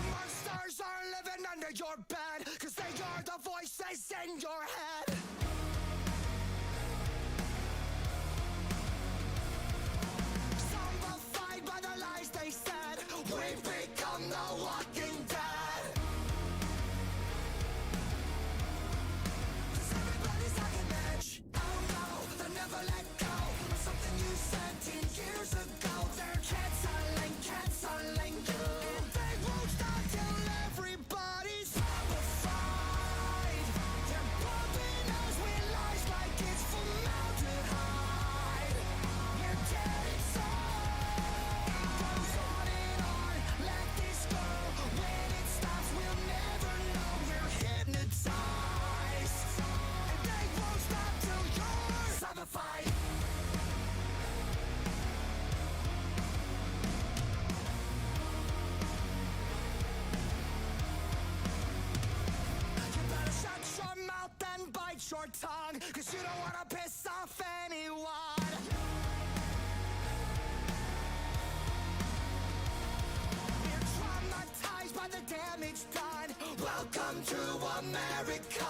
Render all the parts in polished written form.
Monsters are living under your bed, cause they are the voices in your head. Zombified by the lies they said, we've become the walking dead. Cause everybody's like an edge. Oh no, they'll never let go of something you said 10 years ago. They're canceling you. They won't stop till everybody's zombified. They're bumping us with lies like it's formaldehyde. We're dead inside. It goes on and on, let this go. When it stops, we'll never know. We're hypnotized. And they won't stop till you're zombified. You better shut your mouth and bite your tongue, cause you don't wanna piss off anyone. We're traumatized by the damage done. Welcome to America.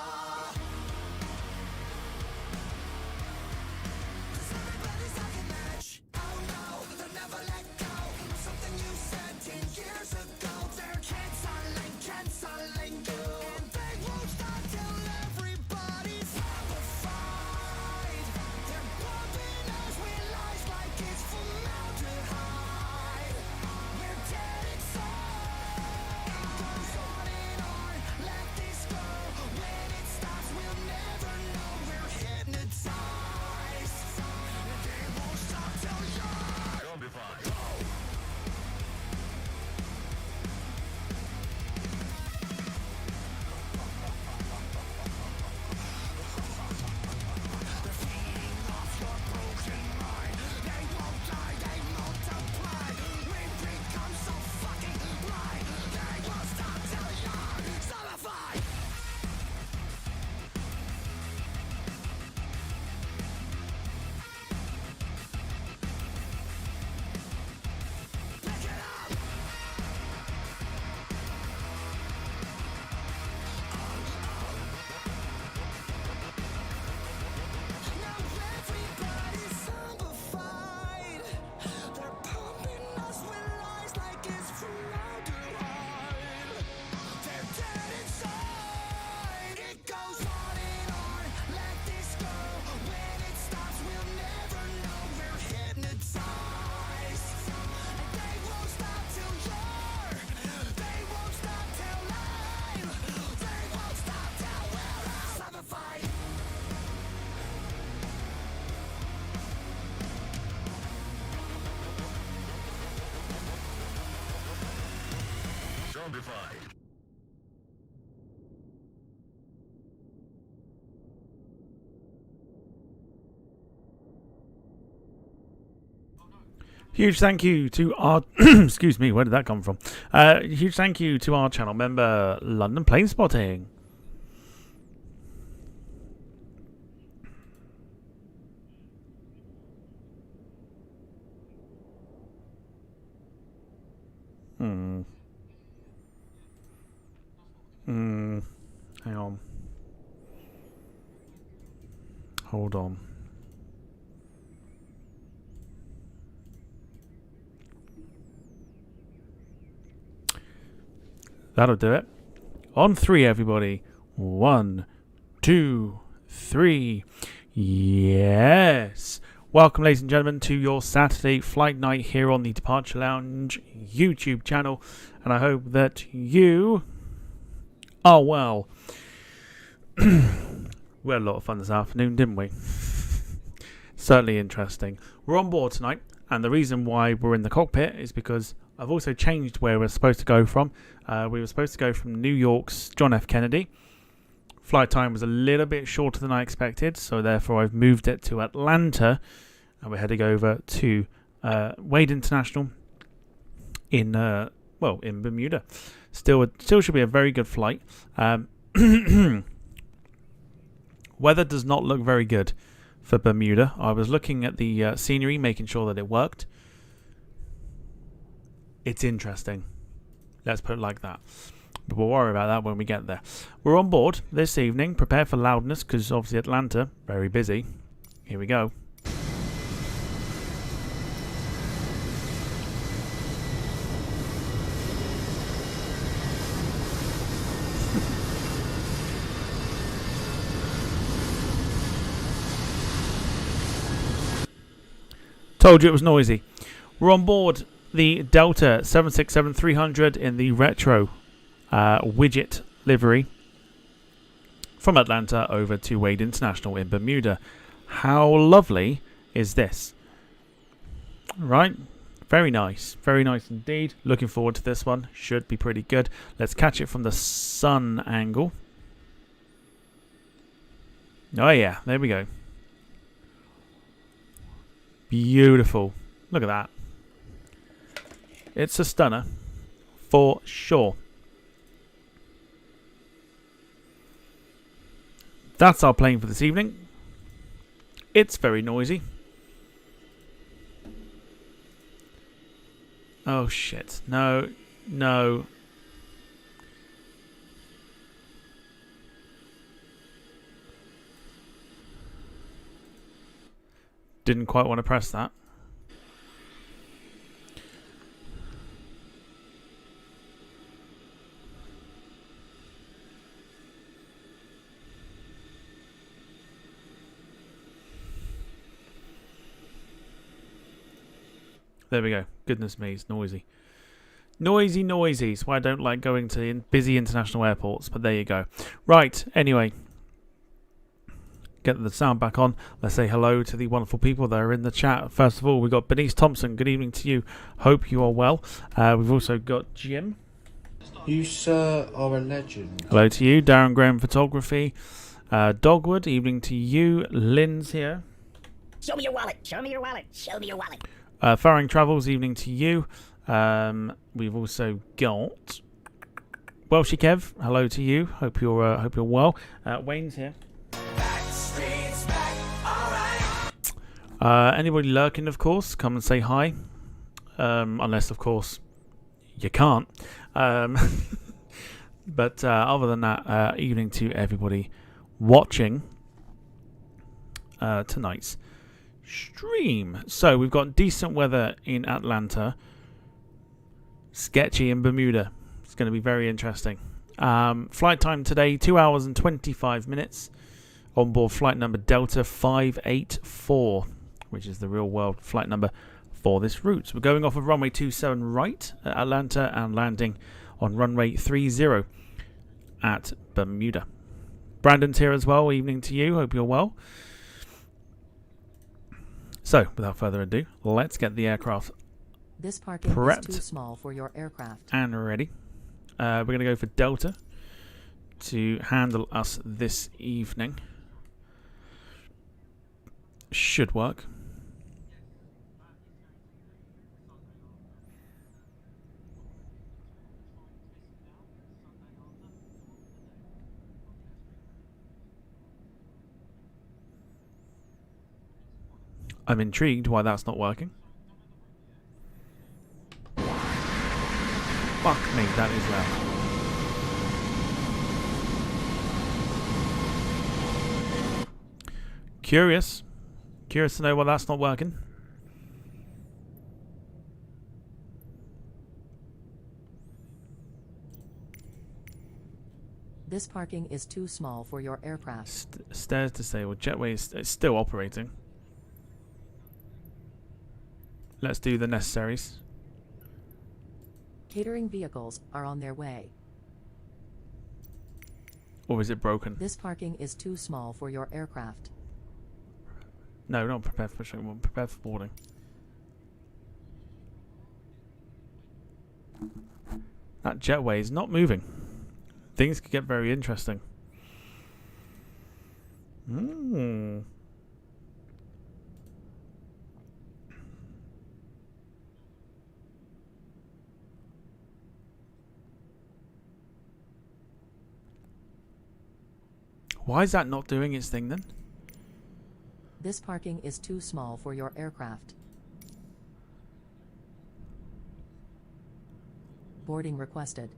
Cause everybody's like an edge. Oh no, they'll never let go of something you said 10 years ago. They're canceling you. And they won't stop till everybody's zombified. They're bumping us with lies like it's formaldehyde. We're dead inside. It goes on and on, let this go. When it stops, we'll never know. We're hypnotized. And they won't stop till you're zombified. They're feeding off your broken mind. They won't die, they multiply. We've become so fucking blind. They won't stop till you're zombified. Pick it up. Now everybody's zombified. They're pumping us with lies like it's formaldehyde. They're dead inside. It goes on and on, let this go. When it stops, we'll never know. We're hypnotized. And they won't stop till you're. They won't stop till I'm. They won't stop till we're all zombified. Zombified. Huge thank you to our excuse me, where did that come from? Huge thank you to our channel member London Plane Spotting. Hang on. Hold on. That'll do it. On 3, everybody. 1, 2, 3. Yes. Welcome, ladies and gentlemen, to your Saturday flight night here on the Departure Lounge YouTube channel. And I hope that you are well. We had a lot of fun this afternoon, didn't we? Certainly interesting. We're on board tonight, and the reason why we're in the cockpit is because I've also changed where we're supposed to go from. We were supposed to go from New York's John F. Kennedy. Flight time was a little bit shorter than I expected, so therefore I've moved it to Atlanta, and we're heading over to Wade International in Bermuda. Still should be a very good flight. Weather does not look very good for Bermuda. I was looking at the scenery, making sure that it worked. It's interesting. Let's put it like that. But we'll worry about that when we get there. We're on board this evening. Prepare for loudness, because obviously Atlanta, very busy. Here we go. Told you it was noisy. We're on board the Delta 767-300 in the retro widget livery from Atlanta over to Wade International in Bermuda. How lovely is this? Right? Very nice. Very nice indeed. Looking forward to this one. Should be pretty good. Let's catch it from the sun angle. Oh yeah, there we go. Beautiful. Look at that. It's a stunner for sure. That's our plane for this evening. It's very noisy. Oh shit. No. No. Didn't quite want to press that. There we go. Goodness me, it's noisy. Noisy. It's why I don't like going to busy international airports, but there you go. Right, anyway. Get the sound back on. Let's say hello to the wonderful people that are in the chat. First of all, we've got Bernice Thompson. Good evening to you. Hope you are well. We've also got Jim. You, sir, are a legend. Hello to you. Darren Graham Photography. Dogwood, evening to you. Lynn's here. Show me your wallet. Show me your wallet. Show me your wallet. Faring Travels, evening to you. We've also got Welshy Kev. Hello to you. Hope you're well. Wayne's here. Anybody lurking, of course, come and say hi. Unless, of course, you can't. But other than that, evening to everybody watching tonight's stream. So we've got decent weather in Atlanta. Sketchy in Bermuda. It's going to be very interesting. Flight time today, 2 hours and 25 minutes. On board flight number Delta 584, which is the real world flight number for this route. So we're going off of runway 27 right at Atlanta and landing on runway 30 at Bermuda. Brandon's here as well. Evening to you. Hope you're well. So, without further ado, let's get the aircraft This parking prepped is too small for your aircraft. and ready. We're going to go for Delta to handle us this evening. Should work. I'm intrigued why that's not working. Fuck me, that is loud. Curious to know why that's not working. This parking is too small for your aircraft. Stairs disabled. Jetway is still operating. Let's do the necessaries. Catering vehicles are on their way. Or is it broken? This parking is too small for your aircraft. No, not prepared for pushing. We're prepared for boarding. That jetway is not moving. Things could get very interesting. Why is that not doing its thing then? This parking is too small for your aircraft. Boarding requested.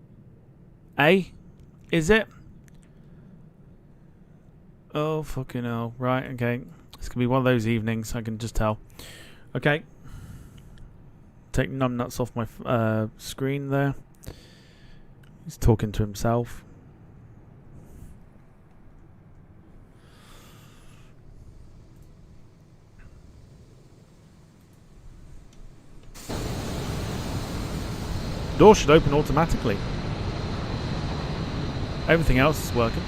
Is it? Oh, fucking hell. Right, okay. It's going to be one of those evenings, I can just tell. Okay. Take numbnuts off my screen there. He's talking to himself. Door should open automatically. Everything else is working.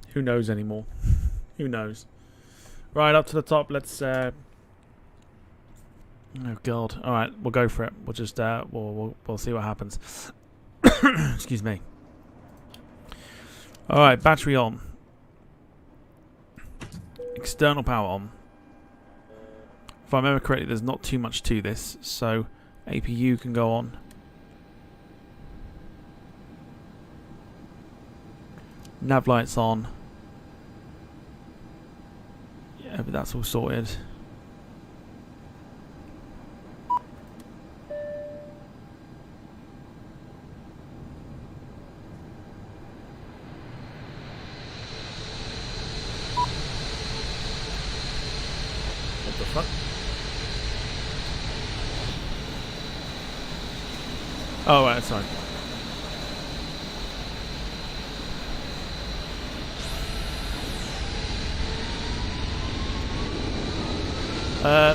Who knows anymore? Who knows? Right, up to the top. Let's. Oh God! All right, we'll go for it. We'll just we'll see what happens. Excuse me. All right, battery on. External power on. If I remember correctly, there's not too much to this, so APU can go on. Nav lights on. Yeah, but that's all sorted. What the fuck? Oh, right, sorry.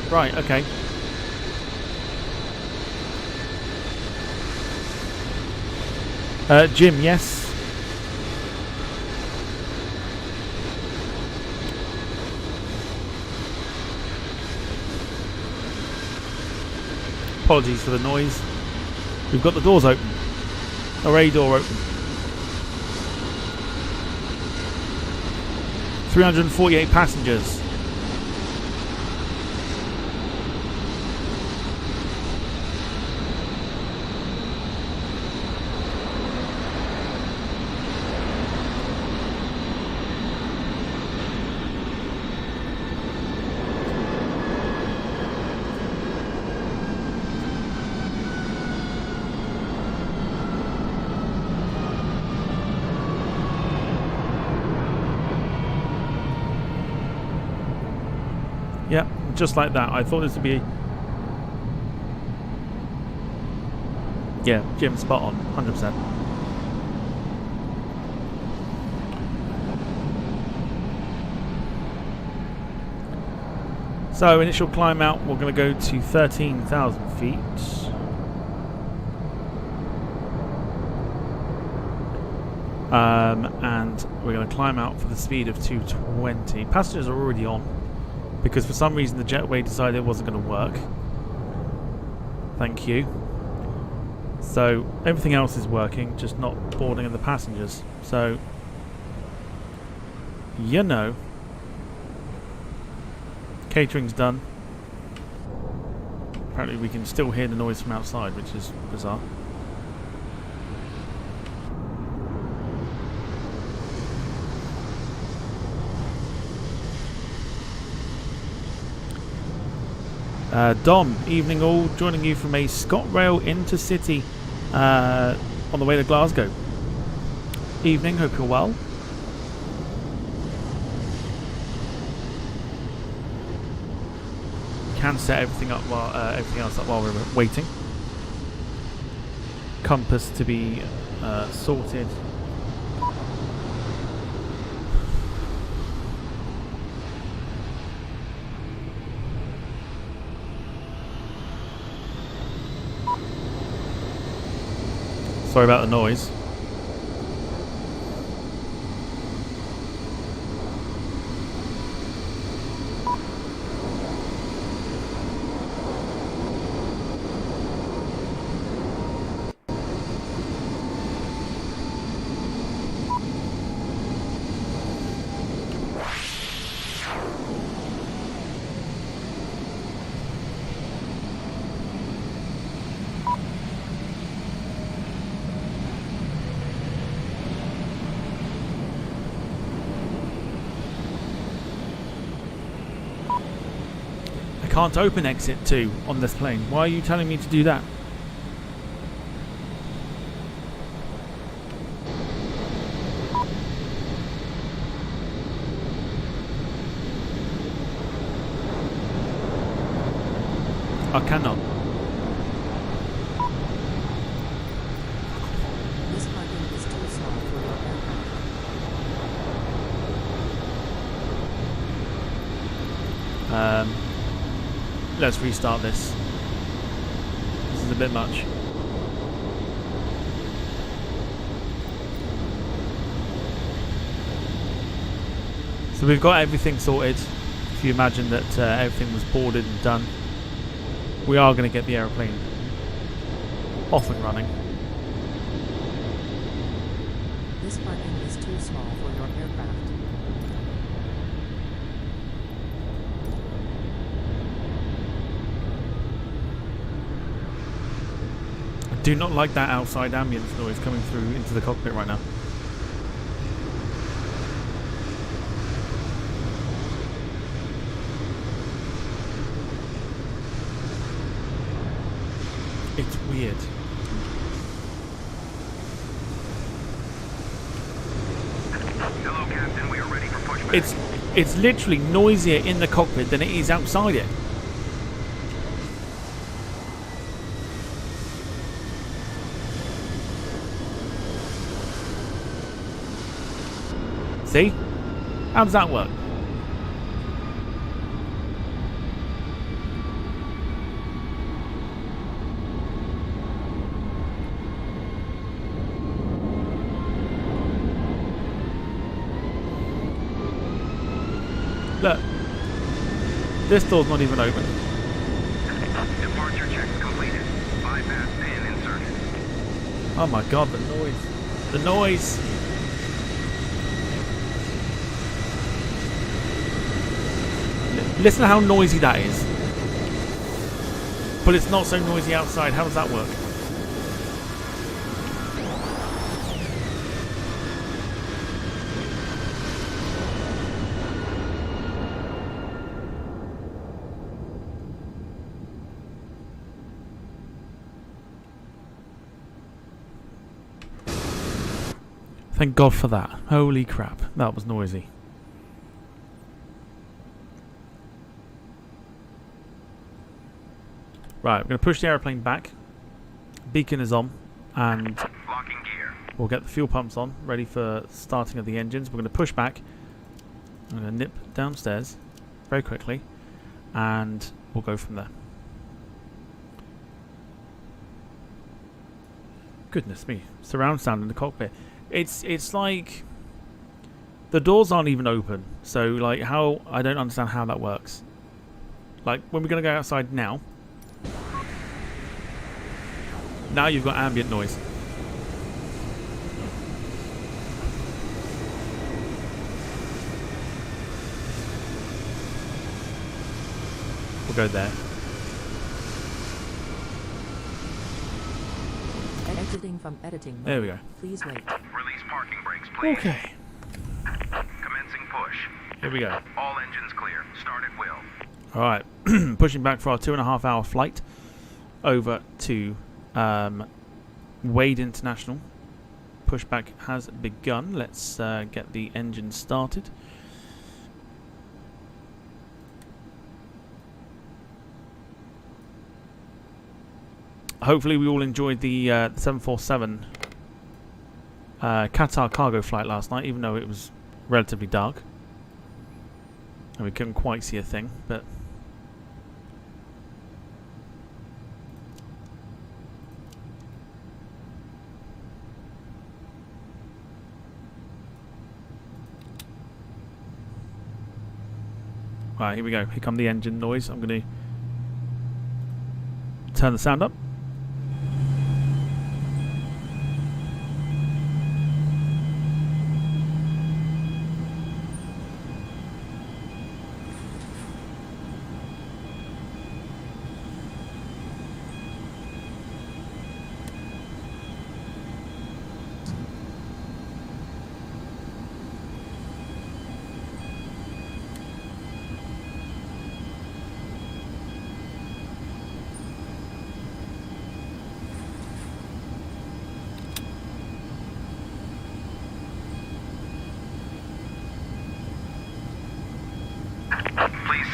Right, okay. Jim, yes. Apologies for the noise. We've got the doors open. Array door open. 348 passengers. Yep, just like that. I thought this would be... Yeah, Jim, spot on. 100%. So, initial climb out, we're going to go to 13,000 feet. And we're going to climb out for the speed of 220. Passengers are already on, because for some reason the jetway decided it wasn't going to work. Thank you. So everything else is working, just not boarding of the passengers. So, you know. Catering's done. Apparently we can still hear the noise from outside, which is bizarre. Dom, evening all, joining you from a ScotRail intercity on the way to Glasgow. Evening, hope you're well. Can set everything up while everything else up while we're waiting. Compass to be sorted. Sorry about the noise. can't open exit 2 on this plane. Why are you telling me to do that? I cannot. This parking is too small for your aircraft. Let's restart this. This is a bit much. So we've got everything sorted. If you imagine that everything was boarded and done, we are going to get the aeroplane off and running. This parking is too small for your aircraft. I do not like that outside ambience noise coming through into the cockpit right now. It's weird. Hello, Captain. We are ready for pushback. It's literally noisier in the cockpit than it is outside it. See? How does that work? Look, this door's not even open. Departure checks completed. Bypass pin inserted. Oh my god, the noise. The noise! Listen to how noisy that is. But it's not so noisy outside. How does that work? Thank God for that. Holy crap. That was noisy. Right, we're going to push the aeroplane back. Beacon is on. And Locking gear. we'll get the fuel pumps on. Ready for starting of the engines. We're going to push back. I'm going to nip downstairs very quickly. And we'll go from there. Goodness me. Surround sound in the cockpit. It's like the doors aren't even open, so like how I don't understand how that works. Like when we're gonna go outside now you've got ambient noise. We'll go there. Exiting from editing mode. There we go. Please wait. Release parking brakes, please. Okay, Commencing push. here we go. All engines clear. Start at will. Alright, pushing back for our 2.5 hour flight over to Wade International. Pushback has begun. Let's get the engine started. Hopefully we all enjoyed the 747 KATL cargo flight last night, even though it was relatively dark. And we couldn't quite see a thing, but... Right, here we go. Here come the engine noise. I'm going to turn the sound up.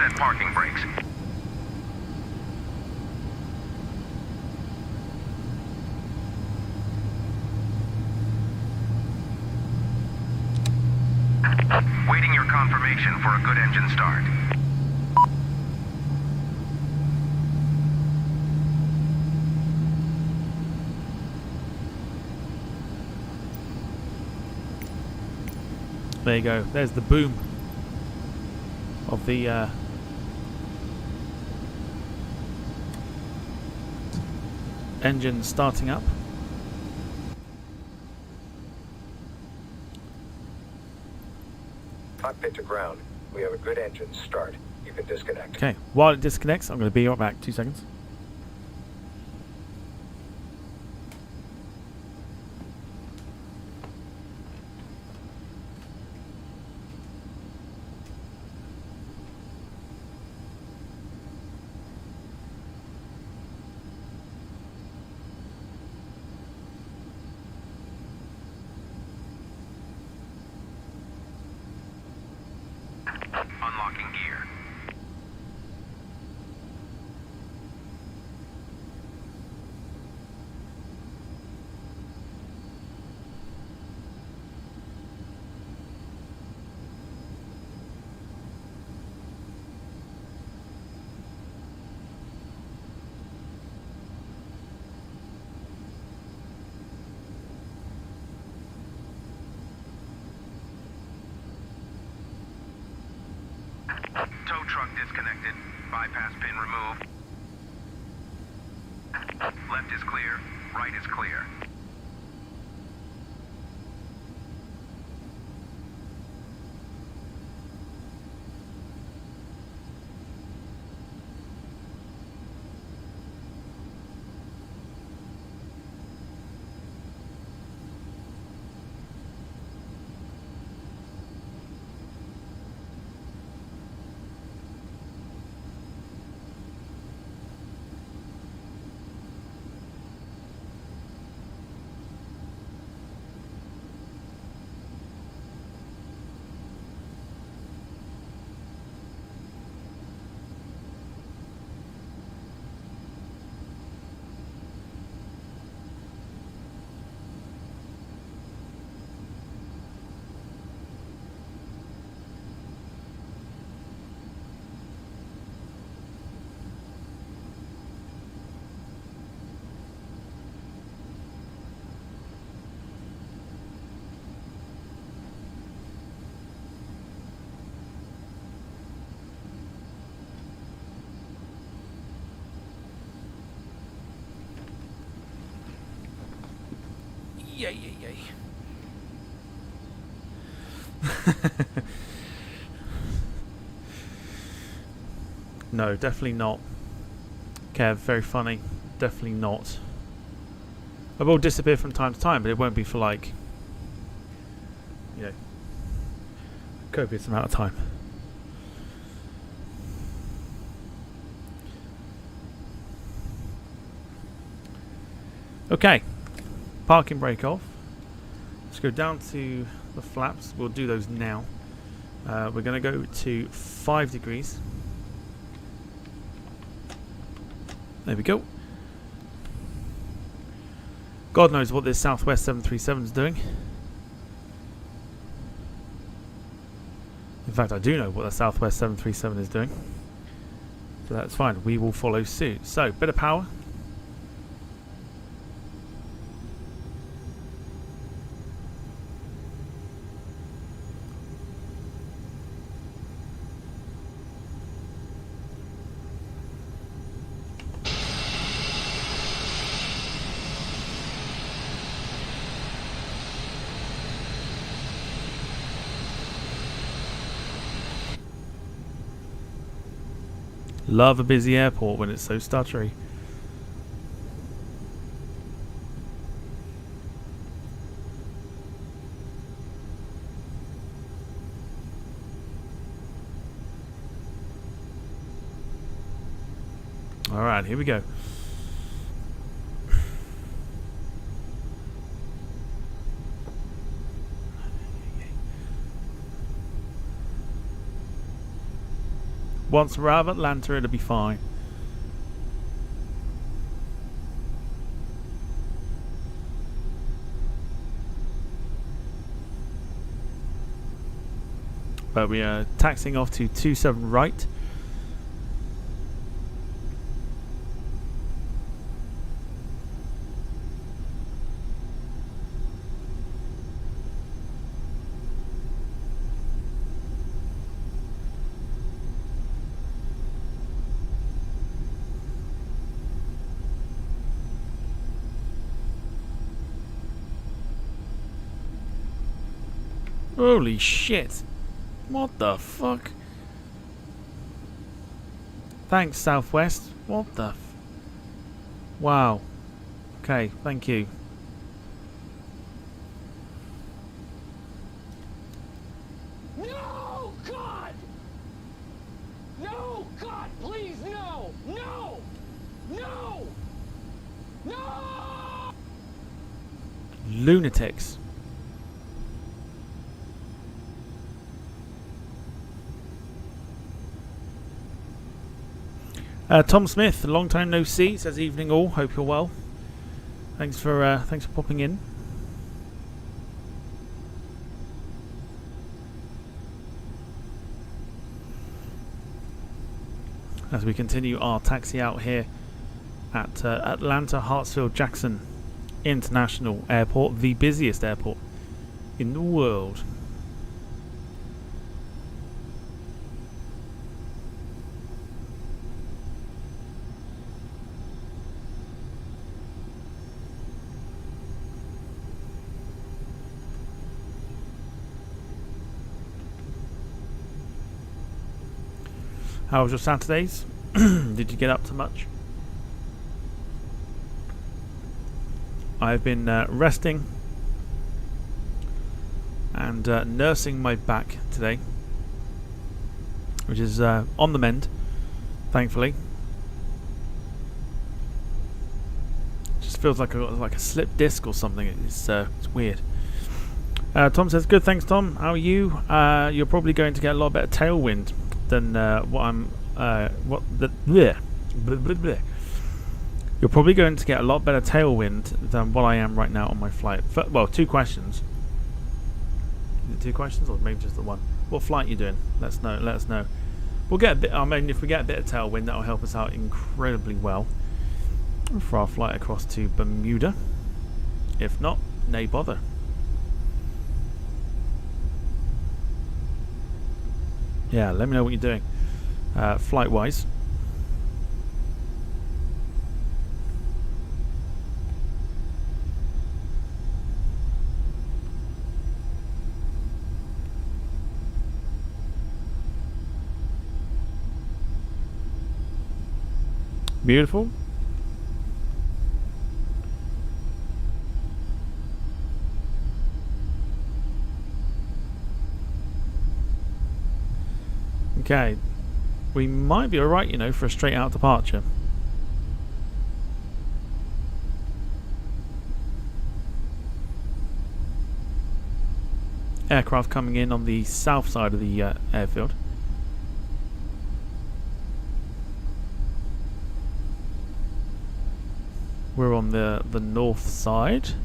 set parking brakes. Waiting your confirmation for a good engine start. There you go. There's the boom of the engine starting up. Cockpit to ground. We have a good engine start. You can disconnect. Okay, while it disconnects, I'm going to be right back. 2 seconds. Unlocking gear. Tow truck disconnected. Bypass pin removed. Left is clear. Right is clear. Yay, yay, yay. No, definitely not. Kev, very funny. Definitely not. I will disappear from time to time, but it won't be for like, you know, a copious amount of time. Okay. Parking brake off. Let's go down to the flaps. We'll do those now. We're going to go to 5 degrees. There we go. God knows what this Southwest 737 is doing. In fact, I do know what the Southwest 737 is doing. So that's fine. We will follow suit. So, bit of power. Love a busy airport when it's so stuttery. Alright, here we go. Once we're out of Atlanta, it'll be fine. But we are taxiing off to 27 right. Holy shit. What the fuck? Thanks, Southwest. What the wow. Okay, thank you. No, God! No, God, please, no! No! No! No! Lunatics. Tom Smith, long time no see. Says evening all. Hope you're well. Thanks for popping in. As we continue our taxi out here at Atlanta Hartsfield Jackson International Airport, the busiest airport in the world. How was your Saturdays? Did you get up to much? I've been resting and nursing my back today, which is on the mend, thankfully. Just feels like a slipped disc or something. It's weird. Tom says, "Good, thanks, Tom. How are you? You're probably going to get a lot better tailwind than You're probably going to get a lot better tailwind than what I am right now on my flight." Well, two questions. Is it two questions or maybe just the one? What flight are you doing? Let us know. We'll get a bit. I mean, if we get a bit of tailwind, that will help us out incredibly well for our flight across to Bermuda. If not, nay bother. Yeah, let me know what you're doing, flight-wise. Beautiful. Okay, we might be alright, you know, for a straight out departure. Aircraft coming in on the south side of the airfield. We're on the north side, so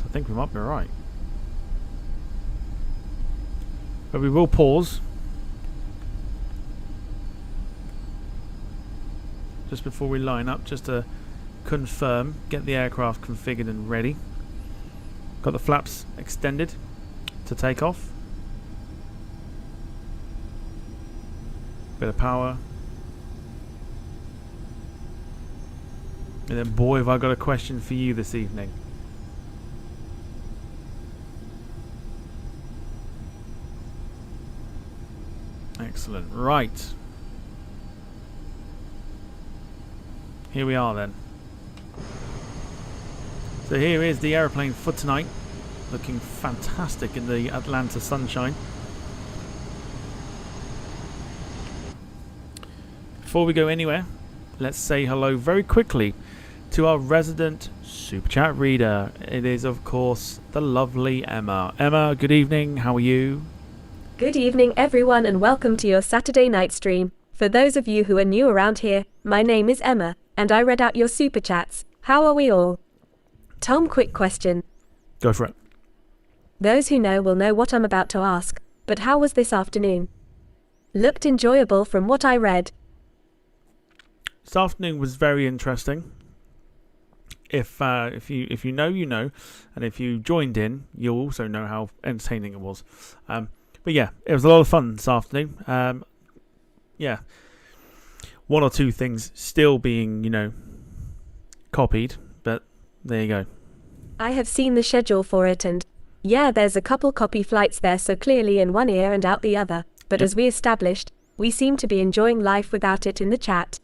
I think we might be alright. But we will pause just before we line up, just to confirm, get the aircraft configured and ready. Got the flaps extended to take off. Bit of power. And then, boy, have I got a question for you this evening. Excellent. Right. Here we are then. So here is the aeroplane for tonight. Looking fantastic in the Atlanta sunshine. Before we go anywhere, let's say hello very quickly to our resident Super Chat reader. It is, of course, the lovely Emma. Emma, good evening. How are you? Good evening everyone and welcome to your Saturday night stream. For those of you who are new around here, my name is Emma, and I read out your super chats. How are we all? Tom, quick question. Go for it. Those who know will know what I'm about to ask, but how was this afternoon? Looked enjoyable from what I read. This afternoon was very interesting. If you know, you know, and if you joined in, you'll also know how entertaining it was. But yeah, it was a lot of fun this afternoon. Yeah, one or two things still being, copied, but there you go. I have seen the schedule for it and, yeah, there's a couple copy flights there, so clearly in one ear and out the other. But Yep. as we established, we seem to be enjoying life without it in the chat.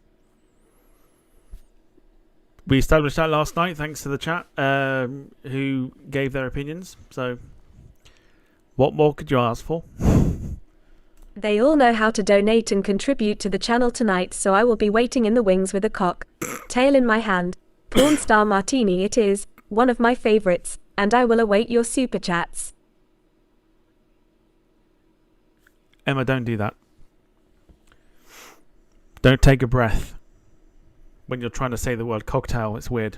We established that last night, thanks to the chat, who gave their opinions. So, what more could you ask for? They all know how to donate and contribute to the channel tonight, so I will be waiting in the wings with a cocktail in my hand. Porn Star Martini it is, one of my favorites, and I will await your super chats. Emma, don't do that. Don't take a breath when you're trying to say the word cocktail. It's weird.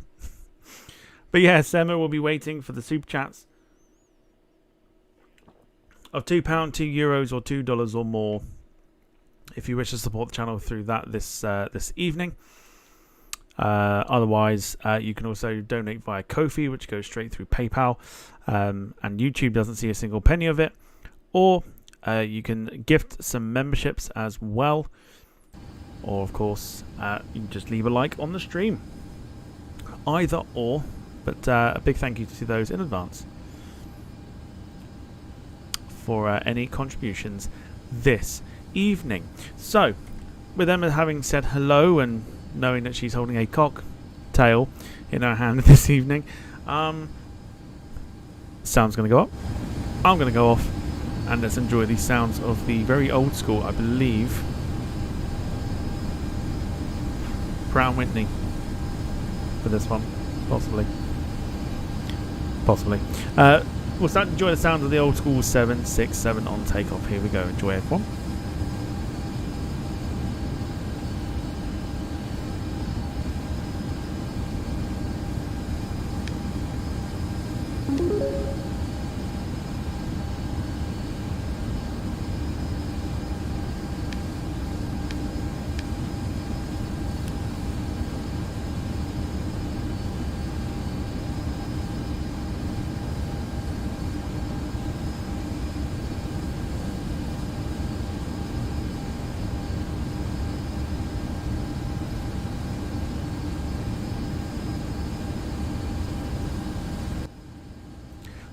But yes, Emma will be waiting for the super chats of £2, €2 or $2 or more if you wish to support the channel through that this evening. Otherwise, you can also donate via Ko-fi, which goes straight through PayPal, and YouTube doesn't see a single penny of it. Or you can gift some memberships as well. Or, of course, you can just leave a like on the stream. Either or, but a big thank you to those in advance for any contributions this evening. So, with Emma having said hello and knowing that she's holding a cocktail in her hand this evening, sound's going to go up. I'm going to go off, and let's enjoy these sounds of the very old school, I believe, Brown Whitney for this one, possibly. We'll start to enjoy the sounds of the old school 767 on takeoff. Here we go. Enjoy, everyone.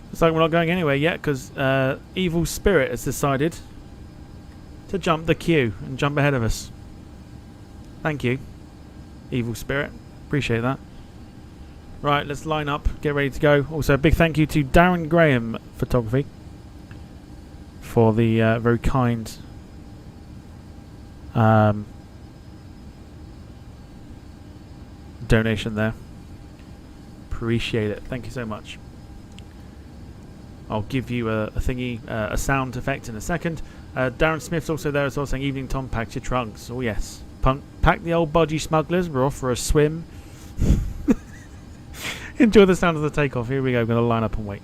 Looks like we're not going anywhere yet because Evil Spirit has decided to jump the queue and jump ahead of us. Thank you, Evil Spirit. Appreciate that. Right, let's line up, get ready to go. Also, a big thank you to Darren Graham Photography for the very kind donation there. Appreciate it. Thank you so much. I'll give you a thingy, a sound effect in a second. Darren Smith's also there as well, saying, "Evening, Tom. Packed your trunks." Oh yes, pack the old budgie smugglers. We're off for a swim. Enjoy the sound of the takeoff. Here we go. Going to line up and wait.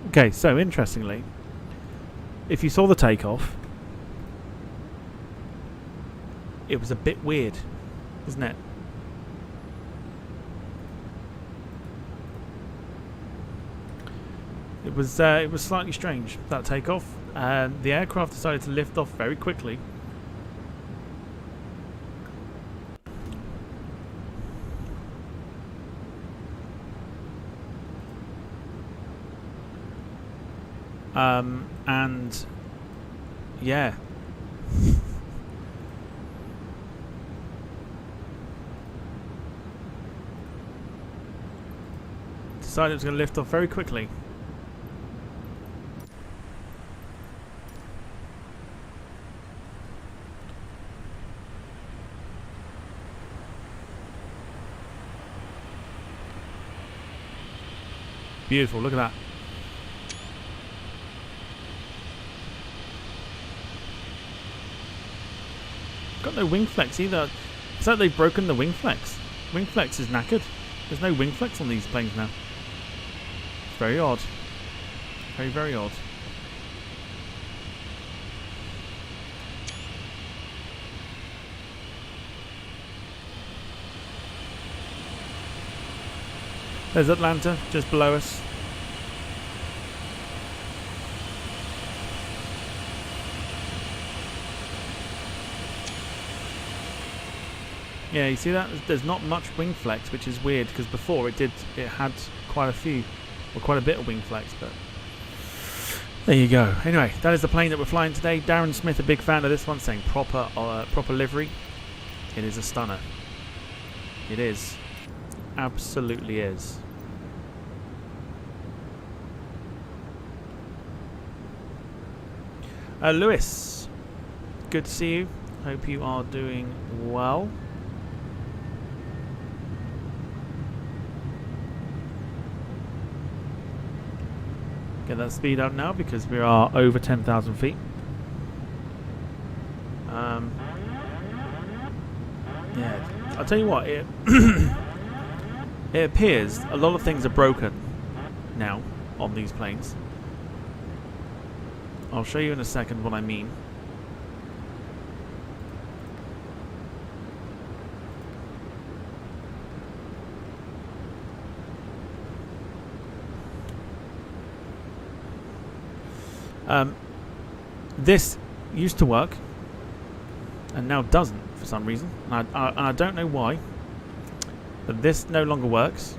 Okay, so interestingly, if you saw the takeoff, it was a bit weird, isn't it? It was slightly strange, that takeoff. The aircraft decided to lift off very quickly. And yeah. Decided it was going to lift off very quickly. Beautiful, look at that. Got no wing flex either. It's like they've broken the wing flex. Wing flex is knackered. There's no wing flex on these planes now. It's very odd. Very, very odd. There's Atlanta just below us. Yeah, you see that? There's not much wing flex, which is weird because before it had quite a few, or quite a bit of wing flex, but there you go. Anyway, that is the plane that we're flying today. Darren Smith, a big fan of this one, saying proper livery. It is a stunner. It is. Absolutely is. Lewis, good to see you. Hope you are doing well. Get that speed up now because we are over 10,000 feet. Yeah, I'll tell you what, it appears a lot of things are broken now on these planes. I'll show you in a second what I mean. This used to work and now doesn't for some reason. And I don't know why, but this no longer works.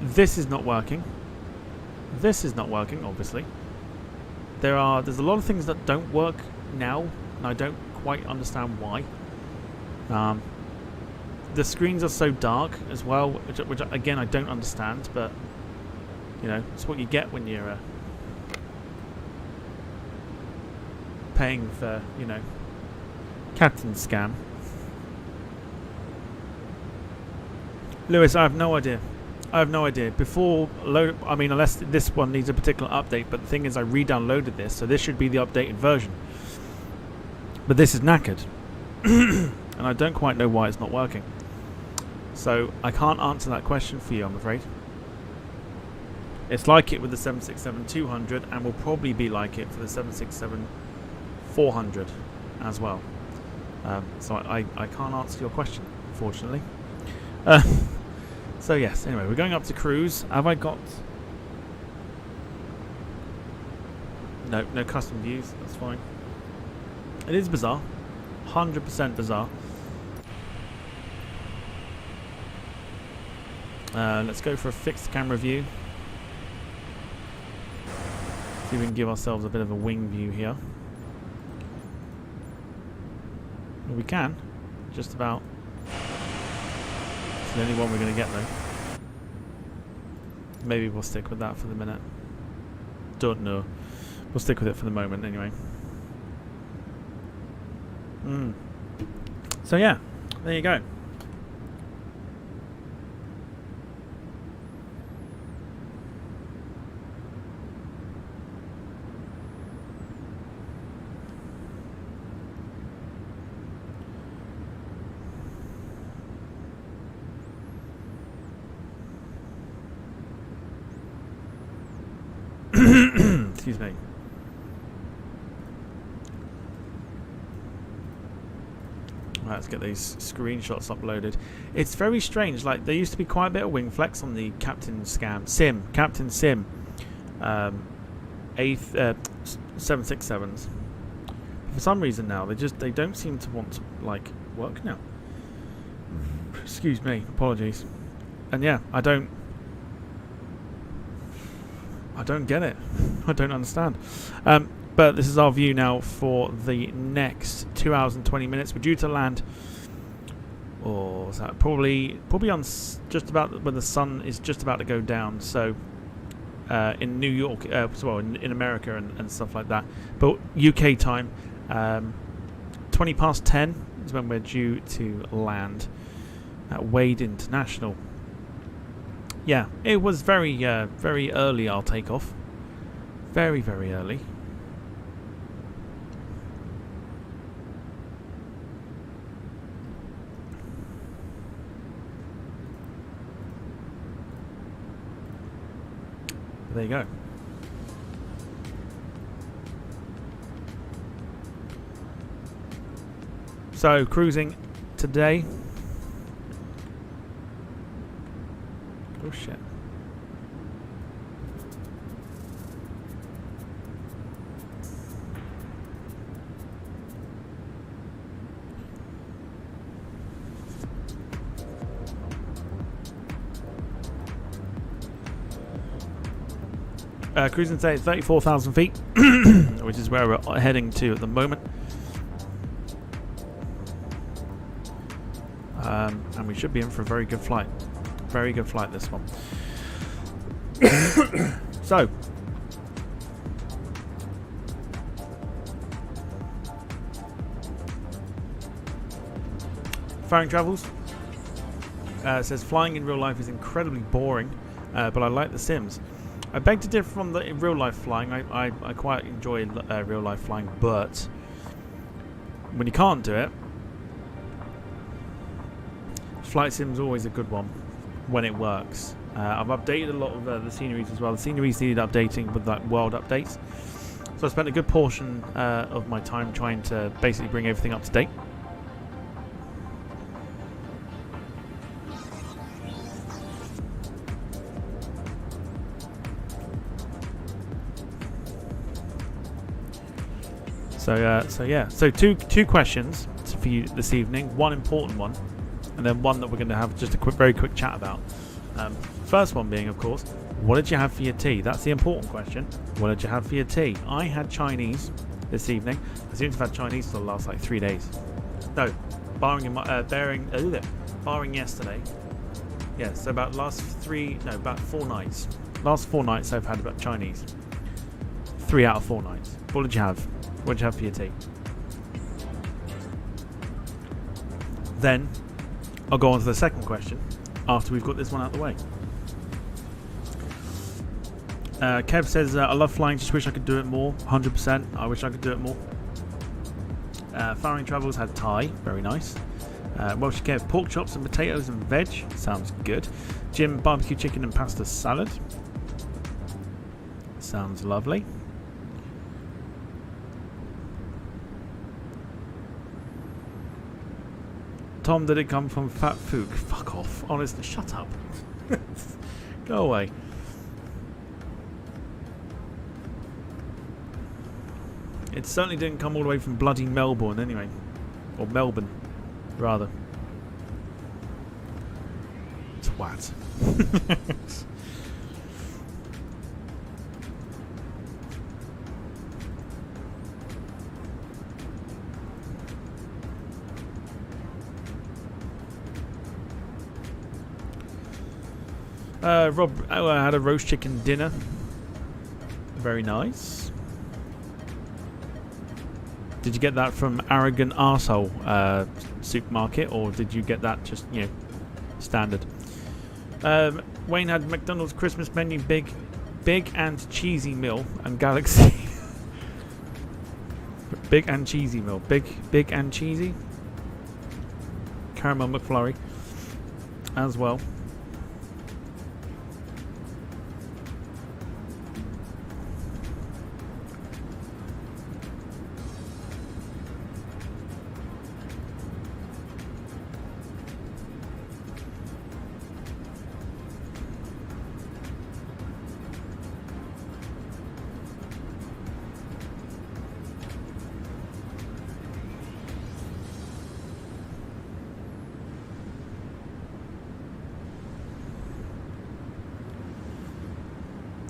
This is not working. This is not working, obviously. There's a lot of things that don't work now, and I don't quite understand why. The screens are so dark as well, which again I don't understand, but you know, it's what you get when you're paying for, you know, Captain Scam. Lewis, I have no idea. I have no idea. Before load, I mean, unless this one needs a particular update, but the thing is I re-downloaded this, so this should be the updated version. But this is knackered. And I don't quite know why it's not working. So I can't answer that question for you, I'm afraid. It's like it with the 767-200 and will probably be like it for the 767-400 as well. So I can't answer your question, unfortunately. So yes, anyway, we're going up to cruise. Have I got... No custom views, that's fine. It is bizarre. 100% bizarre. Let's go for a fixed camera view. See if we can give ourselves a bit of a wing view here. Well, we can. Just about. It's the only one we're going to get though. Maybe we'll stick with that for the minute. Don't know. We'll stick with it for the moment anyway. So yeah, there you go. Excuse me. Right, let's get these screenshots uploaded. It's very strange. Like, there used to be quite a bit of wing flex on the Captain Sim 767s. For some reason now, they don't seem to want to like work now. Excuse me, apologies. And yeah, I don't get it. I don't understand. But this is our view now for the next 2 hours and 20 minutes. We're due to land, or what's that? Probably on just about when the sun is just about to go down. So in New York, well, in America and stuff like that. But UK time, 20 past 10 is when we're due to land at Wade International. Yeah, it was very early, our takeoff. Very, very early. There you go. So, cruising today. Oh shit. Cruising today at 34,000 feet, which is where we're heading to at the moment. And we should be in for a very good flight. Very good flight, this one. So, Firing Travels says flying in real life is incredibly boring, but I like the Sims. I beg to differ from the real life flying. I quite enjoy real life flying, but when you can't do it, flight sim's always a good one when it works. I've updated a lot of the sceneries as well. The sceneries needed updating with like world updates, so I spent a good portion of my time trying to basically bring everything up to date. So two questions for you this evening. One important one, and then one that we're going to have just a very quick chat about. First one being, of course, what did you have for your tea? That's the important question. What did you have for your tea? I had Chinese this evening. I seem to have had Chinese for the last like 3 days. No, barring yesterday. Yeah, so about about 4 nights. Last 4 nights I've had about Chinese. 3 out of 4 nights. What did you have? What did you have for your tea? Then I'll go on to the second question after we've got this one out of the way. Kev says, I love flying, just wish I could do it more. 100%. I wish I could do it more. Firing Travels had Thai. Very nice. Welsh Kev, pork chops and potatoes and veg. Sounds good. Jim, barbecue chicken and pasta salad. Sounds lovely. Tom, did it come from Fat Fook? Fuck off. Honestly, shut up. Go away. It certainly didn't come all the way from bloody Melbourne anyway. Or Melbourne, rather. Twat. Rob, I had a roast chicken dinner. Very nice. Did you get that from Arrogant Arsehole supermarket, or did you get that just, standard? Wayne had McDonald's Christmas menu, big and cheesy meal, and Galaxy. Big and cheesy meal. Big and cheesy. Caramel McFlurry as well.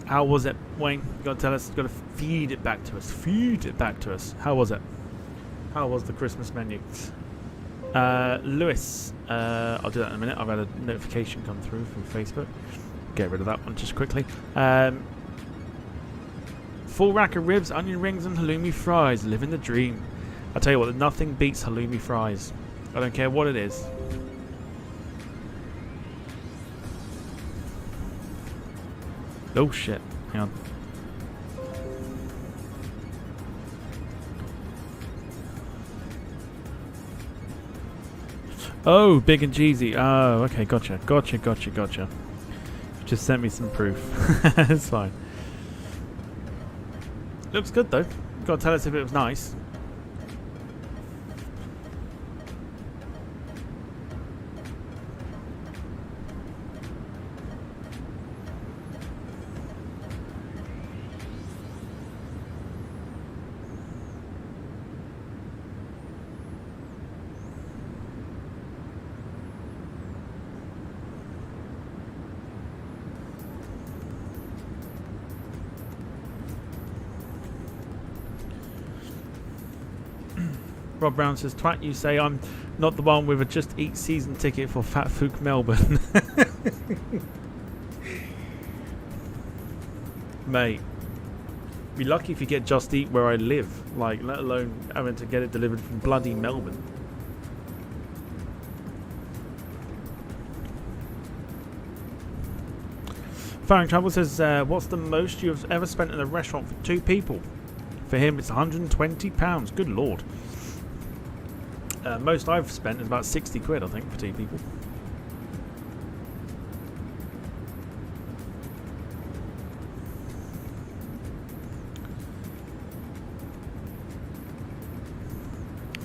How was it, Wayne? You got to tell us. You got to feed it back to us. Feed it back to us. How was it? How was the Christmas menu? Lewis, I'll do that in a minute. I've had a notification come through from Facebook. Get rid of that one just quickly. Full rack of ribs, onion rings, and halloumi fries. Living the dream. I tell you what, nothing beats halloumi fries. I don't care what it is. Oh shit! Hang on. Oh, big and cheesy. Oh, okay, gotcha. Just sent me some proof. It's fine. Looks good though. Gotta tell us if it was nice. Rob Brown says, twat, you say I'm not the one with a Just Eat season ticket for Fat Fook Melbourne. Mate, be lucky if you get Just Eat where I live, like, let alone having to get it delivered from bloody Melbourne. Firing Travel says, what's the most you've ever spent in a restaurant for 2 people? For him, it's £120. Good lord. Most I've spent is about 60 quid, I think, for 2 people.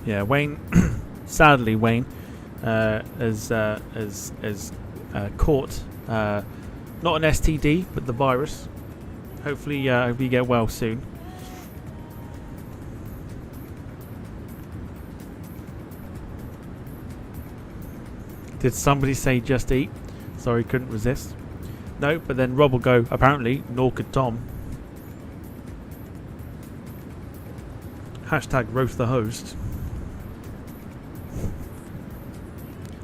Yeah, Wayne. Sadly, Wayne has caught not an STD, but the virus. Hopefully, you get well soon. Did somebody say Just Eat? Sorry, couldn't resist. No, but then Rob will go, apparently, nor could Tom. Hashtag roast the host.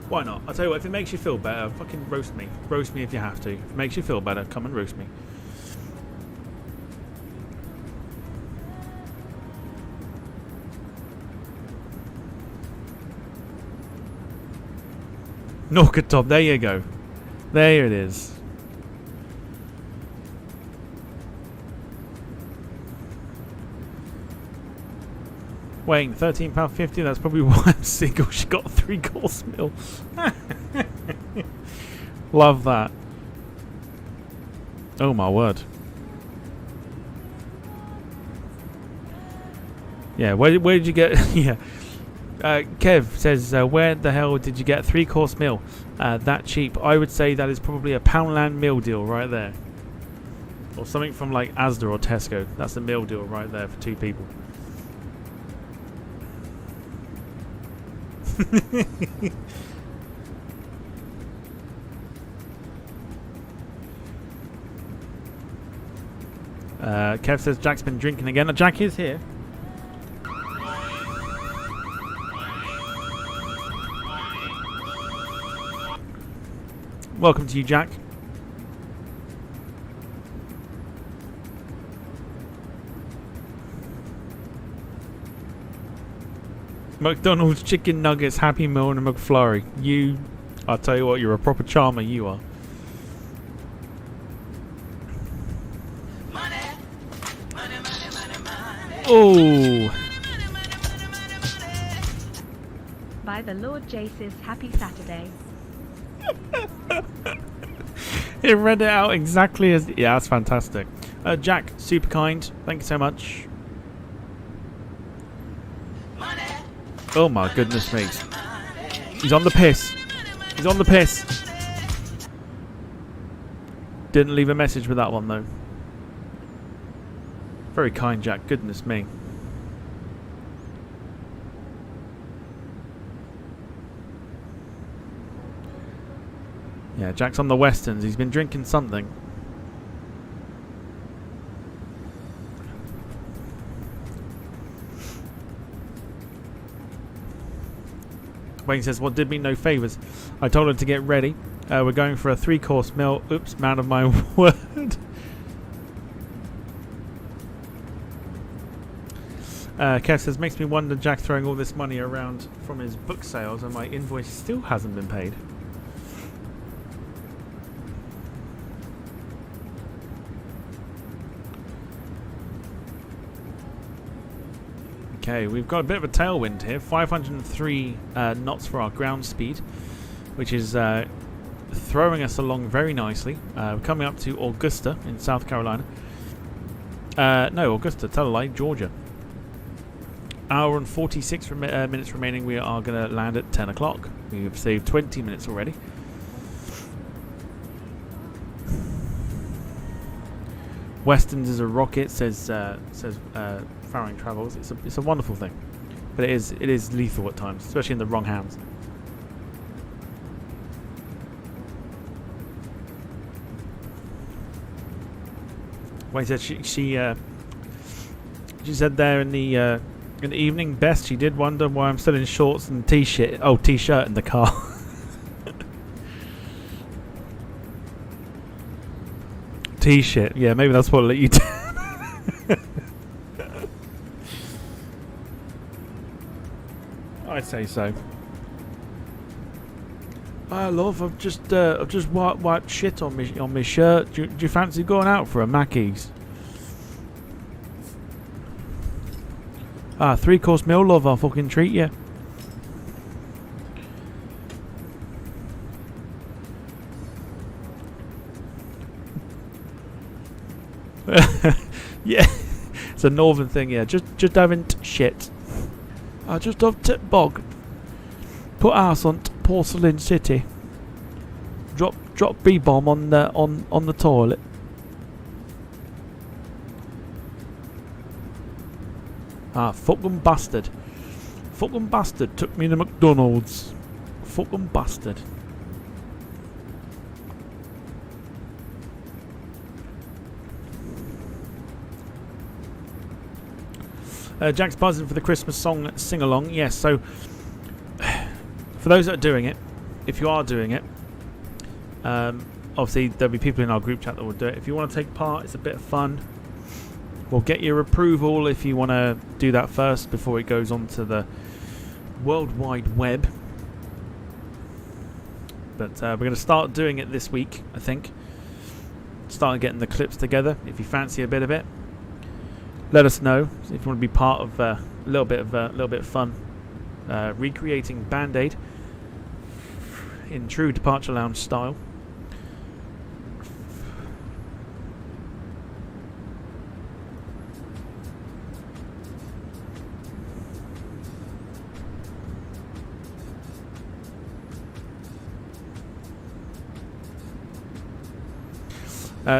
Why not? I'll tell you what, if it makes you feel better, fucking roast me. Roast me if you have to. If it makes you feel better, come and roast me. Norca Top, there you go. There it is. Wayne, £13.50, that's probably why I'm single. She got a 3-course meal. Love that. Oh my word. Yeah, where did you get... yeah. Kev says, where the hell did you get a 3-course meal that cheap? I would say that is probably a Poundland meal deal right there. Or something from like Asda or Tesco. That's a meal deal right there for 2 people. Kev says Jack's been drinking again. Jack is here. Welcome to you, Jack. McDonald's chicken nuggets, Happy Meal, and a McFlurry. I'll tell you what, you're a proper charmer, you are. Oh. By the Lord Jesus, happy Saturday. It read it out exactly as... Yeah, that's fantastic. Jack, super kind. Thank you so much. Oh my goodness me. He's on the piss. He's on the piss. Didn't leave a message with that one though. Very kind, Jack. Goodness me. Yeah, Jack's on the Westerns. He's been drinking something. Wayne says, "What did me no favours? I told her to get ready. We're going for a 3-course meal. Oops, man of my word." Kev says, "Makes me wonder Jack throwing all this money around from his book sales and my invoice still hasn't been paid." Okay, we've got a bit of a tailwind here. 503 knots for our ground speed, which is throwing us along very nicely. We're coming up to Augusta in South Carolina. No, Augusta, tell a lie, Georgia. Hour and 46 minutes remaining. We are going to land at 10 o'clock. We've saved 20 minutes already. Westerns is a rocket, says Farring Travels. It's a wonderful thing, but it is lethal at times, especially in the wrong hands. Wayne said she said there in the evening, best she did wonder why I'm still in shorts and t-shirt in the car. T-shirt, yeah, maybe that's what let you do. I'd say so. Love, I've just wiped shit on my shirt. Do you fancy going out for a Mackey's? 3-course meal, love. I'll fucking treat you. Yeah, it's a northern thing. Yeah, just haven't shit. I just have tip bog. Put ass on Porcelain City. Drop B-bomb on the toilet. Fucking bastard. Fucking bastard took me to McDonald's. Fucking bastard. Jack's buzzing for the Christmas song sing-along. Yes, so for those that are doing it, if you are doing it, obviously there'll be people in our group chat that will do it. If you want to take part, it's a bit of fun. We'll get your approval if you want to do that first before it goes on to the World Wide Web. But we're going to start doing it this week, I think. Start getting the clips together. If you fancy a bit of it, let us know if you want to be part of a little bit of fun, recreating Band-Aid in true Departure Lounge style.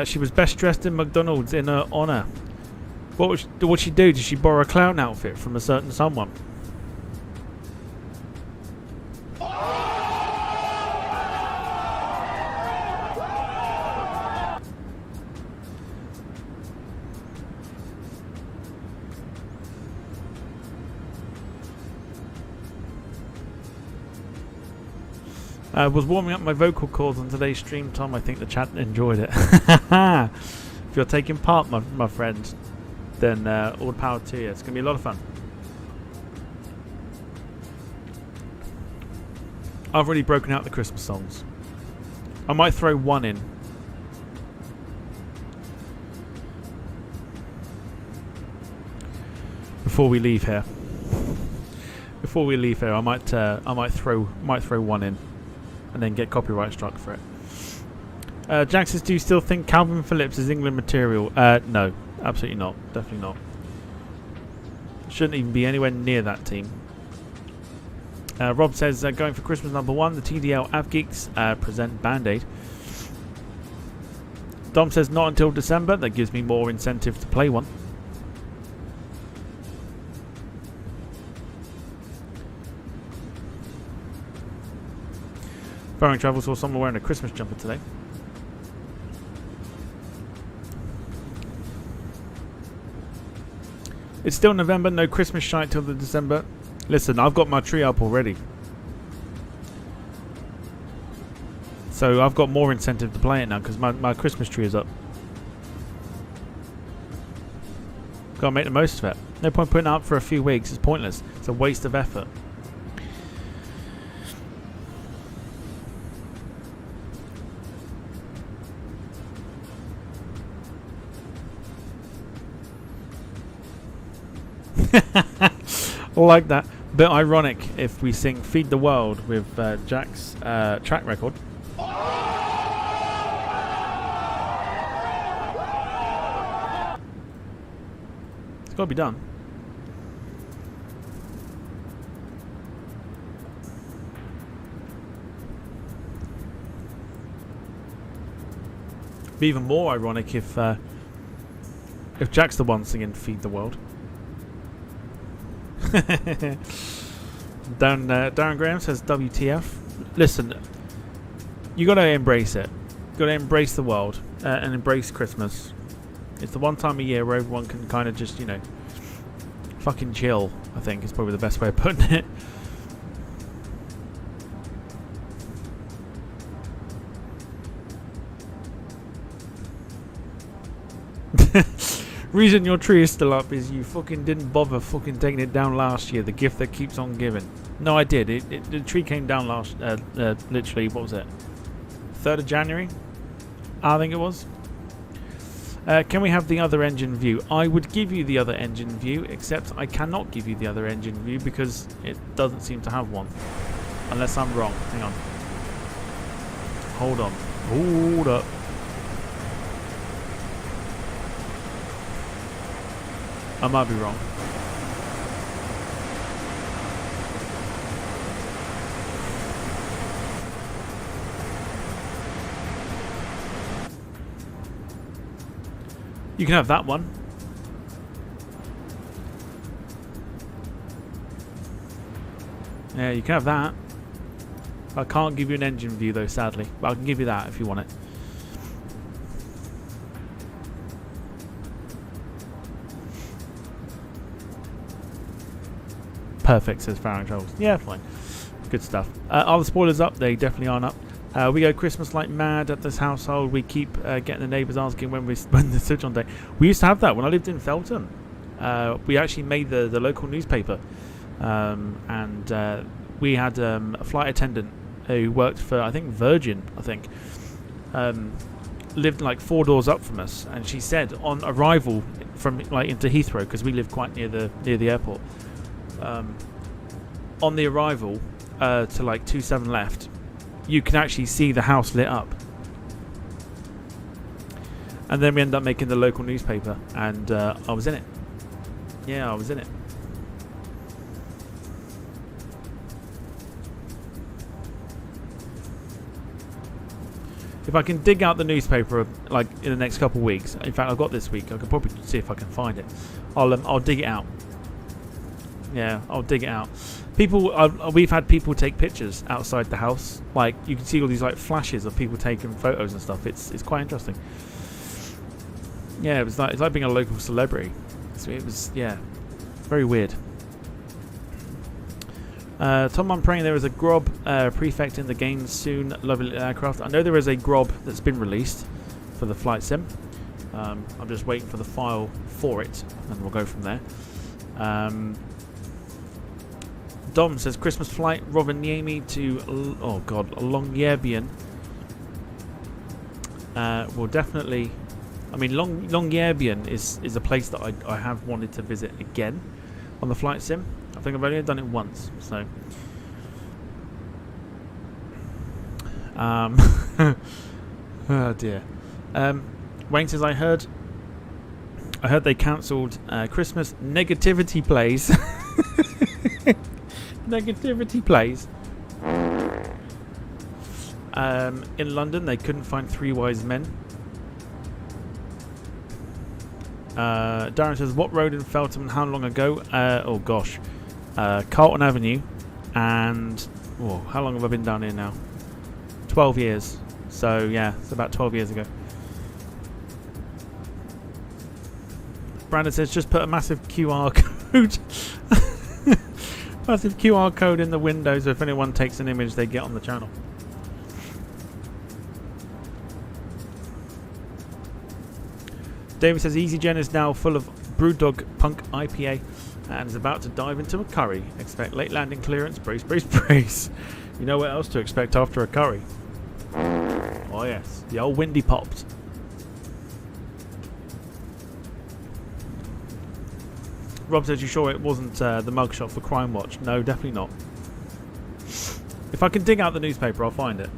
She was best dressed in McDonald's in her honour. What would she do? Did she borrow a clown outfit from a certain someone? Was warming up my vocal cords on today's stream, Tom. I think the chat enjoyed it. If you're taking part, my friend, then all the power to you. It's going to be a lot of fun. I've already broken out the Christmas songs. I might throw one in. Before we leave here. I might throw one in. And then get copyright struck for it. Jack says, do you still think Calvin Phillips is England material? No, absolutely not. Definitely not. Shouldn't even be anywhere near that team. Rob says, going for Christmas #1, the TDL AvGeeks present Band-Aid. Dom says, not until December. That gives me more incentive to play one. Farring Travel saw someone wearing a Christmas jumper today. It's still November, no Christmas shite till the December. Listen, I've got my tree up already. So I've got more incentive to play it now because my Christmas tree is up. Gotta make the most of it. No point putting it up for a few weeks. It's pointless. It's a waste of effort. Like that. Bit ironic if we sing Feed the World with Jack's track record. It's got to be done. Be even more ironic if Jack's the one singing Feed the World. Darren Graham says WTF. Listen, you got to embrace it. You got to embrace the world and embrace Christmas. It's the one time a year where everyone can kind of just, you know, fucking chill. I think is probably the best way of putting it. Reason your tree is still up is you fucking didn't bother fucking taking it down last year. The gift that keeps on giving. No, I did. The tree came down last, literally, what was it? 3rd of January? I think it was. Can we have the other engine view? I would give you the other engine view, except I cannot give you the other engine view because it doesn't seem to have one. Unless I'm wrong. Hang on. Hold on. Hold up. I might be wrong. You can have that one. Yeah, you can have that. I can't give you an engine view though, sadly. But I can give you that if you want it. Perfect, says Farron Trolls. Yeah, fine. Good stuff. Are the spoilers up? They definitely aren't up. We go Christmas like mad at this household. We keep getting the neighbours asking when the switch on day. We used to have that when I lived in Felton. We actually made the local newspaper. And we had a flight attendant who worked for, I think, Virgin, lived like 4 doors up from us. And she said on arrival from like into Heathrow, because we live quite near the airport, on the arrival to like 27 left, you can actually see the house lit up. And then we ended up making the local newspaper, and I was in it. Yeah, I was in it. If I can dig out the newspaper like in the next couple of weeks, in fact I've got this week, I can probably see if I can find it. I'll dig it out. Yeah, I'll dig it out. We've had people take pictures outside the house. Like you can see all these like flashes of people taking photos and stuff. It's quite interesting. Yeah, it's like being a local celebrity. So it was, yeah, very weird. Tom, I'm praying there is a grob prefect in the game soon. Lovely aircraft. I know there is a grob that's been released for the flight sim. I'm just waiting for the file for it, and we'll go from there. Dom says Christmas flight Rovaniemi to Longyearbyen. Will definitely. I mean, Longyearbyen is a place that I have wanted to visit again on the flight sim. I think I've only done it once, so. Oh dear. Wayne says I heard they cancelled Christmas negativity plays. Negativity plays. In London, they couldn't find Three Wise Men. Darren says, what road in Feltham? How long ago? Oh gosh, Carlton Avenue, and how long have I been down here now? 12 years. So yeah, it's about 12 years ago. Brandon says, just put a massive QR code. Massive QR code in the window, so if anyone takes an image, they get on the channel. David says EasyGen is now full of Brewdog Punk IPA and is about to dive into a curry. Expect late landing clearance. Brace, brace, brace. You know what else to expect after a curry? Oh yes, the old windy pops. Rob says, you sure it wasn't the mugshot for Crime Watch? No, definitely not. If I can dig out the newspaper, I'll find it,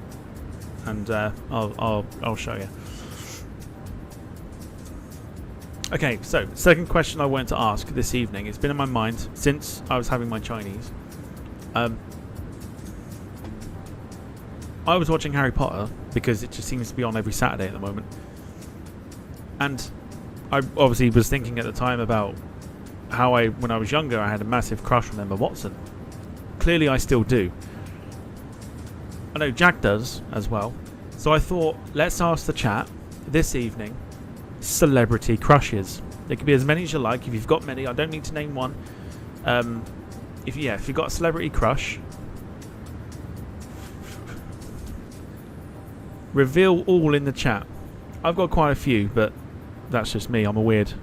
and I'll show you. Okay, so second question I wanted to ask this evening. It's been in my mind since I was having my Chinese. I was watching Harry Potter because it just seems to be on every Saturday at the moment, and I obviously was thinking at the time about how when I was younger, I had a massive crush on Emma Watson. Clearly, I still do. I know Jack does as well. So I thought, let's ask the chat this evening, celebrity crushes. There could be as many as you like. If you've got many, I don't need to name one. If you've got a celebrity crush, reveal all in the chat. I've got quite a few, but that's just me. I'm a weird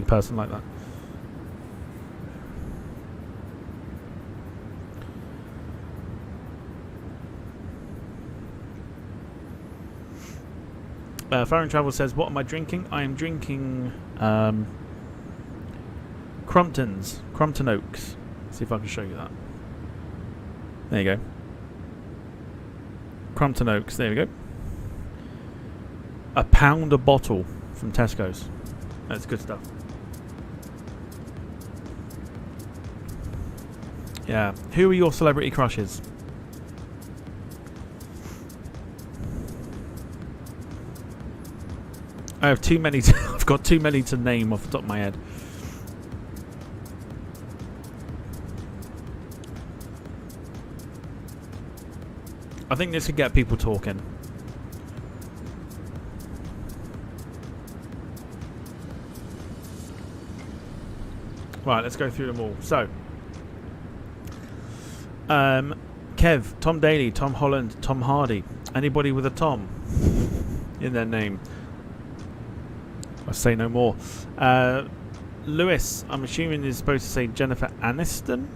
person like that. Fire and Travel says, what am I drinking? I am drinking Crumpton Oaks. See if I can show you that. There you go. Crumpton Oaks, there we go. £1 a bottle from Tesco's. That's good stuff. Yeah. Who are your celebrity crushes? I have too many. I've got too many to name off the top of my head. I think this could get people talking. Right, let's go through them all. So, Kev, Tom Daly, Tom Holland, Tom Hardy. Anybody with a Tom in their name? I say no more. Lewis, I'm assuming is supposed to say Jennifer Aniston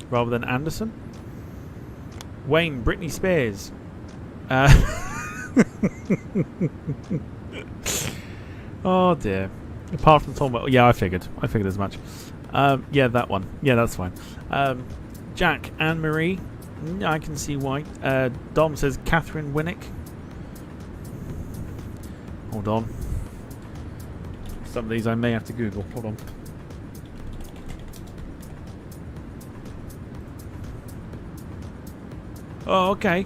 rather than Anderson. Wayne, Britney Spears. Oh dear. Apart from Tom, yeah, I figured as much. Yeah, that one. Yeah, that's fine. Jack, Anne Marie. I can see why. Dom says Catherine Winnick. Hold on. Some of these I may have to Google. Hold on. Oh, okay.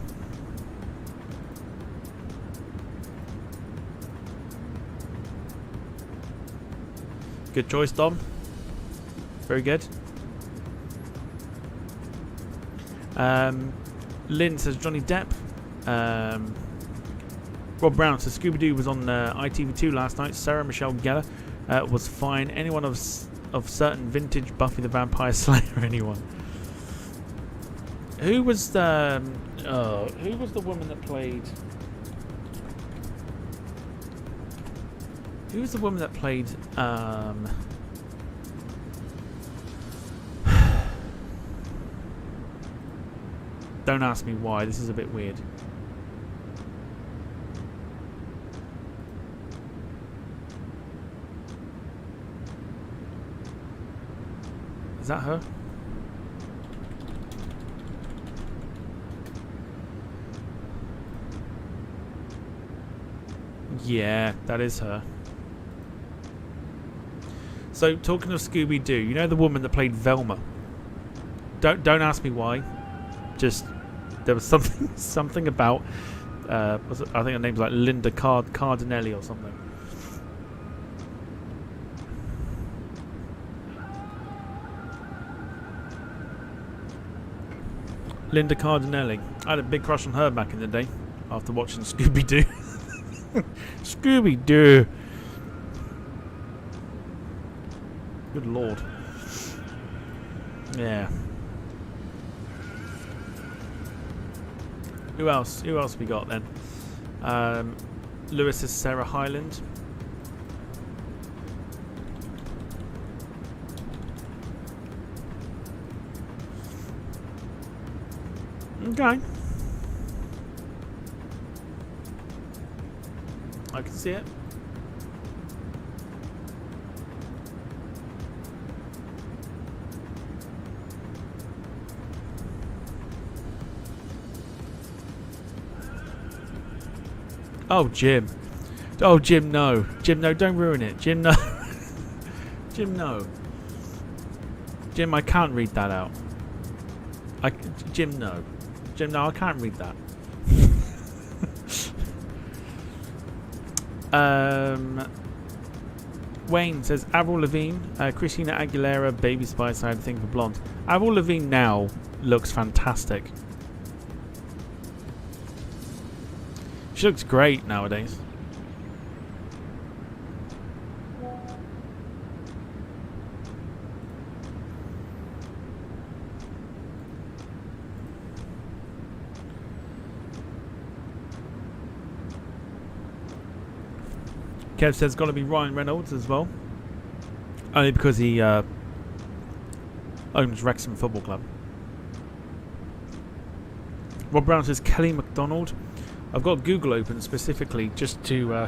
Good choice, Dom. Very good. Lynn says Johnny Depp. Rob Brown says Scooby-Doo was on ITV2 last night. Sarah Michelle Gellar was fine. Anyone of certain vintage Buffy the Vampire Slayer? Anyone? Who was the woman that played? Who was the woman that played? Don't ask me why. This is a bit weird. Is that her? Yeah, that is her. So, talking of Scooby-Doo, you know the woman that played Velma? Don't ask me why. Just there was something about. I think her name's like Linda Cardinelli or something. Linda Cardinelli. I had a big crush on her back in the day after watching Scooby-Doo. Scooby-Doo. Good lord. Yeah. Who else? Who else we got then? Lewis is Sarah Hyland. Okay. I can see it. Oh, Jim. Oh, Jim, no. Jim, no, don't ruin it. Jim, no. Jim, no. Jim, I can't read that out. Jim, no. Jim, no, I can't read that. Wayne says Avril Lavigne, Christina Aguilera, Baby Spice. I had a thing for blonde. Avril Lavigne now looks fantastic. She looks great nowadays. Kev says got to be Ryan Reynolds as well, only because he owns Wrexham Football Club. Rob Brown says Kelly MacDonald. I've got Google open specifically just to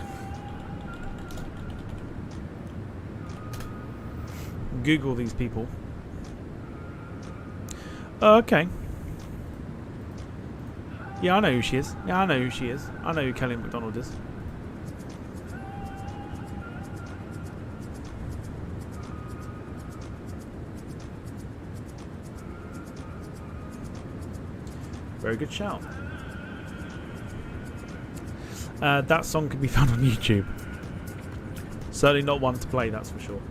Google these people. Oh, okay. Yeah, I know who she is. Yeah, I know who she is. I know who Kelly MacDonald is. Very good shout. That song can be found on YouTube. Certainly not one to play, that's for sure.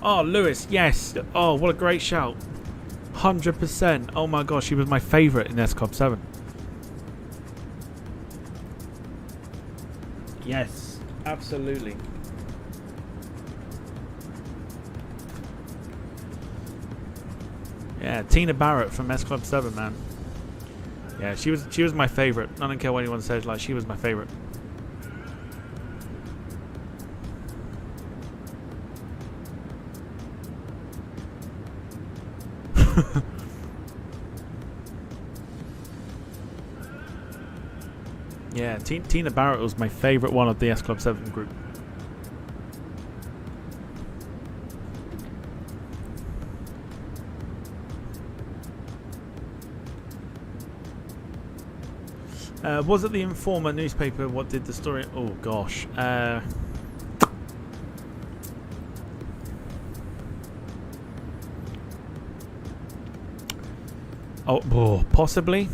Oh, Lewis, yes. Oh, what a great shout. 100%. Oh my gosh, she was my favourite in S-Club 7. Yes, absolutely. Yeah, Tina Barrett from S Club 7, man. Yeah, she was my favourite. I don't care what anyone says, like she was my favourite. Yeah, Tina Barrett was my favourite one of the S Club 7 group. Was it the Informer newspaper? What did the story? Oh gosh. Oh, possibly.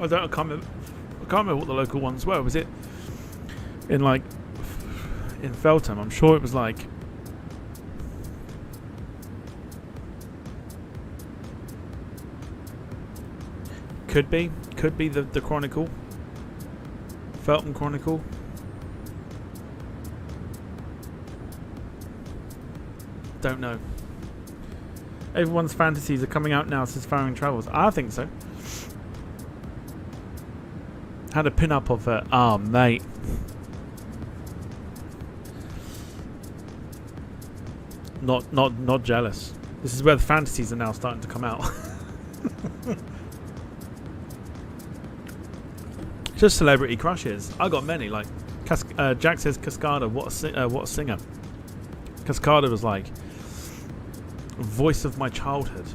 I can't remember what the local ones were. Was it in Feltham? I'm sure it was like could be the Chronicle, Feltham Chronicle. Don't know. Everyone's fantasies are coming out now since Faring Travels. I think so. Had a pin-up of her. Oh, mate. Not jealous. This is where the fantasies are now starting to come out. Just celebrity crushes. I got many. Like Jack says Cascada. What a singer. Cascada was like voice of my childhood.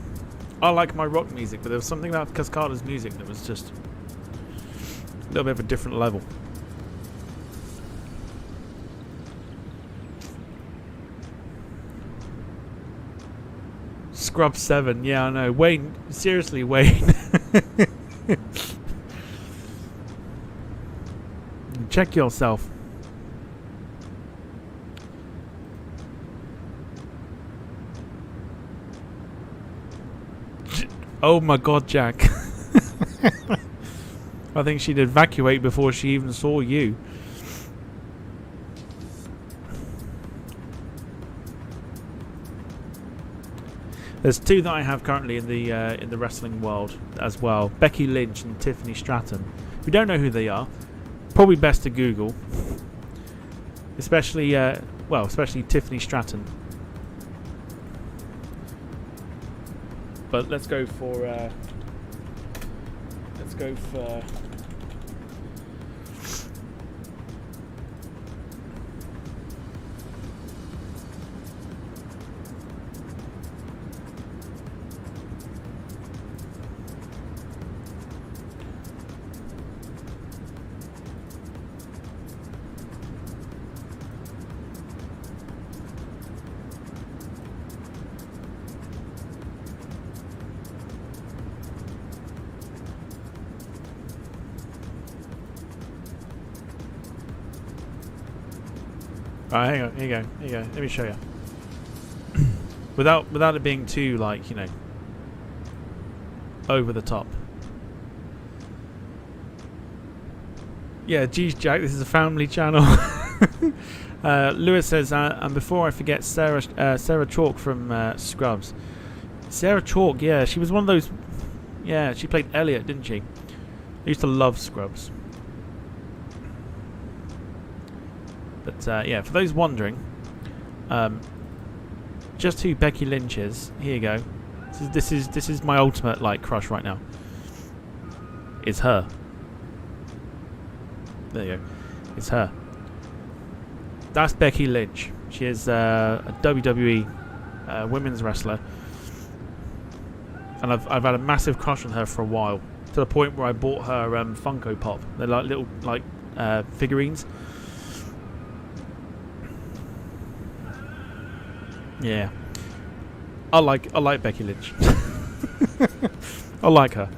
I like my rock music, but there was something about Cascada's music that was just a little bit of a different level. Scrub 7, yeah, I know. Wayne, seriously, Wayne. Check yourself. Oh my god, Jack. I think she'd evacuate before she even saw you. There's two that I have currently in the wrestling world as well. Becky Lynch and Tiffany Stratton. If you don't know who they are, probably best to Google. Especially especially Tiffany Stratton. But let's go for Alright, hang on, here you go. Let me show you. without it being too, like, you know, over the top. Yeah, geez, Jack, this is a family channel. Lewis says, and before I forget, Sarah Chalk from Scrubs. Sarah Chalk, yeah, she was one of those. Yeah, she played Elliot, didn't she? I used to love Scrubs. But yeah, for those wondering, just who Becky Lynch is. Here you go. This is my ultimate like crush right now. It's her. There you go. It's her. That's Becky Lynch. She is a WWE women's wrestler, and I've had a massive crush on her for a while, to the point where I bought her Funko Pop. They're like little like figurines. Yeah, I like Becky Lynch. I like her.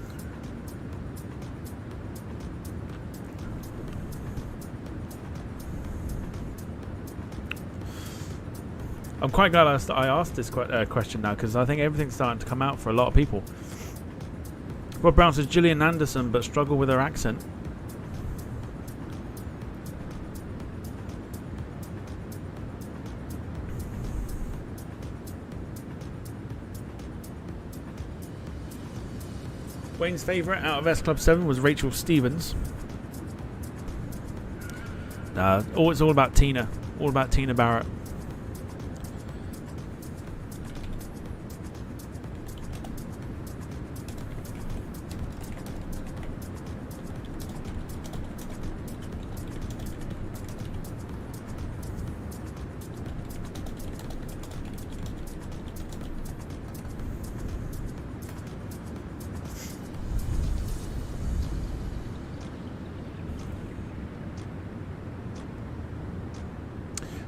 I'm quite glad I asked this question now, because I think everything's starting to come out for a lot of people. Rob Brown says Gillian Anderson, but struggle with her accent. Wayne's favourite out of S Club 7 was Rachel Stevens. It's all about Tina. All about Tina Barrett.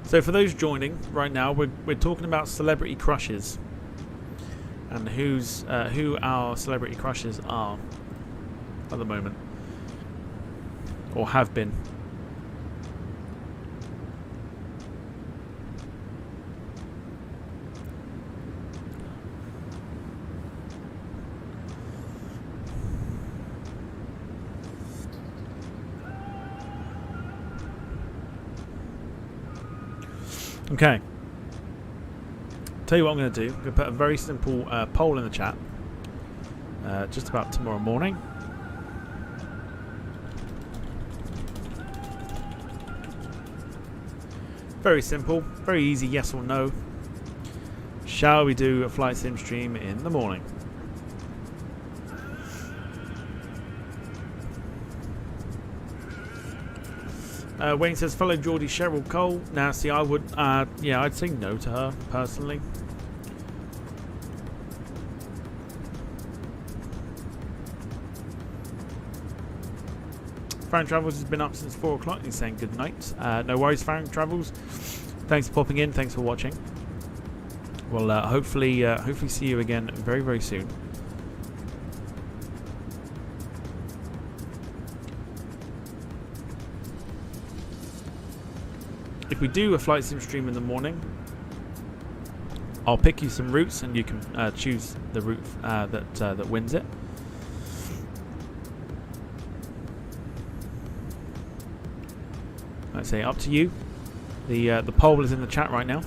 So for those joining right now, we're talking about celebrity crushes and who our celebrity crushes are at the moment, or have been. Okay. Tell you what I'm going to do. I'm going to put a very simple poll in the chat. Just about tomorrow morning. Very simple. Very easy, yes or no. Shall we do a flight sim stream in the morning? Wayne says, follow Geordie Cheryl Cole. Now, see, I would, yeah, I'd say no to her, personally. Farron Travels has been up since 4 o'clock. He's saying good night. No worries, Farron Travels. Thanks for popping in. Thanks for watching. Well, hopefully see you again very, very soon. If we do a flight sim stream in the morning, I'll pick you some routes, and you can choose the route that wins it. Let's say up to you. The poll is in the chat right now,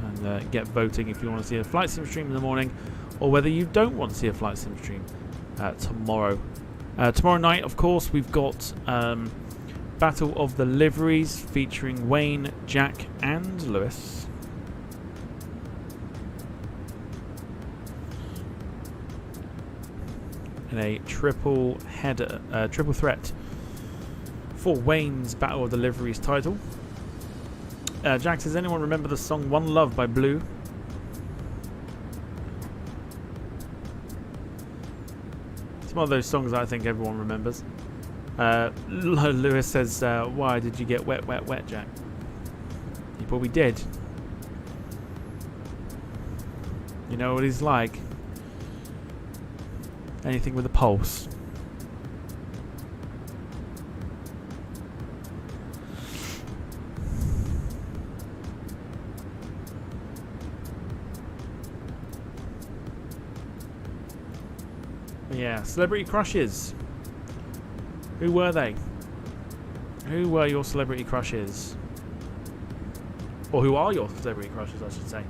and get voting if you want to see a flight sim stream in the morning, or whether you don't want to see a flight sim stream tomorrow. Tomorrow night, of course, we've got Battle of the Liveries featuring Wayne, Jack, and Lewis. In a triple threat for Wayne's Battle of the Liveries title. Jack, does anyone remember the song One Love by Blue? It's one of those songs that I think everyone remembers. Lewis says, why did you get wet, wet, wet, Jack? He probably did. You know what he's like. Anything with a pulse. Yeah, celebrity crushes. Who were they? Who were your celebrity crushes? Or who are your celebrity crushes, I should say.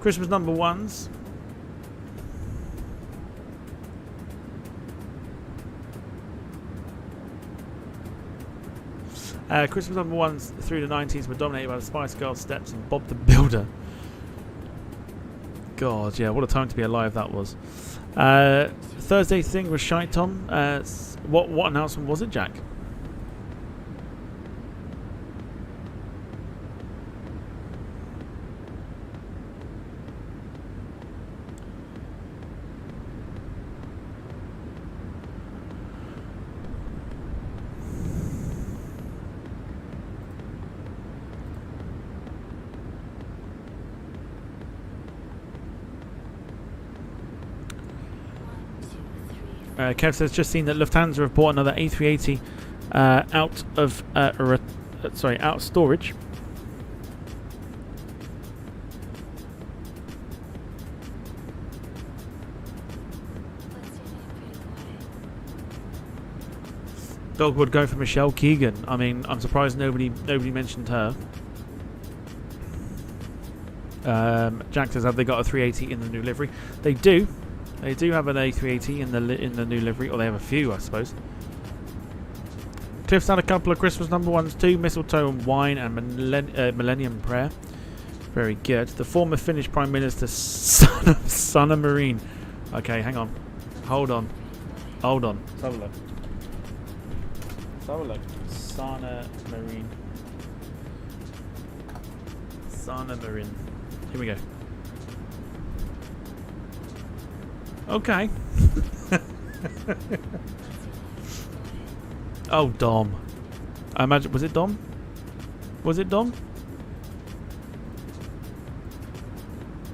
Christmas number ones. Christmas number ones through the 90s were dominated by the Spice Girls, Steps, and Bob the Builder. God, yeah, what a time to be alive that was. Thursday thing was shite, Tom. What announcement was it, Jack? Kev says, just seen that Lufthansa have bought another A380 out of storage. Dogwood go for Michelle Keegan. I mean, I'm surprised nobody mentioned her. Jack says, have they got a 380 in the new livery? They do. They do have an A380 in the new livery, or they have a few, I suppose. Cliff's had a couple of Christmas number ones too: Mistletoe and Wine and Millennium Prayer. Very good. The former Finnish Prime Minister, Sanna Marin. Okay, hang on. Hold on. Let's have a look. Sanna Marin. Here we go. Okay. Oh, Dom. I imagine, was it Dom?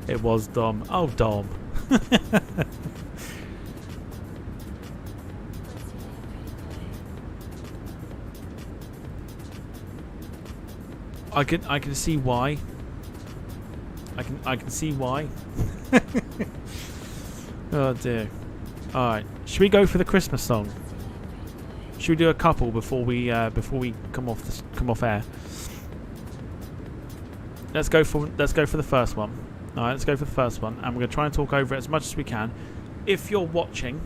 It was Dom. Oh, Dom. I can see why. I can see why. Oh dear. Alright. Should we go for the Christmas song? Should we do a couple before we come off air? Let's go for the first one. Alright, let's go for the first one, and we're gonna try and talk over it as much as we can. If you're watching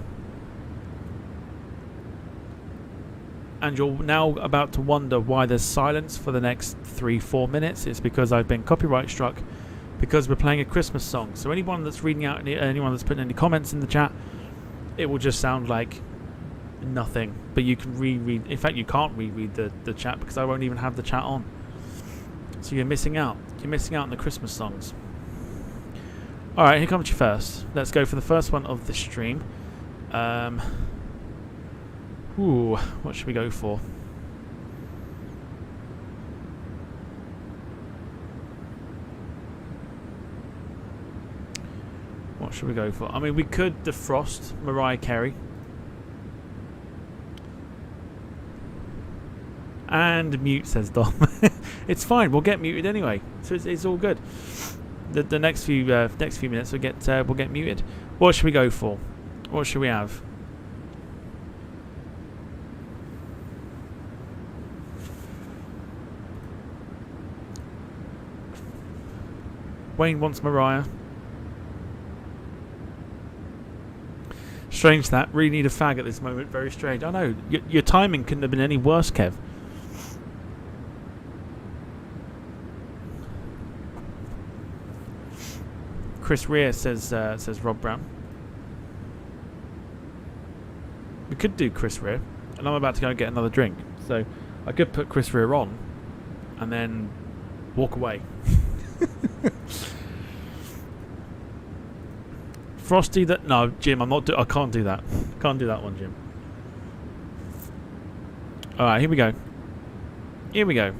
and you're now about to wonder why there's silence for the next 3-4 minutes, it's because I've been copyright struck because we're playing a Christmas song. So anyone that's reading out, anyone that's putting any comments in the chat, it will just sound like nothing. But you can reread. In fact, you can't reread the chat because I won't even have the chat on. So you're missing out. You're missing out on the Christmas songs. Alright, here comes your first. Let's go for the first one of the stream. What should we go for? What should we go for? I mean, we could defrost Mariah Carey. And mute, says Dom. It's fine. We'll get muted anyway, so it's all good. The next few minutes we'll get muted. What should we go for? What should we have? Wayne wants Mariah. Strange that. Really need a fag at this moment. Very strange. I know. Your timing couldn't have been any worse, Kev. Chris Rea says Rob Brown. We could do Chris Rea, and I'm about to go and get another drink, so I could put Chris Rea on and then walk away. Frosty, that no, Jim, I can't do that. Can't do that one, Jim. All right, here we go. Here we go.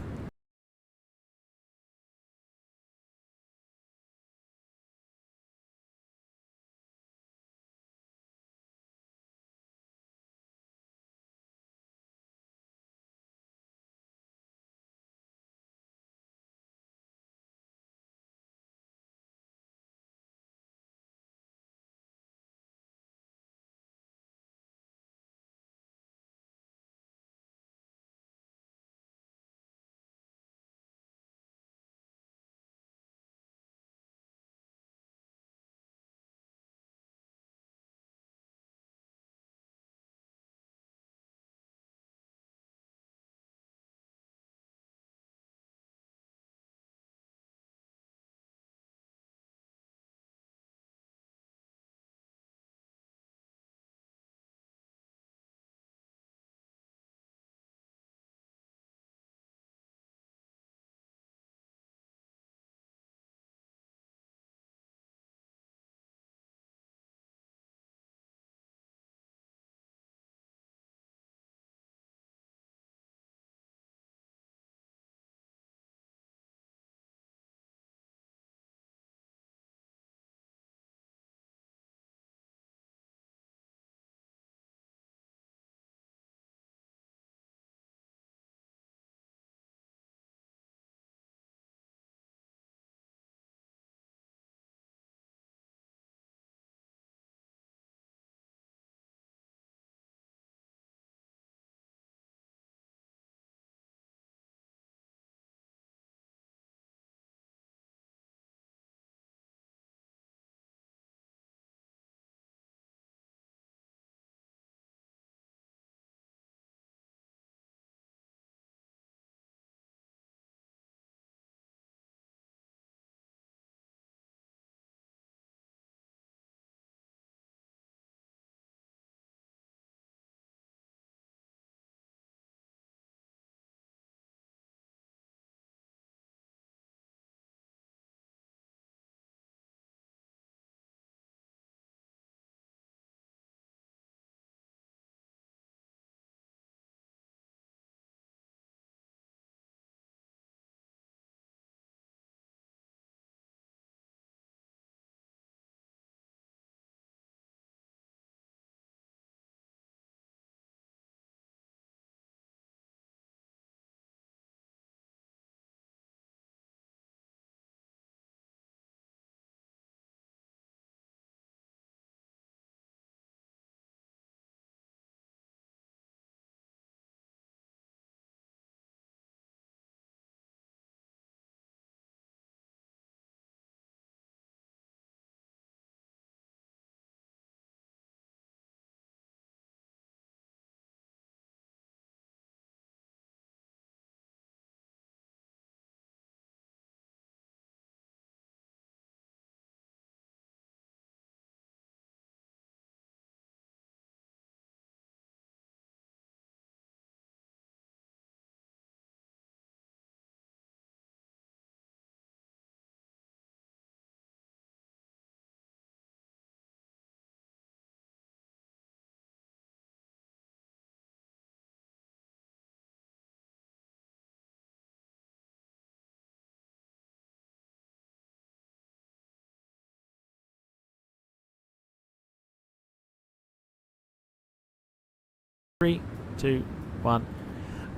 3, 2, 1,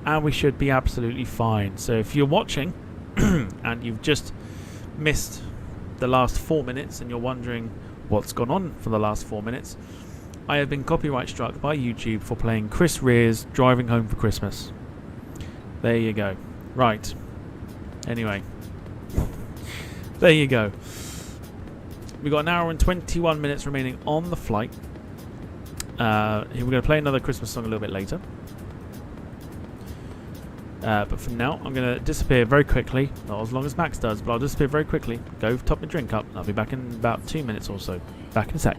and we should be absolutely fine. So if you're watching and you've just missed the last 4 minutes and you're wondering what's gone on for the last 4 minutes, I have been copyright struck by YouTube for playing Chris Rere's Driving Home for Christmas. There you go. Right. Anyway. There you go. We've got an hour and 21 minutes remaining on the flight. We're going to play another Christmas song a little bit later. But for now, I'm going to disappear very quickly. Not as long as Max does, but I'll disappear very quickly. Go top my drink up. I'll be back in about 2 minutes or so. Back in a sec.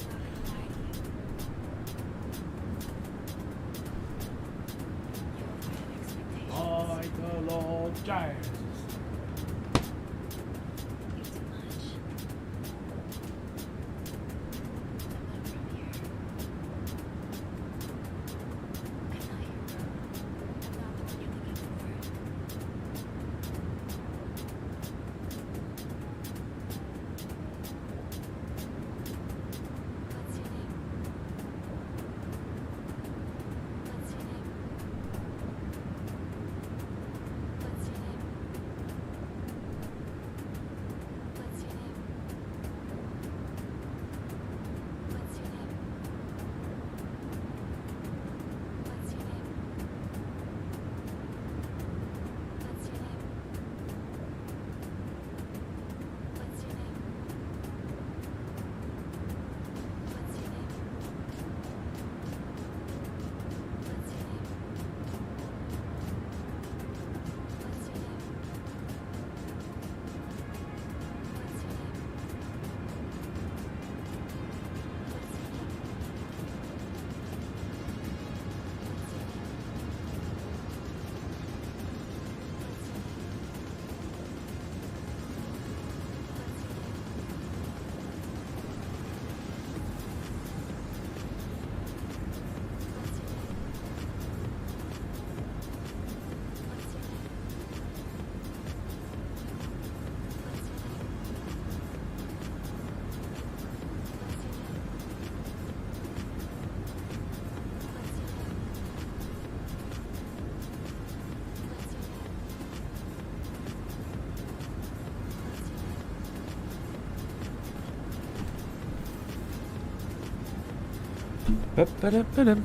Ba-ba-da-ba-dum.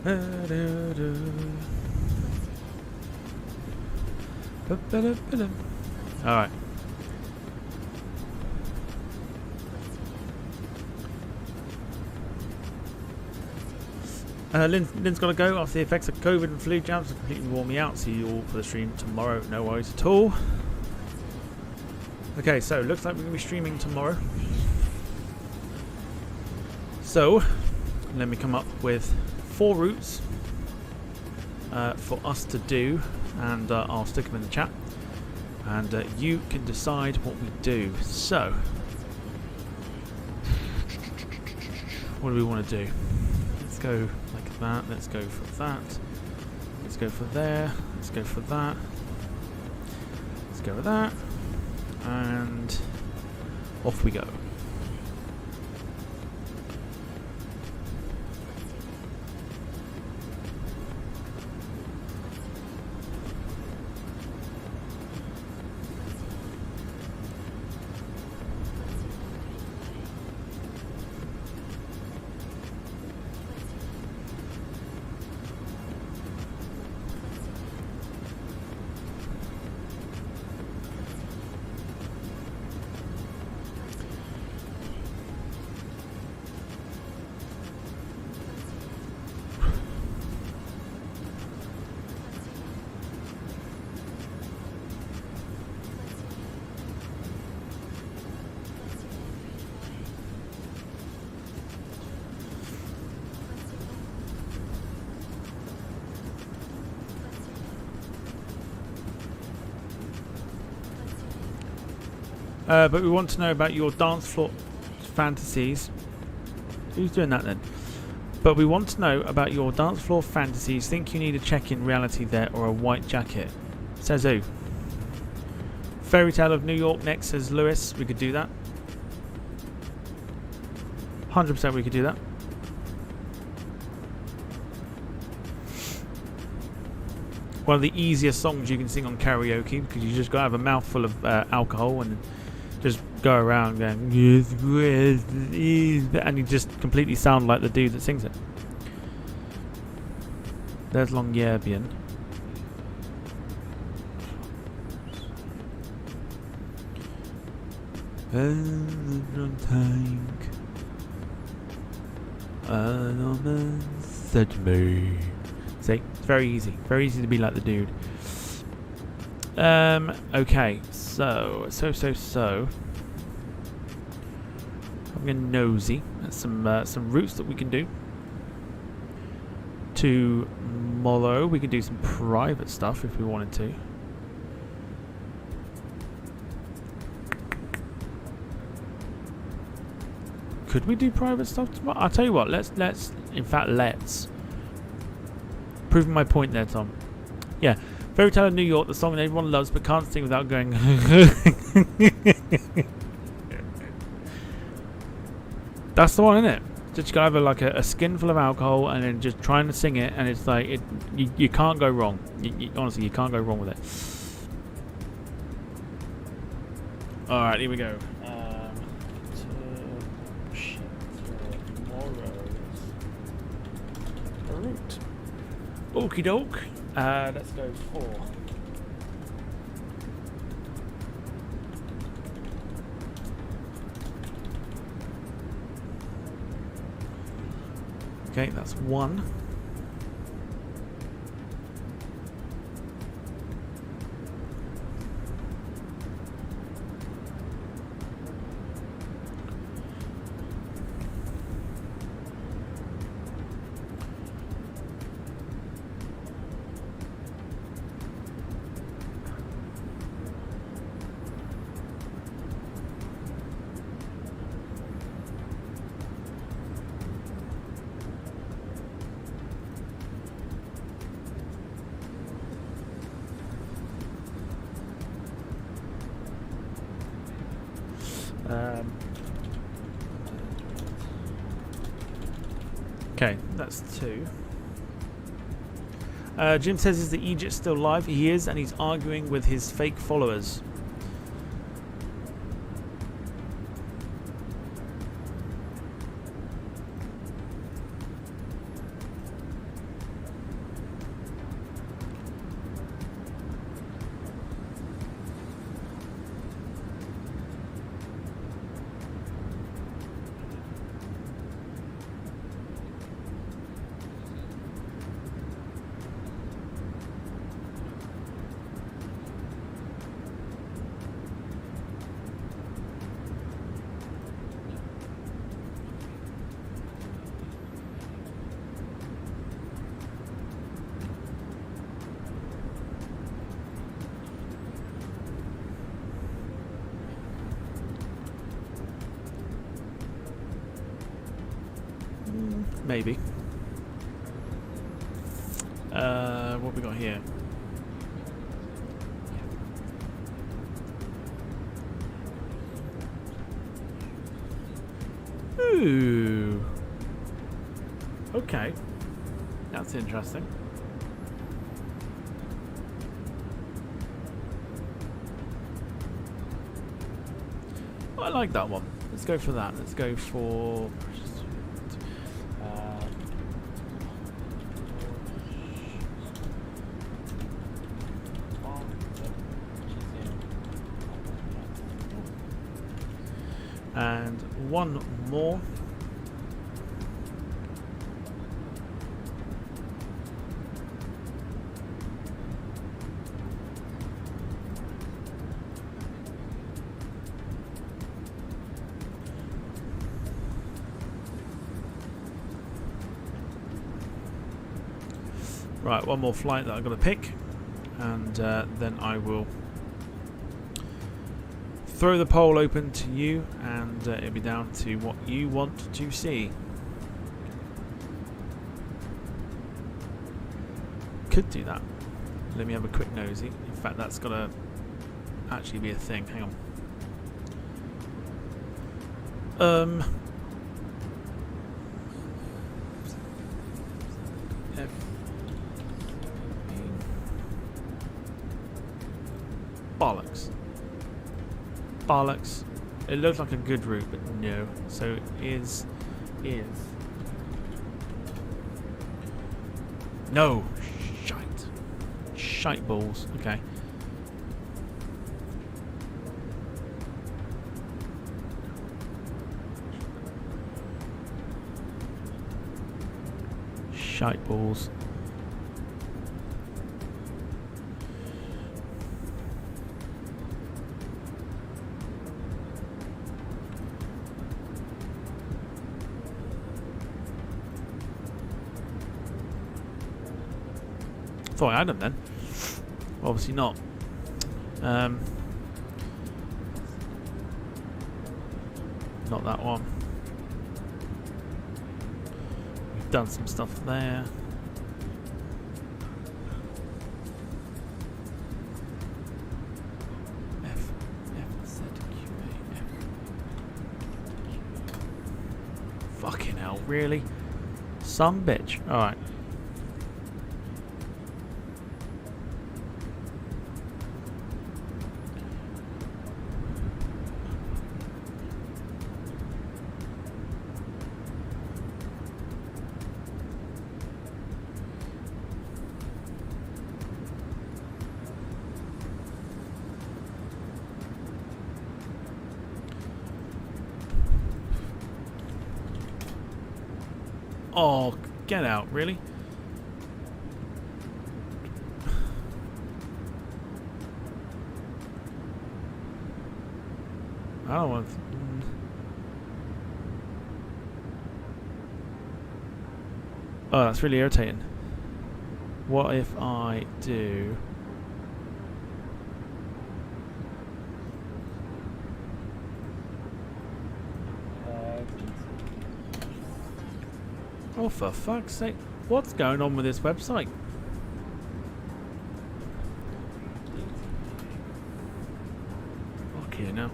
Ba-da-da. Ba-ba-da-ba-dum. All right. Lynn's got to go after the effects of COVID and flu jabs have completely worn me out. See you all for the stream tomorrow. No worries at all. Okay, so looks like we're going to be streaming tomorrow. So, let me come up with 4 routes for us to do, and I'll stick them in the chat, and you can decide what we do. So, what do we want to do? Let's go like that, let's go for that, let's go for there, let's go for that, let's go with that, and off we go. But we want to know about your dance floor fantasies. Who's doing that then? But we want to know about your dance floor fantasies. Think you need a check-in reality there or a white jacket? Says who? Fairy Tale of New York next, says Lewis. We could do that. 100% we could do that. one of the easiest songs you can sing on karaoke, because you just got to have a mouthful of alcohol and just go around going, yes, and you just completely sound like the dude that sings it. There's Longyearbyen. Tank. Said me. See, it's very easy to be like the dude. Okay, so having a nosy at some routes that we can do. Tomorrow we can do some private stuff if we wanted to. Could we do private stuff tomorrow? I'll tell you what, let's proving my point there, Tom. Yeah, Fairy Tale of New York, the song that everyone loves but can't sing without going that's the one, isn't it? Just gotta have like a skin full of alcohol and then just trying to sing it, and it's like you can't go wrong. Honestly, you can't go wrong with it. Alright, here we go. Route. Okie doke. Let's go for. Okay, that's one. Okay, that's two. Jim says, is the Egypt still live? He is, and he's arguing with his fake followers. Maybe. What we got here? Ooh. Okay. That's interesting. I like that one. Let's go for that. Let's go for... and one more. Right, one more flight that I've got to pick, and then I will throw the poll open to you, and it'll be down to what you want to see. Could do that. Let me have a quick nosy. In fact, that's got to actually be a thing. Hang on. Bollocks. Bollocks. It looks like a good route, but no. So is. No. Shite. Shite balls. Okay. Shite balls. Thought I had them then. Obviously not. Not that one. We've done some stuff there. Fucking hell, really? Some bitch. Alright. Oh, get out, really? I don't want to... Oh, that's really irritating. What if I do... Oh, for fuck's sake. What's going on with this website? Okay, now.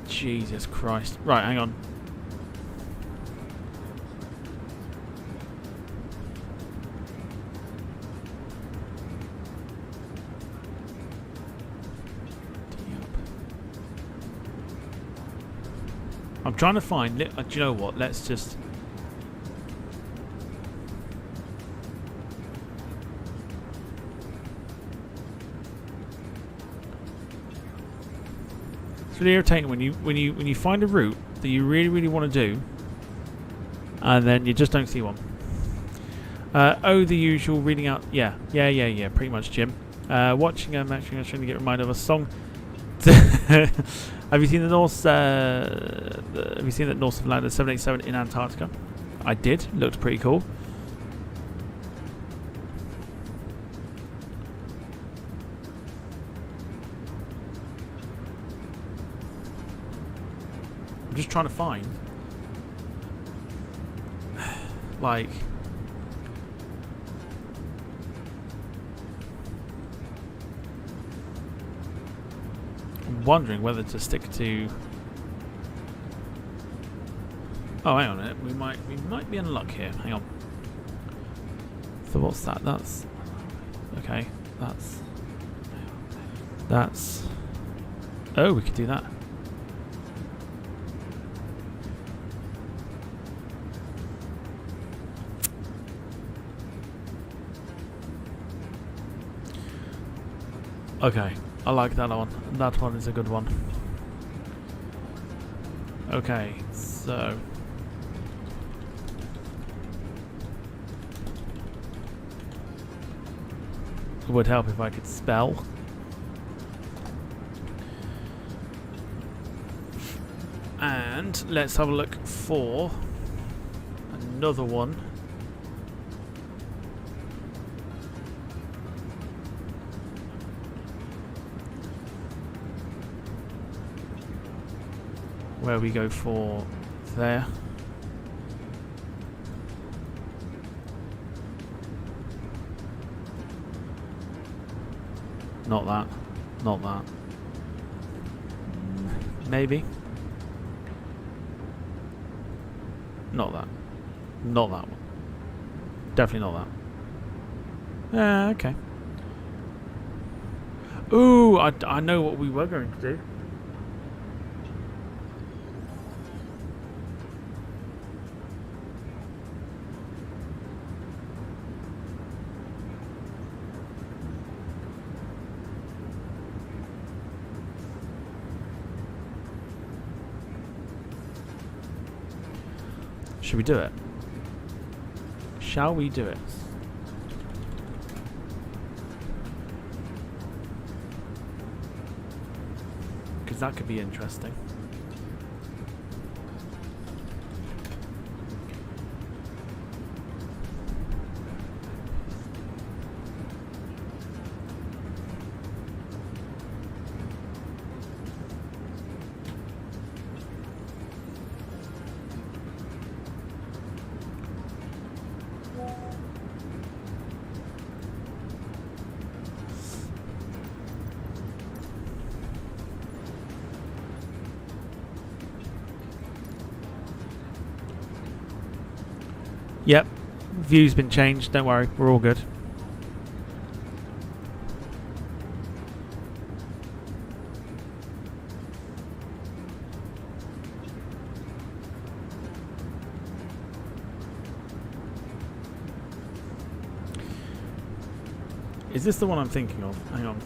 Jesus Christ. Right, hang on. I'm trying to find... do you know what? Let's just... It's really irritating when you find a route that you really want to do, and then you just don't see one. Oh, the usual reading out. Yeah. Pretty much, Jim. Watching I'm actually trying to get reminded of a song. Have you seen the North? Have you seen that North of landed 787 in Antarctica? I did. Looked pretty cool. I'm just trying to find, like, I'm wondering whether to stick to. Oh, hang on a minute. We might be in luck here. Hang on. So what's that? That's okay. That's. Oh, we could do that. Okay, I like that one. That one is a good one. Okay, so it would help if I could spell. And let's have a look for another one. Where we go for there. Not that. Not that. Maybe. Not that. Not that one. Definitely not that. Okay. Ooh, I know what we were going to do. Should we do it? Shall we do it? Because that could be interesting. Yep, view's been changed, don't worry, we're all good. Is this the one I'm thinking of? Hang on.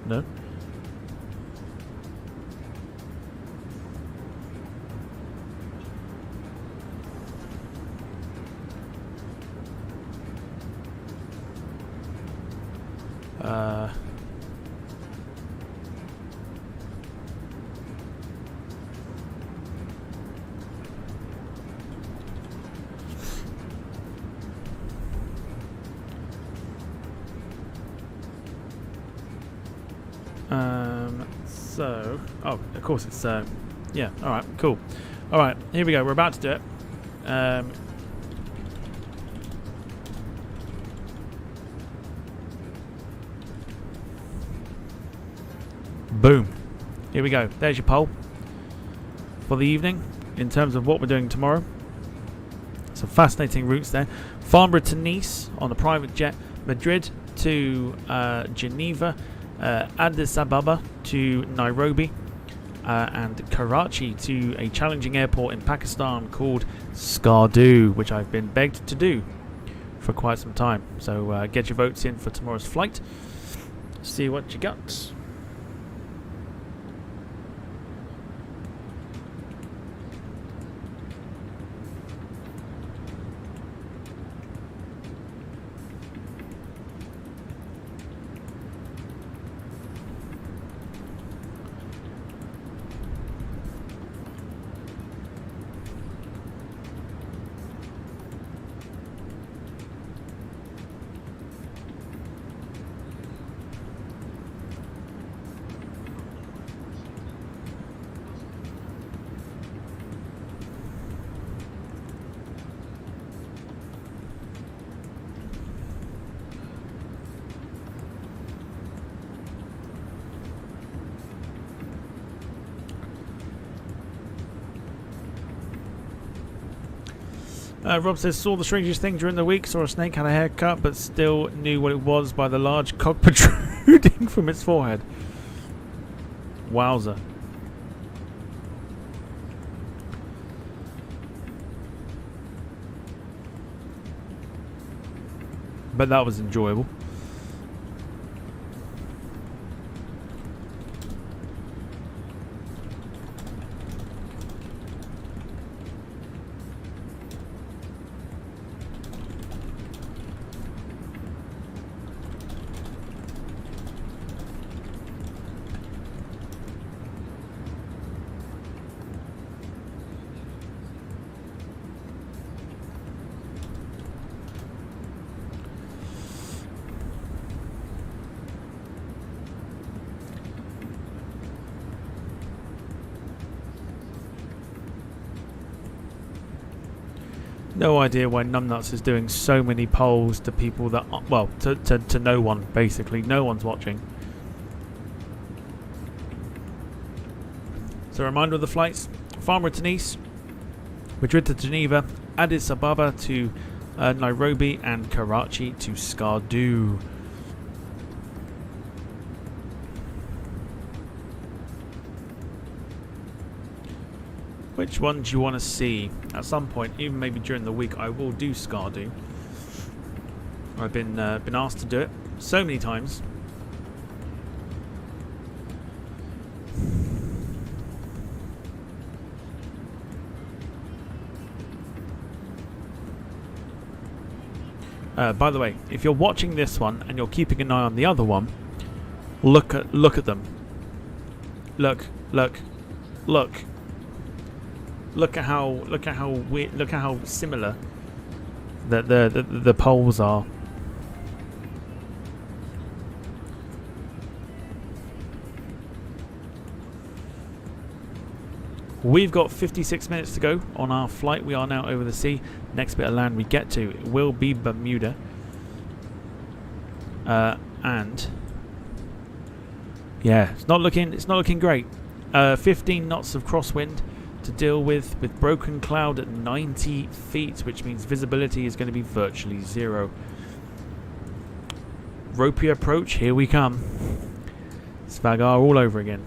No. So, oh, of course it's, yeah, alright, cool. Alright, here we go, we're about to do it. Boom. Here we go, there's your poll for the evening in terms of what we're doing tomorrow. Some fascinating routes there. Farnborough to Nice on a private jet, Madrid to Geneva, Addis Ababa to Nairobi, and Karachi to a challenging airport in Pakistan called Skardu, which I've been begged to do for quite some time. So get your votes in for tomorrow's flight. See what you got. Rob says, saw the strangest thing during the week, saw a snake, had a haircut, but still knew what it was by the large cock protruding from its forehead. Wowza. But that was enjoyable. No idea why Numbnuts is doing so many polls to people that, well, to no one, basically. No one's watching. So a reminder of the flights: Farnborough to Nice, Madrid to Geneva, Addis Ababa to Nairobi, and Karachi to Skardu. Which one do you want to see? At some point, even maybe during the week, I will do Skardu. I've been asked to do it so many times. By the way, if you're watching this one and you're keeping an eye on the other one, look at them. Look at how similar the poles are. We've got 56 minutes to go on our flight. We are now over the sea. Next bit of land we get to will be Bermuda. And yeah, it's not looking great. 15 knots of crosswind to deal with broken cloud at 90 feet, which means visibility is going to be virtually zero. Ropey approach, here we come. Svagar all over again.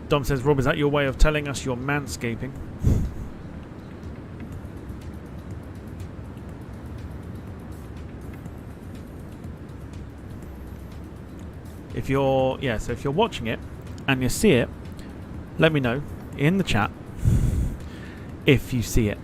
Dom says, Rob, is that your way of telling us you're manscaping? If you're watching it and you see it, let me know in the chat if you see it.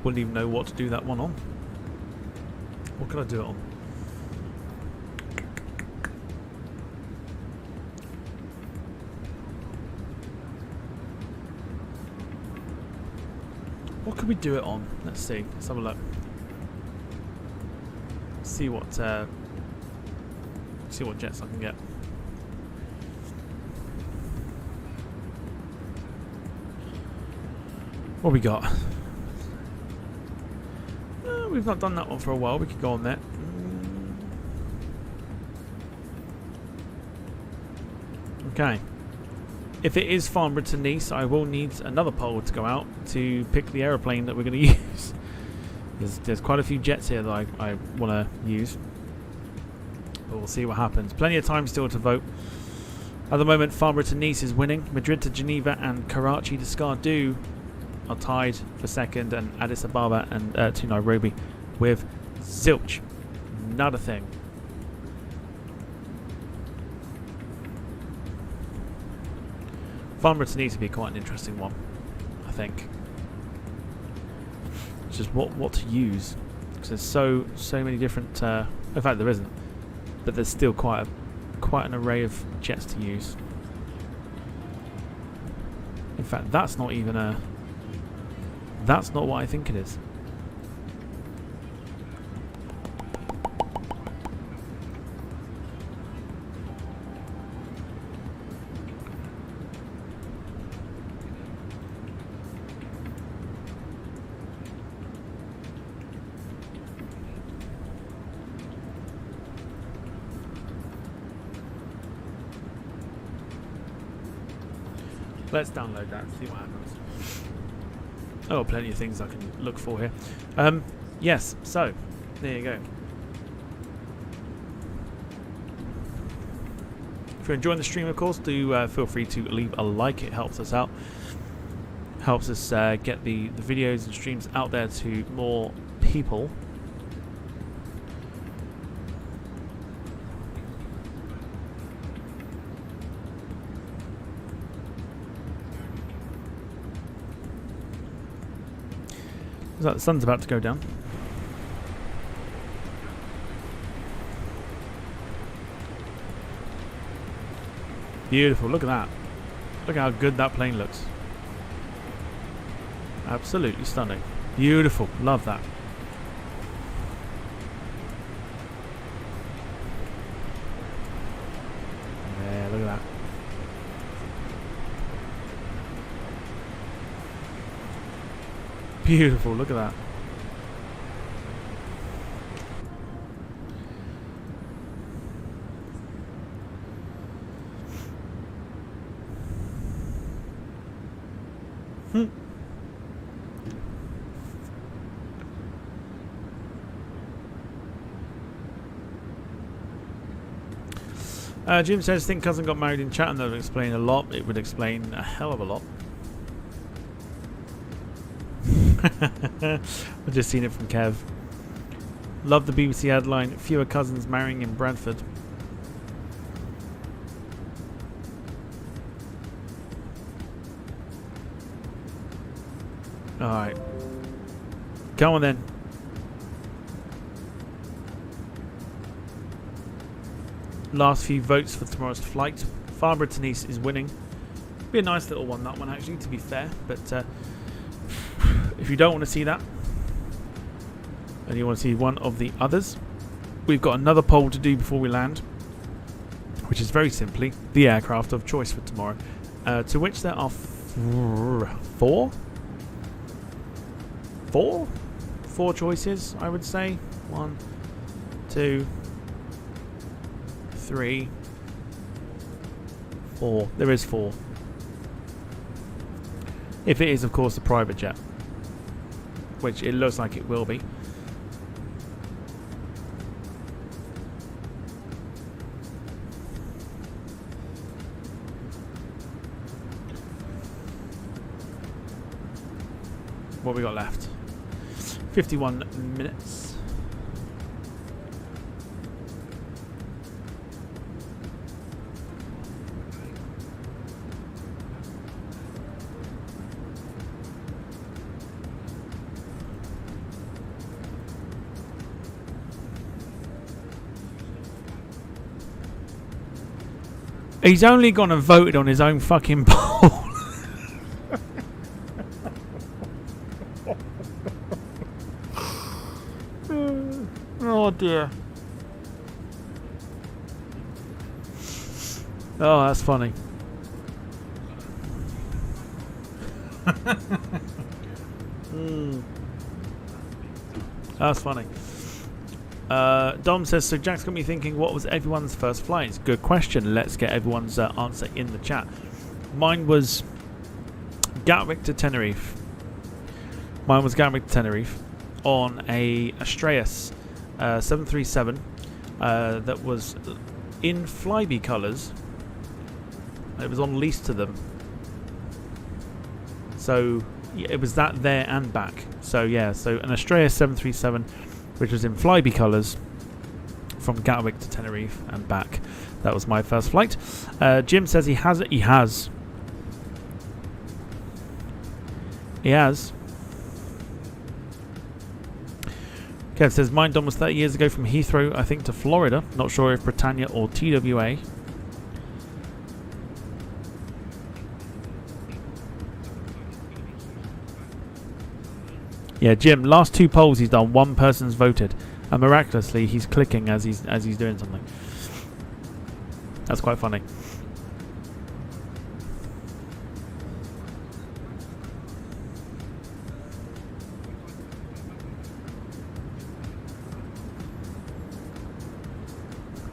Wouldn't even know what to do that one on. What could I do it on? What could we do it on? Let's see. Let's have a look. See what jets I can get. What we got? We've not done that one for a while. We could go on that. Okay. If it is Farnborough to Nice, I will need another pole to go out to pick the aeroplane that we're going to use. There's quite a few jets here that I want to use. But we'll see what happens. Plenty of time still to vote. At the moment, Farnborough to Nice is winning. Madrid to Geneva and Karachi to Skardu are tied for second, and Addis Ababa and to Nairobi with zilch. Not a thing. Farnborough to Nice would be quite an interesting one, I think. It's just what to use, because there's so many different. In fact, there isn't, but there's still quite an array of jets to use. In fact, that's not even a. That's not what I think it is. Let's download that and see what happens. Oh, plenty of things I can look for here. Yes, so there you go. If you're enjoying the stream, of course, do feel free to leave a like. It helps us out. Helps us get the videos and streams out there to more people. The sun's about to go down. Beautiful. Look at that. Look how good that plane looks. Absolutely stunning. Beautiful. Love that. Yeah, look at that. Beautiful. Look at that. Jim says, think cousin got married in Chatham. That would explain a lot. It would explain a hell of a lot. I've just seen it from Kev. Love the BBC headline, fewer cousins marrying in Bradford. Alright. Come on then. Last few votes for tomorrow's flight. Farnborough to Nice is winning. Be a nice little one, that one, actually, to be fair. But if you don't want to see that, and you want to see one of the others, we've got another poll to do before we land, which is very simply the aircraft of choice for tomorrow, to which there are four choices, I would say. 1, 2, 3, 4. There is 4. If it is, of course, a private jet, which it looks like it will be. What we got left? 51 minutes. He's only gone and voted on his own fucking poll. Oh dear. Oh, that's funny. That's funny. Dom says, so Jack's got me thinking, what was everyone's first flight? Good question. Let's get everyone's answer in the chat. Mine was Gatwick to Tenerife. On a Astraeus 737 that was in Flybe colours. It was on lease to them. So yeah, it was that there and back. So yeah, so an Astraeus 737 which was in Flybe colours from Gatwick to Tenerife and back. That was my first flight. Jim says he has. Kev says, mine done was 30 years ago from Heathrow, I think, to Florida. Not sure if Britannia or TWA. Yeah, Jim, last 2 polls he's done, 1 person's voted. And miraculously, he's clicking as he's doing something. That's quite funny.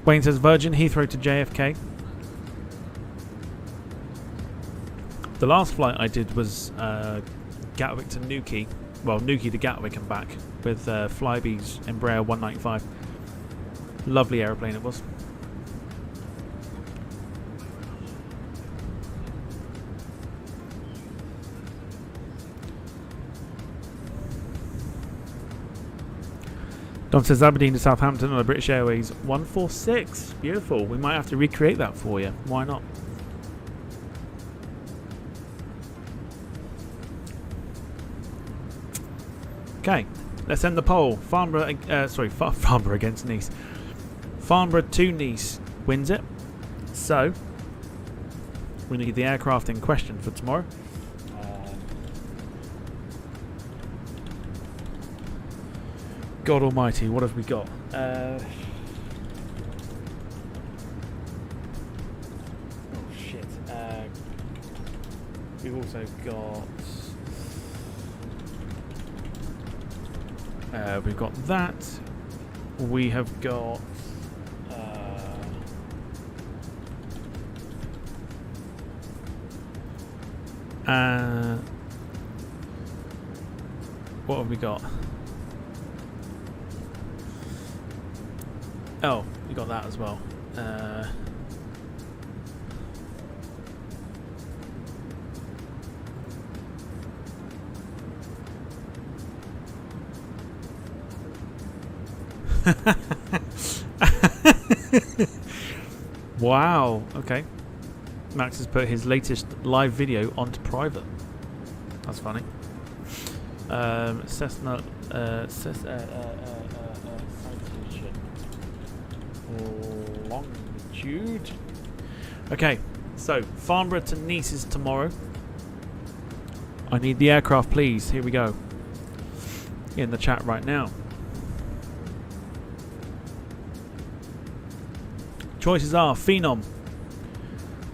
Wayne says Virgin, Heathrow to JFK. The last flight I did was Gatwick to Newquay. Well, Newquay to Gatwick and back with Flybe's Embraer 195. Lovely aeroplane it was. Don says Aberdeen to Southampton on a British Airways 146. Beautiful. We might have to recreate that for you. Why not? Okay, let's end the poll. Farnborough against Nice. Farnborough to Nice wins it. So, We need the aircraft in question for tomorrow. God almighty, what have we got? Oh shit. We've also got... we've got that. We have got... what have we got? Oh, we got that as well. Wow, okay. Max has put his latest live video onto private. That's funny. Cessna citation longitude. Okay, so Farnborough to Nice is tomorrow. I need the aircraft, please. Here we go. In the chat right now. Choices are Phenom,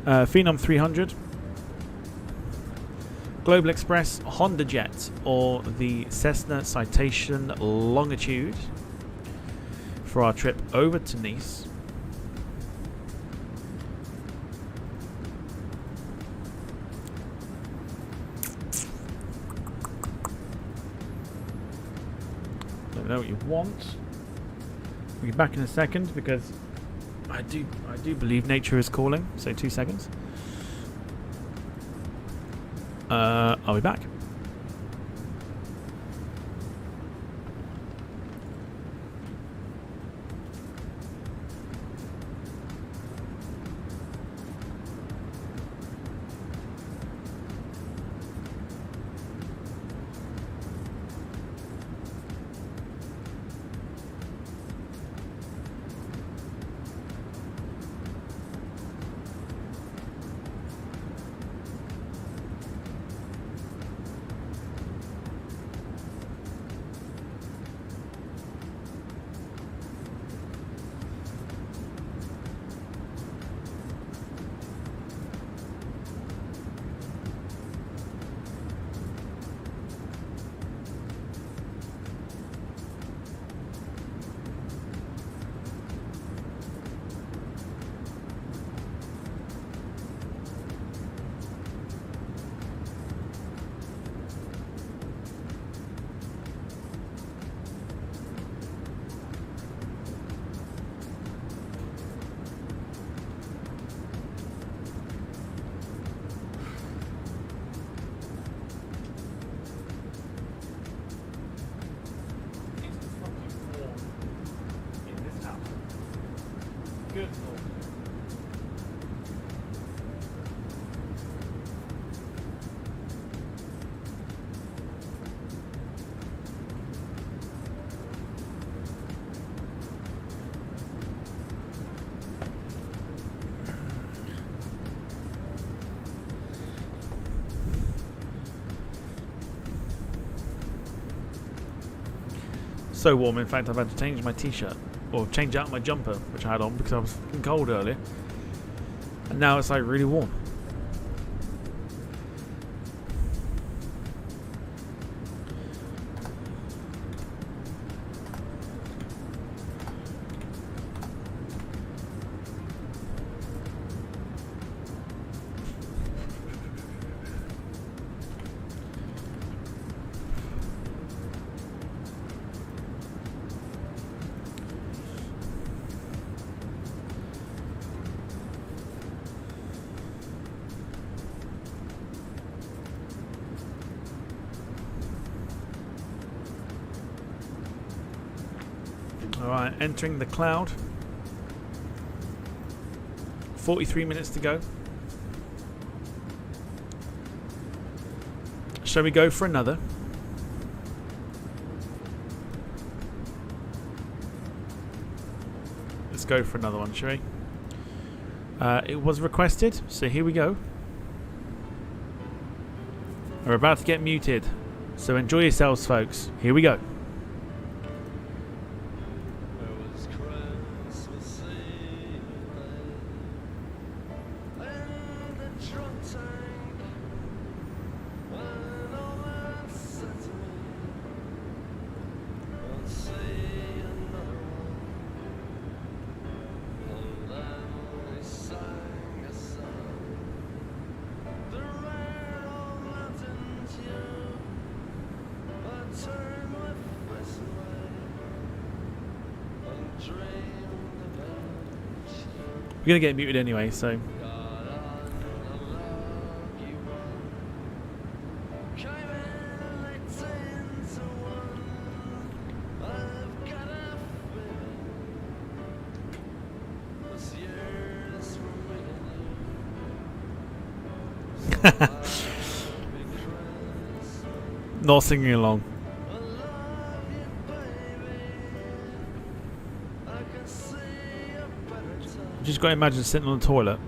Phenom 300, Global Express, Honda Jet, or the Cessna Citation Longitude for our trip over to Nice. Let me know what you want. We'll be back in a second because I do believe nature is calling. So 2 seconds. I'll be back. So warm, in fact I've had to change my t-shirt, or change out my jumper which I had on because I was fucking cold earlier, and now it's like really warm. Alright, entering the cloud. 43 minutes to go. Shall we go for another? Let's go for another one, shall we? It was requested, so here we go. are about to get muted. So enjoy yourselves, folks. Here we go. We're gonna get muted anyway, so. Not singing along. Just got to imagine sitting on the toilet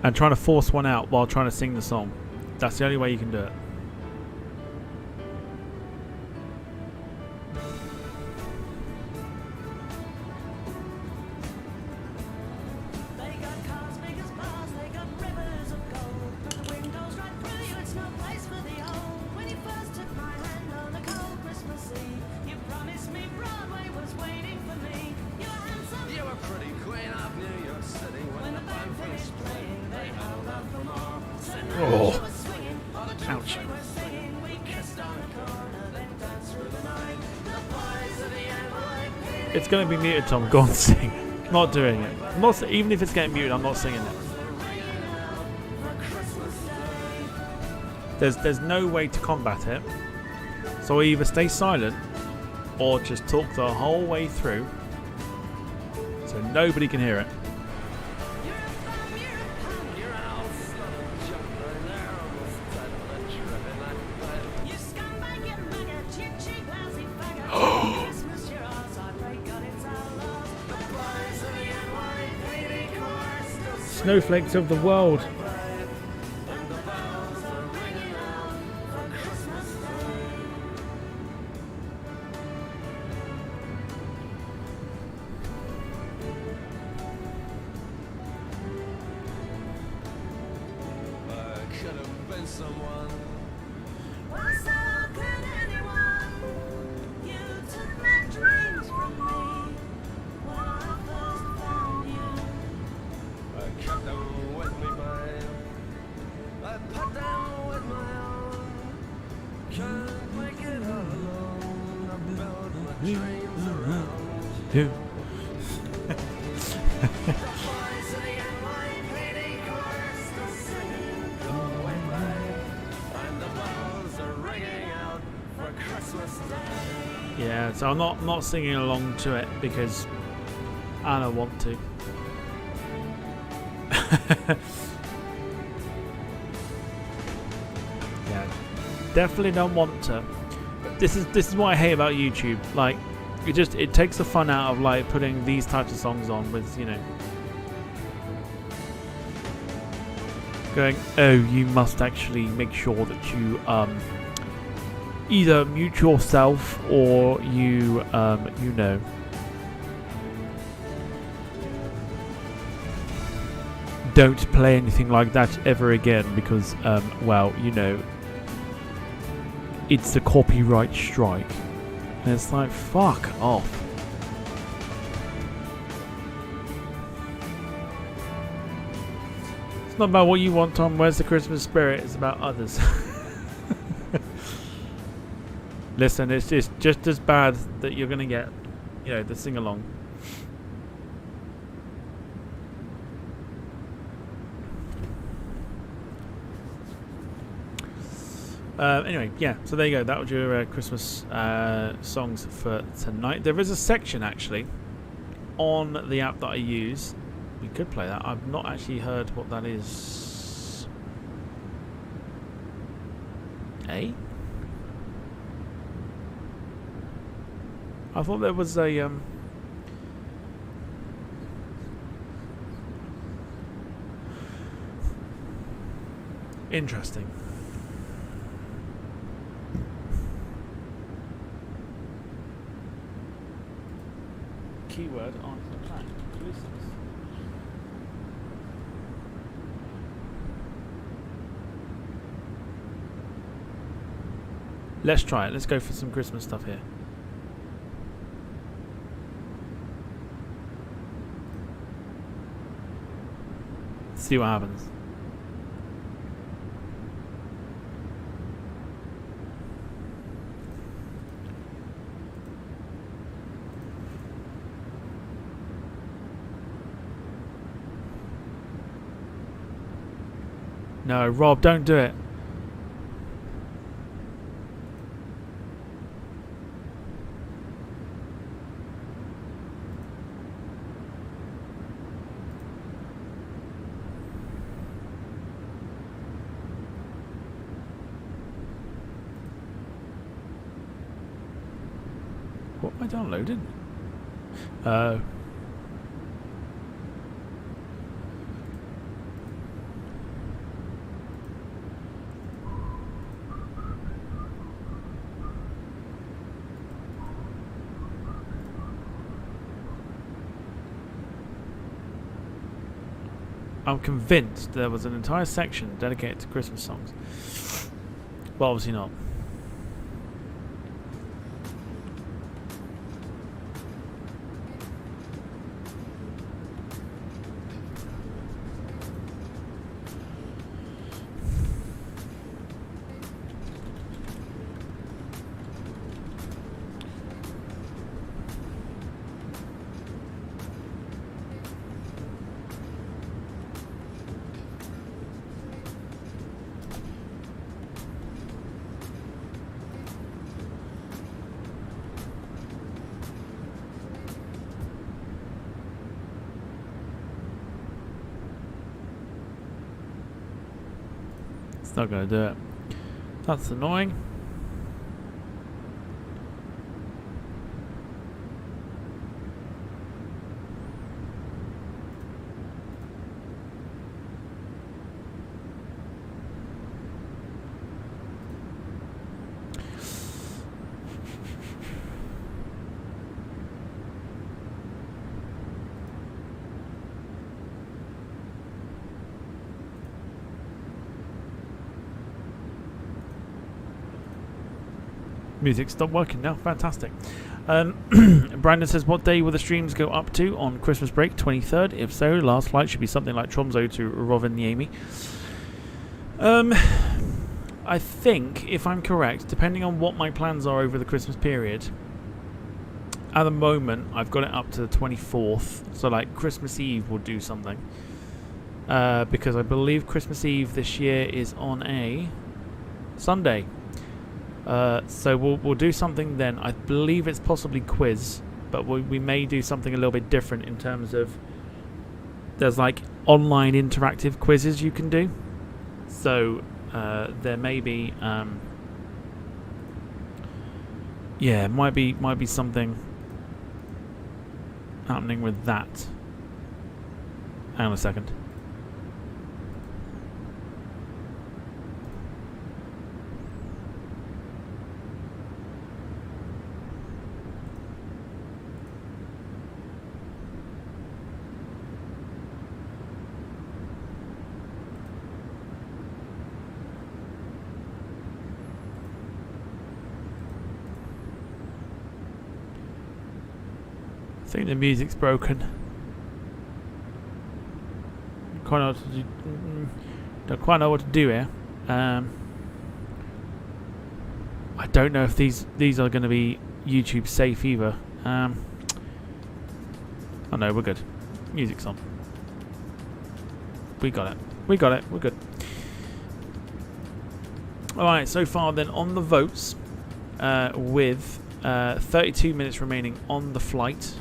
and trying to force one out while trying to sing the song. That's the only way you can do it. Oh, ouch. It's going to be muted, Tom. Go on, sing. Not doing it. I'm not, even if it's getting muted, I'm not singing it. There's no way to combat it. So either stay silent or just talk the whole way through so nobody can hear it. Snowflakes of the world. Yeah, so I'm not singing along to it because I don't want to. Yeah, definitely don't want to. This is what I hate about YouTube. Like, it takes the fun out of like putting these types of songs on with, you know, going, oh, you must actually make sure that you either mute yourself or you you know, don't play anything like that ever again because well, you know, it's a copyright strike. And it's like, fuck off. It's not about what you want, Tom. Where's the Christmas spirit? It's about others. Listen, it's just as bad that you're going to get, you know, the sing-along. Anyway, yeah, so there you go. That was your Christmas songs for tonight. There is a section, actually, on the app that I use. We could play that. I've not actually heard what that is. Eh? I thought there was a... Interesting. Keyword on the plan. Nuisance. Let's try it. Let's go for some Christmas stuff here. See what happens. No, Rob, don't do it. What am I downloading? I'm convinced there was an entire section dedicated to Christmas songs. Well, obviously not. It's not going to do it. That's annoying. Music stopped working now. Fantastic. Brandon says, what day will the streams go up to on Christmas break? 23rd. If so, last flight should be something like Tromso to Rovaniemi. I think, if I'm correct, depending on what my plans are over the Christmas period, at the moment I've got it up to the 24th. So like Christmas Eve will do something. Because I believe Christmas Eve this year is on a Sunday. So we'll do something then. I believe it's possibly quiz, but we may do something a little bit different in terms of there's like online interactive quizzes you can do. So there may be yeah, might be something happening with that. Hang on a second. I think the music's broken. Don't quite know what to do here. I don't know if these are going to be YouTube safe either. Oh no, we're good. Music's on. We got it. We're good. Alright, so far then on the votes, with 32 minutes remaining on the flight.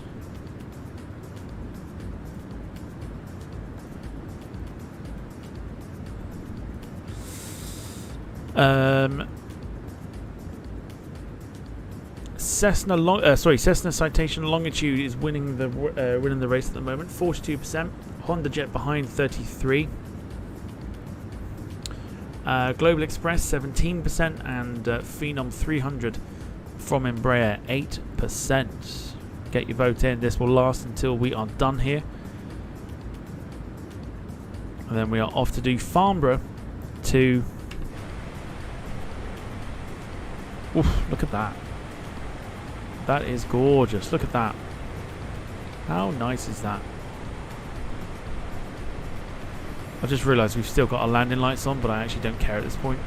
Cessna Citation Longitude is winning the race at the moment, 42%. Honda Jet behind, 33. Global Express 17%, and Phenom 300 from Embraer 8%. Get your vote in. This will last until we are done here. And then we are off to do Farnborough to... Oof, look at that. That is gorgeous. Look at that. How nice is that? I just realised we've still got our landing lights on, but I actually don't care at this point.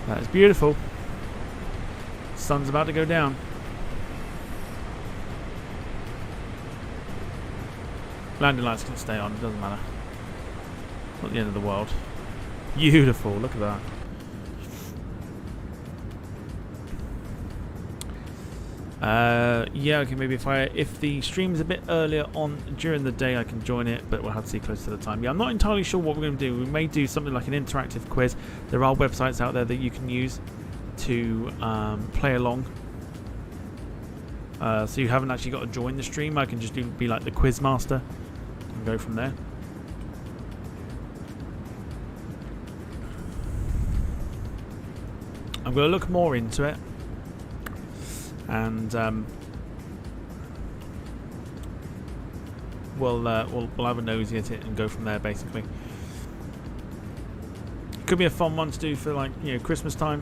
That is beautiful. Sun's about to go down. Landing lights can stay on, it doesn't matter. Not the end of the world. Beautiful, look at that. Yeah, okay, maybe if the stream's a bit earlier on during the day I can join it, but we'll have to see close to the time. Yeah, I'm not entirely sure what we're going to do. We may do something like an interactive quiz. There are websites out there that you can use to play along. So you haven't actually got to join the stream. I can just be like the quiz master and go from there. I'm going to look more into it, and we'll have a nosy at it and go from there. Basically, could be a fun one to do for, like, you know, Christmas time.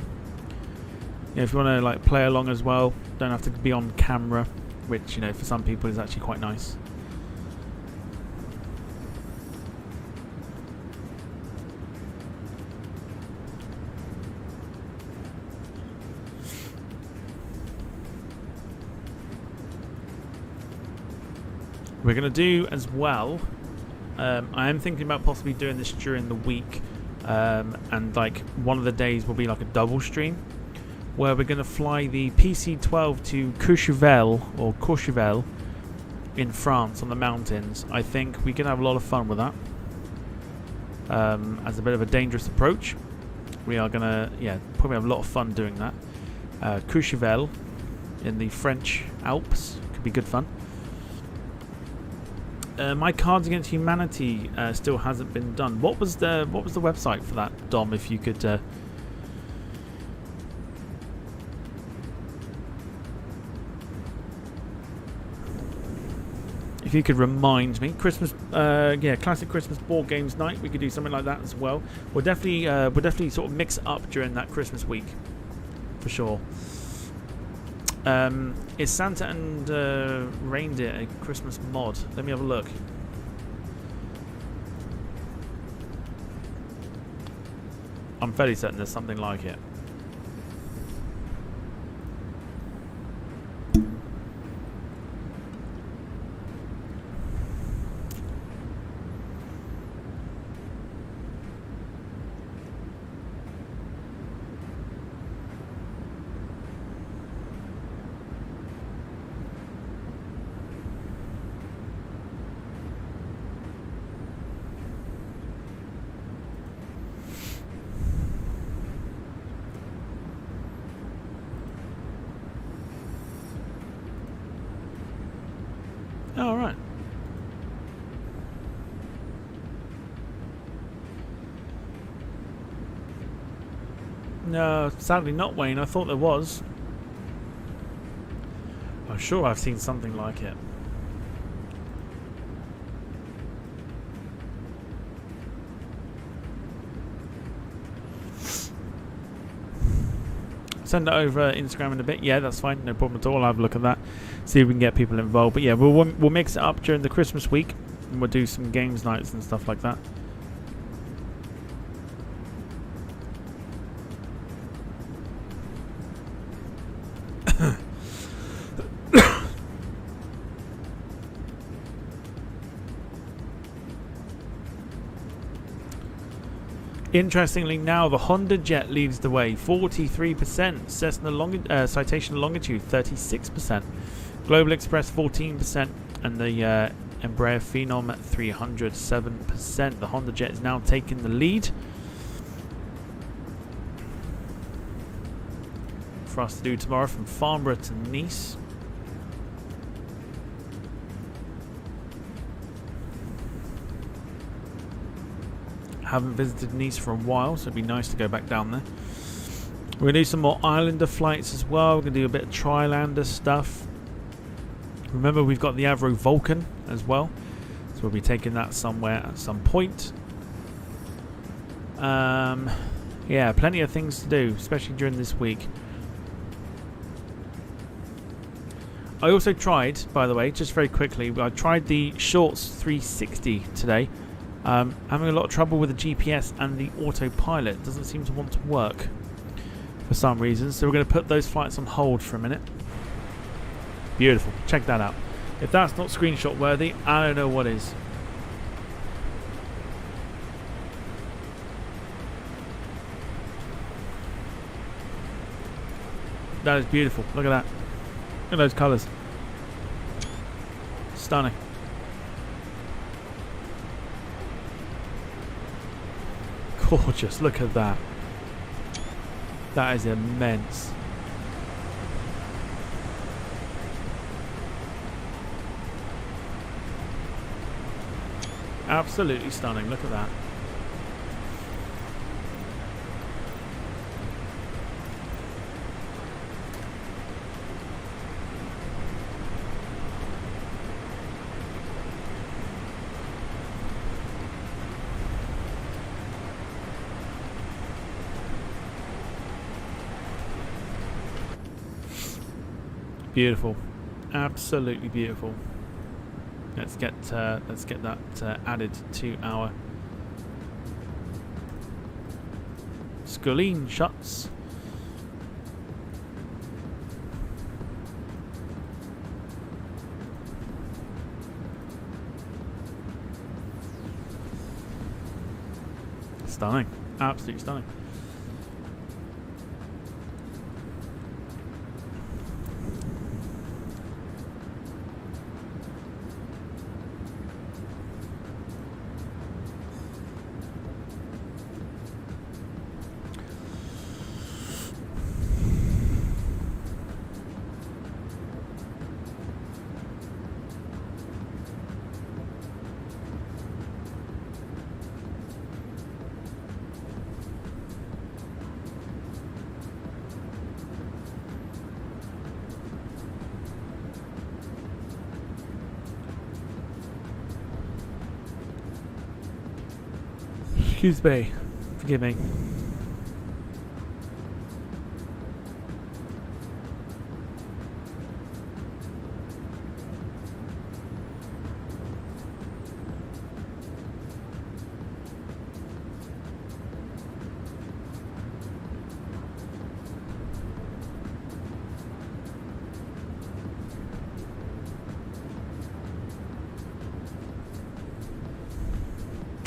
You know, if you want to like play along as well, don't have to be on camera, which, you know, for some people is actually quite nice. We're going to do as well, I am thinking about possibly doing this during the week, and like one of the days will be like a double stream where we're going to fly the PC-12 to Courchevel in France on the mountains. I think we can have a lot of fun with that. As a bit of a dangerous approach, we are going to, probably have a lot of fun doing that. Courchevel in the French Alps could be good fun. My Cards Against Humanity still hasn't been done. What was the website for that, Dom? If you could. If you could remind me, Christmas, classic Christmas board games night. We could do something like that as well. We'll definitely sort of mix it up during that Christmas week, for sure. Is Santa and Reindeer a Christmas mod? Let me have a look. I'm fairly certain there's something like it. All right. No, sadly not, Wayne. I thought there was. I'm sure I've seen something like it. Send it over Instagram in a bit. Yeah, that's fine. No problem at all. I'll have a look at that. See if we can get people involved. But yeah, we'll mix it up during the Christmas week, and we'll do some games nights and stuff like that. Interestingly, now the Honda Jet leads the way, 43%. Cessna Citation Longitude, 36%. Global Express, 14%. And the Embraer Phenom 300, 7%. The Honda Jet is now taking the lead. For us to do tomorrow from Farnborough to Nice. Haven't visited Nice for a while, so it'd be nice to go back down there. We're going to do some more Islander flights as well. We're going to do a bit of Trilander stuff. Remember, we've got the Avro Vulcan as well, so we'll be taking that somewhere at some point. Yeah, plenty of things to do, especially during this week. I also tried, by the way, just very quickly, I tried the Shorts 360 today. Having a lot of trouble with the GPS and the autopilot. It doesn't seem to want to work for some reason, so we're going to put those flights on hold for a minute. Beautiful. Check that out. If that's not screenshot worthy, I don't know what is. That is beautiful. Look at that. Look at those colours. Stunning. Gorgeous. Look at that. That is immense. Absolutely stunning. Look at that. Beautiful, absolutely beautiful. Let's get that added to our Sculline shots. Stunning, absolutely stunning. Excuse me. Forgive me.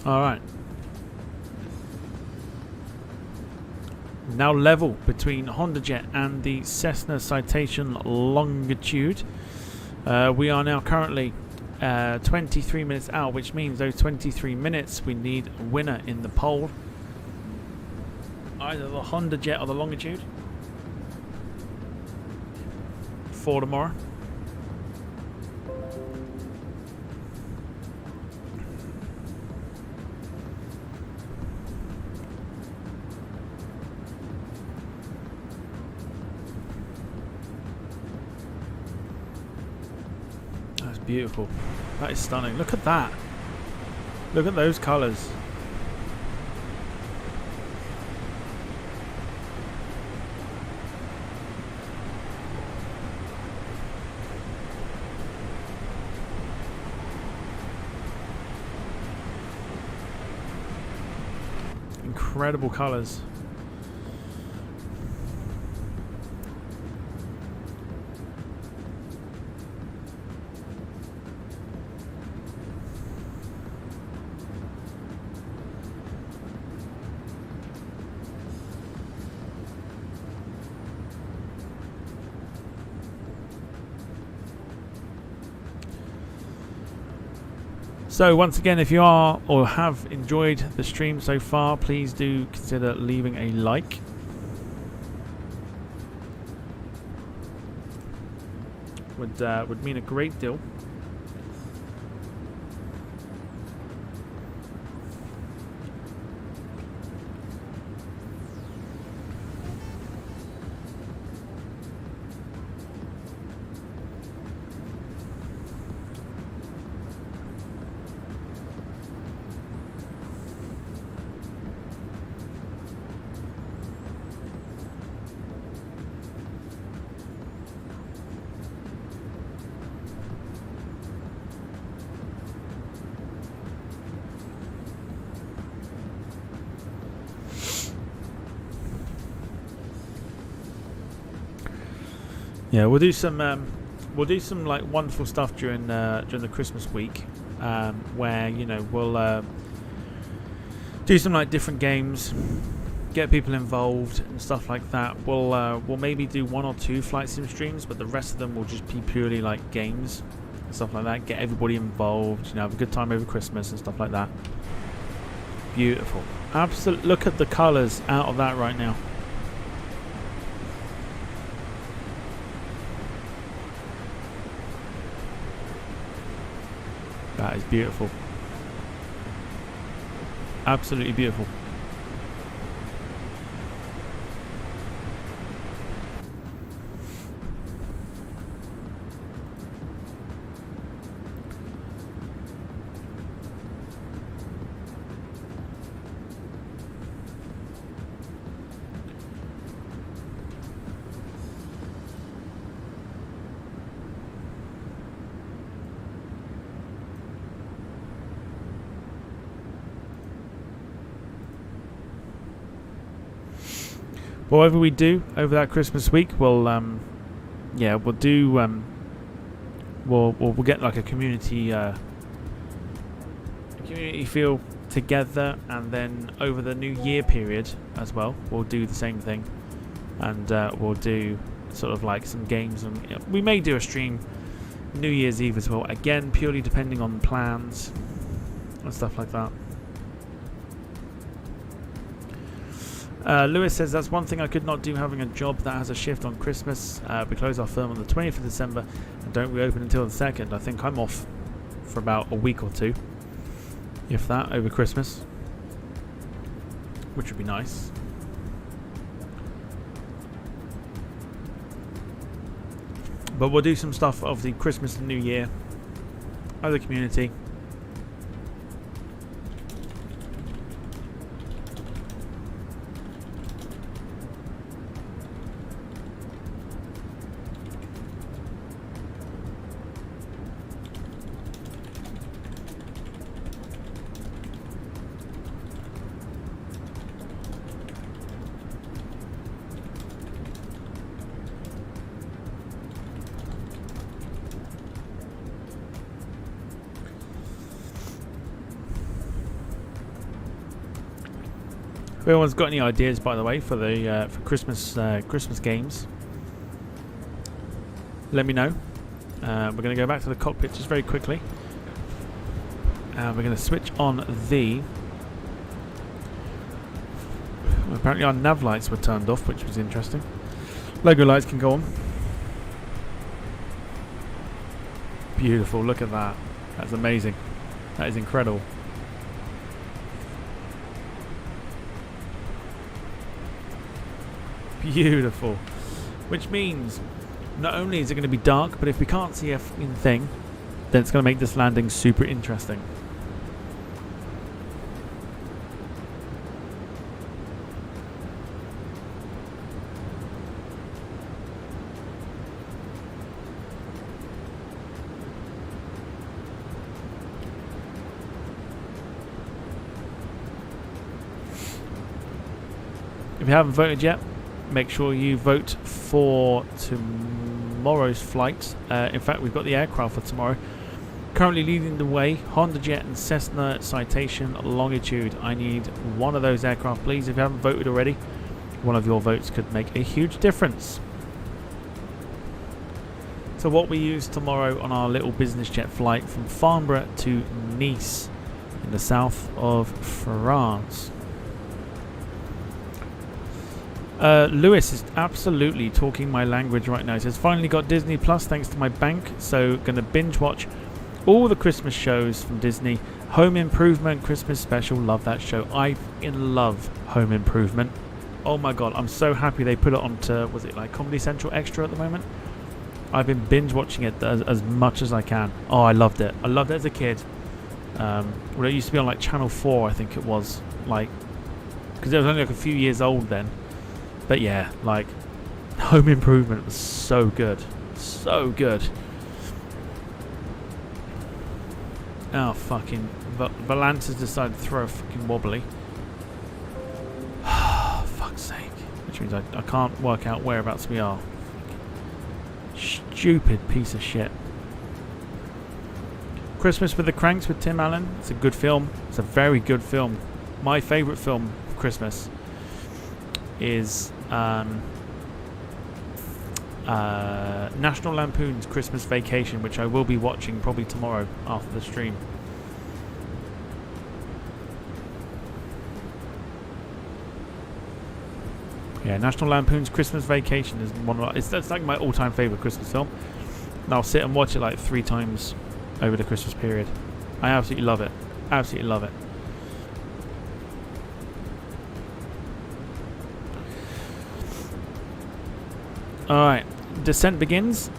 All right. Now level between HondaJet and the Cessna Citation Longitude. We are now currently 23 minutes out, which means those 23 minutes we need a winner in the poll. Either the HondaJet or the Longitude for tomorrow. Beautiful. That is stunning. Look at that. Look at those colours. Incredible colours. So once again, if you are or have enjoyed the stream so far, please do consider leaving a like. Would mean a great deal. Yeah, we'll do some like wonderful stuff during the Christmas week, where we'll do some like different games, get people involved and stuff like that. We'll maybe do 1 or 2 flight sim streams, but the rest of them will just be purely like games and stuff like that. Get everybody involved, have a good time over Christmas and stuff like that. Beautiful. Absolutely. Look at the colours out of that right now. That is beautiful. Absolutely beautiful. Whatever we do over that Christmas week, we'll get like a community feel together, and then over the New Year period as well, we'll do the same thing, and we'll do sort of like some games, and we may do a stream New Year's Eve as well. Again, purely depending on plans and stuff like that. Lewis says, that's one thing I could not do, having a job that has a shift on Christmas. We close our firm on the 20th of December and don't reopen until the 2nd. I think I'm off for about a week or 2, if that, over Christmas, which would be nice. But we'll do some stuff of the Christmas and New Year as a community. If anyone's got any ideas, by the way, for the for Christmas games, let me know. We're going to go back to the cockpit just very quickly. We're going to switch on the. Apparently our nav lights were turned off, which was interesting. Logo lights can go on. Beautiful. Look at that. That's amazing. That is incredible. Beautiful. Which means not only is it going to be dark, but if we can't see a f***ing thing, then it's going to make this landing super interesting. If you haven't voted yet, make sure you vote for tomorrow's flight. In fact, we've got the aircraft for tomorrow. Currently leading the way, Honda Jet and Cessna Citation Longitude. I need one of those aircraft, please. If you haven't voted already, one of your votes could make a huge difference. So what we use tomorrow on our little business jet flight from Farnborough to Nice in the south of France. Lewis is absolutely talking my language right now. He says, finally got Disney Plus thanks to my bank, so going to binge watch all the Christmas shows from Disney. Home Improvement Christmas Special, love that show. I love Home Improvement. Oh my god, I'm so happy they put it onto, was it like Comedy Central Extra at the moment? I've been binge watching it as much as I can. Oh, I loved it. I loved it as a kid. Well, it used to be on like Channel 4, I think it was, like, because it was only like a few years old then. But yeah, like, Home Improvement was so good. So good. Oh, fucking... Valance has decided to throw a fucking wobbly. Fuck's sake. Which means I can't work out whereabouts we are. Stupid piece of shit. Christmas with the Cranks with Tim Allen. It's a good film. It's a very good film. My favourite film of Christmas is National Lampoon's Christmas Vacation, which I will be watching probably tomorrow after the stream. Yeah, National Lampoon's Christmas Vacation is one of it's like my all-time favourite Christmas film. And I'll sit and watch it like 3 times over the Christmas period. I absolutely love it. Absolutely love it. Alright, descent begins.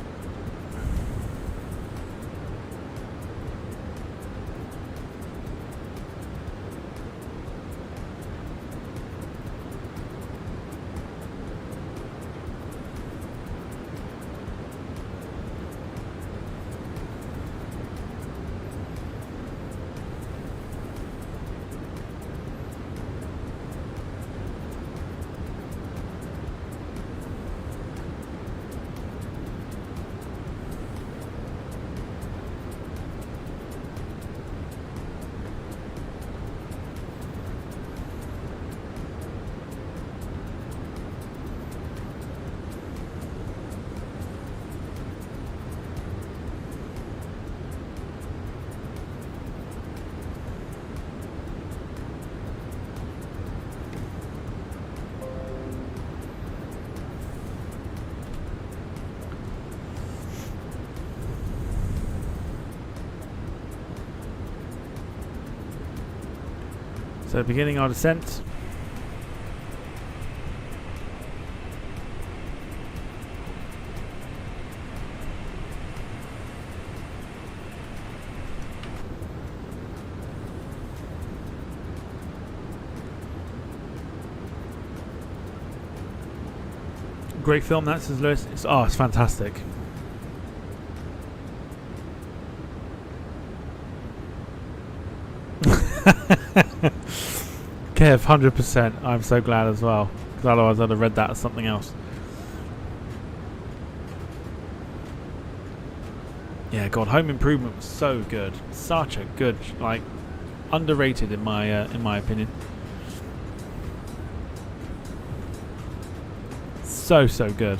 So beginning our descent. Great film, that says Lewis. It's fantastic. Kev, 100%. I'm so glad as well, because otherwise I'd have read that as something else. Yeah, God, Home Improvement was so good. Such a good, like, underrated in my opinion. So good.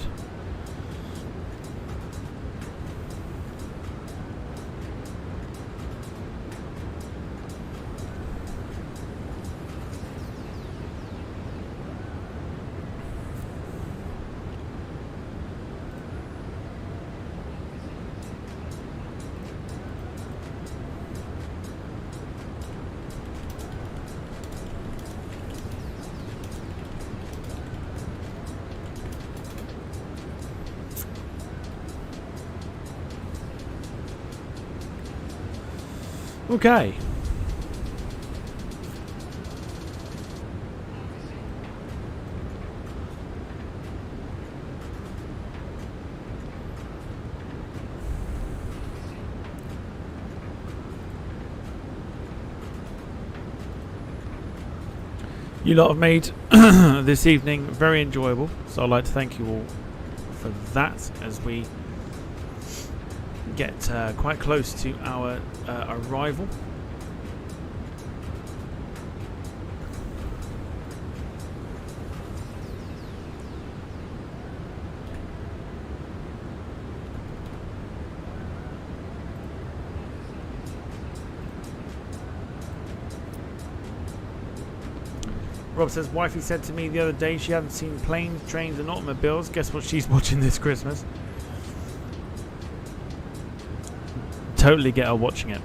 Okay. You lot have made this evening very enjoyable, so I'd like to thank you all for that as we get quite close to our arrival. Rob says, wifey said to me the other day she hadn't seen planes, trains and automobiles. Guess what she's watching this Christmas? Totally get her watching it.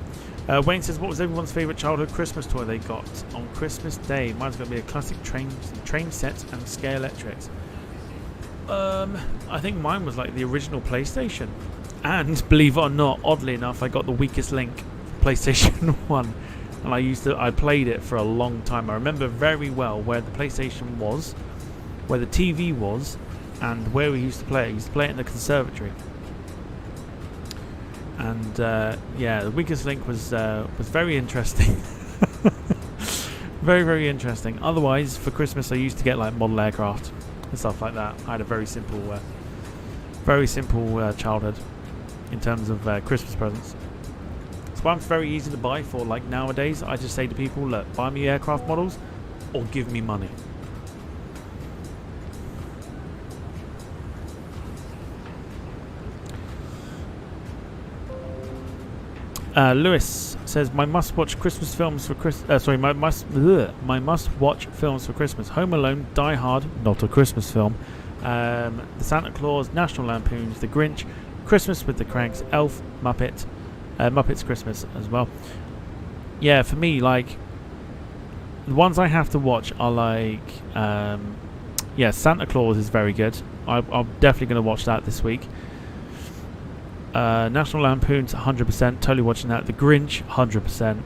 Wayne says, what was everyone's favourite childhood Christmas toy they got on Christmas Day? Mine's going to be a classic train set and Scale Electrics. I think mine was like the original PlayStation. And believe it or not, oddly enough, I got the weakest link PlayStation 1. And I played it for a long time. I remember very well where the PlayStation was, where the TV was, and where we used to play it. I used to play it in the conservatory. And yeah, the weakest link was very interesting. very interesting. Otherwise, for Christmas, I used to get like model aircraft and stuff like that. I had a very simple Very simple childhood in terms of Christmas presents. That's why it's very easy to buy for. Like nowadays, I just say to people, look, buy me aircraft models or give me money. Lewis says my must-watch Christmas films for my must-watch films for Christmas: Home Alone, Die Hard, not a Christmas film, The Santa Claus, National Lampoons, The Grinch, Christmas with the Cranks, Elf, Muppets Christmas as well. Yeah, for me, like the ones I have to watch are like Santa Claus is very good. I'm definitely going to watch that this week. National Lampoons, 100%. Totally watching that. The Grinch, 100%.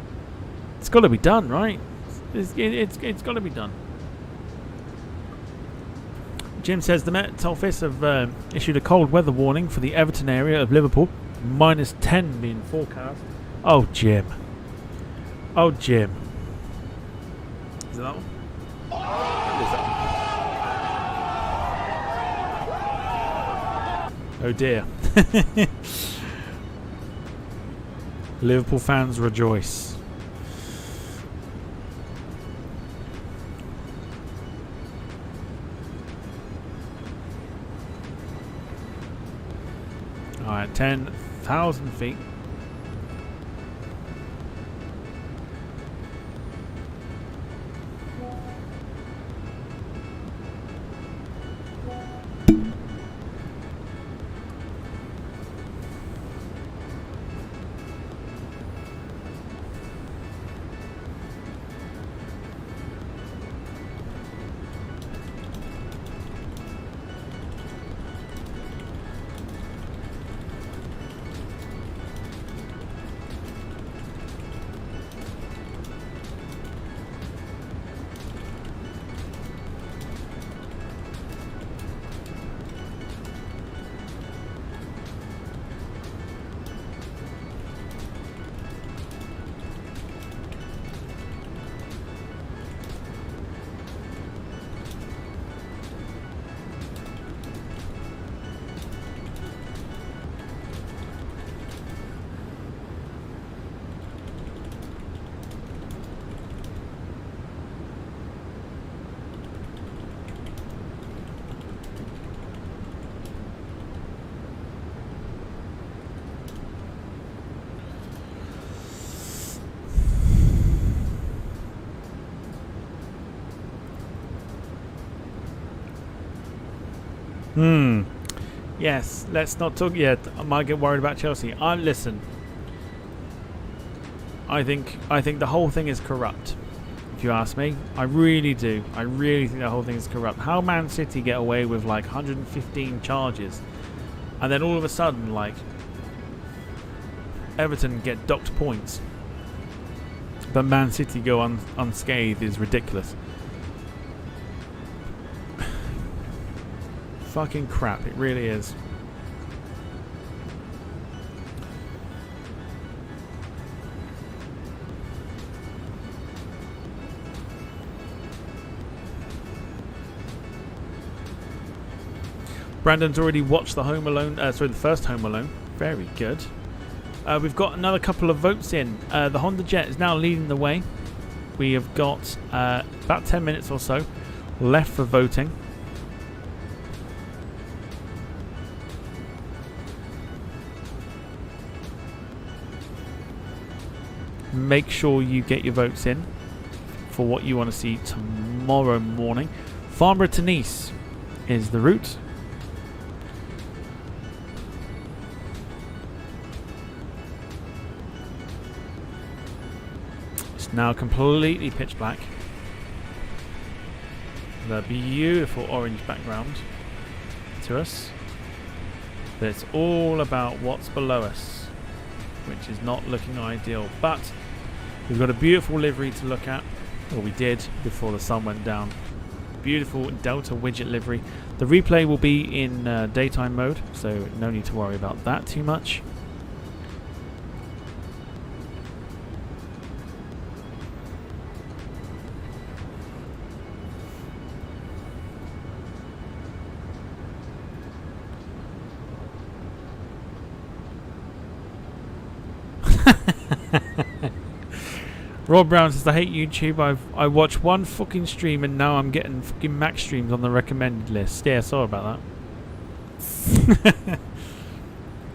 It's got to be done, right? It's got to be done. Jim says the Met Office have issued a cold weather warning for the Everton area of Liverpool. -10 being forecast. Oh, Jim. Oh, Jim. Is it that one? What is that one? Oh, dear. Liverpool fans rejoice. Alright, 10,000 feet. Yes, let's not talk yet. I might get worried about Chelsea. Listen. I think the whole thing is corrupt. If you ask me, I really do. I really think the whole thing is corrupt. How Man City get away with like 115 charges, and then all of a sudden, like Everton get docked points, but Man City go unscathed is ridiculous. Fucking crap, it really is. Brandon's already watched the Home Alone, the first Home Alone. Very good. We've got another couple of votes in. The Honda Jet is now leading the way. We have got about 10 minutes or so left for voting. Make sure you get your votes in for what you want to see tomorrow morning. Farnborough to Nice is the route. It's now completely pitch black. The beautiful orange background to us. But it's all about what's below us, which is not looking ideal. But we've got a beautiful livery to look at. Well, we did before the sun went down. Beautiful Delta widget livery. The replay will be in daytime mode, so no need to worry about that too much. Rob Brown says, I hate YouTube. I watched one fucking stream and now I'm getting fucking max streams on the recommended list. Yeah, sorry about that.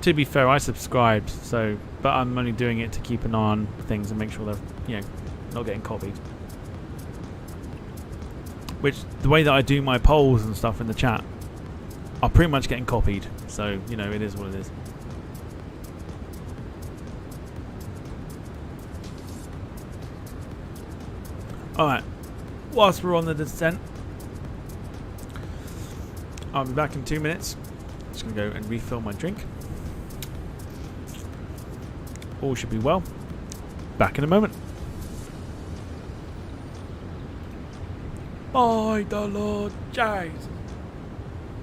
To be fair, I subscribed, so but I'm only doing it to keep an eye on things and make sure they're, you know, not getting copied. Which, the way that I do my polls and stuff in the chat are pretty much getting copied. So, you know, it is what it is. Alright, whilst we're on the descent, I'll be back in 2 minutes. Just going to go and refill my drink. All should be well. Back in a moment. By the Lord Jesus.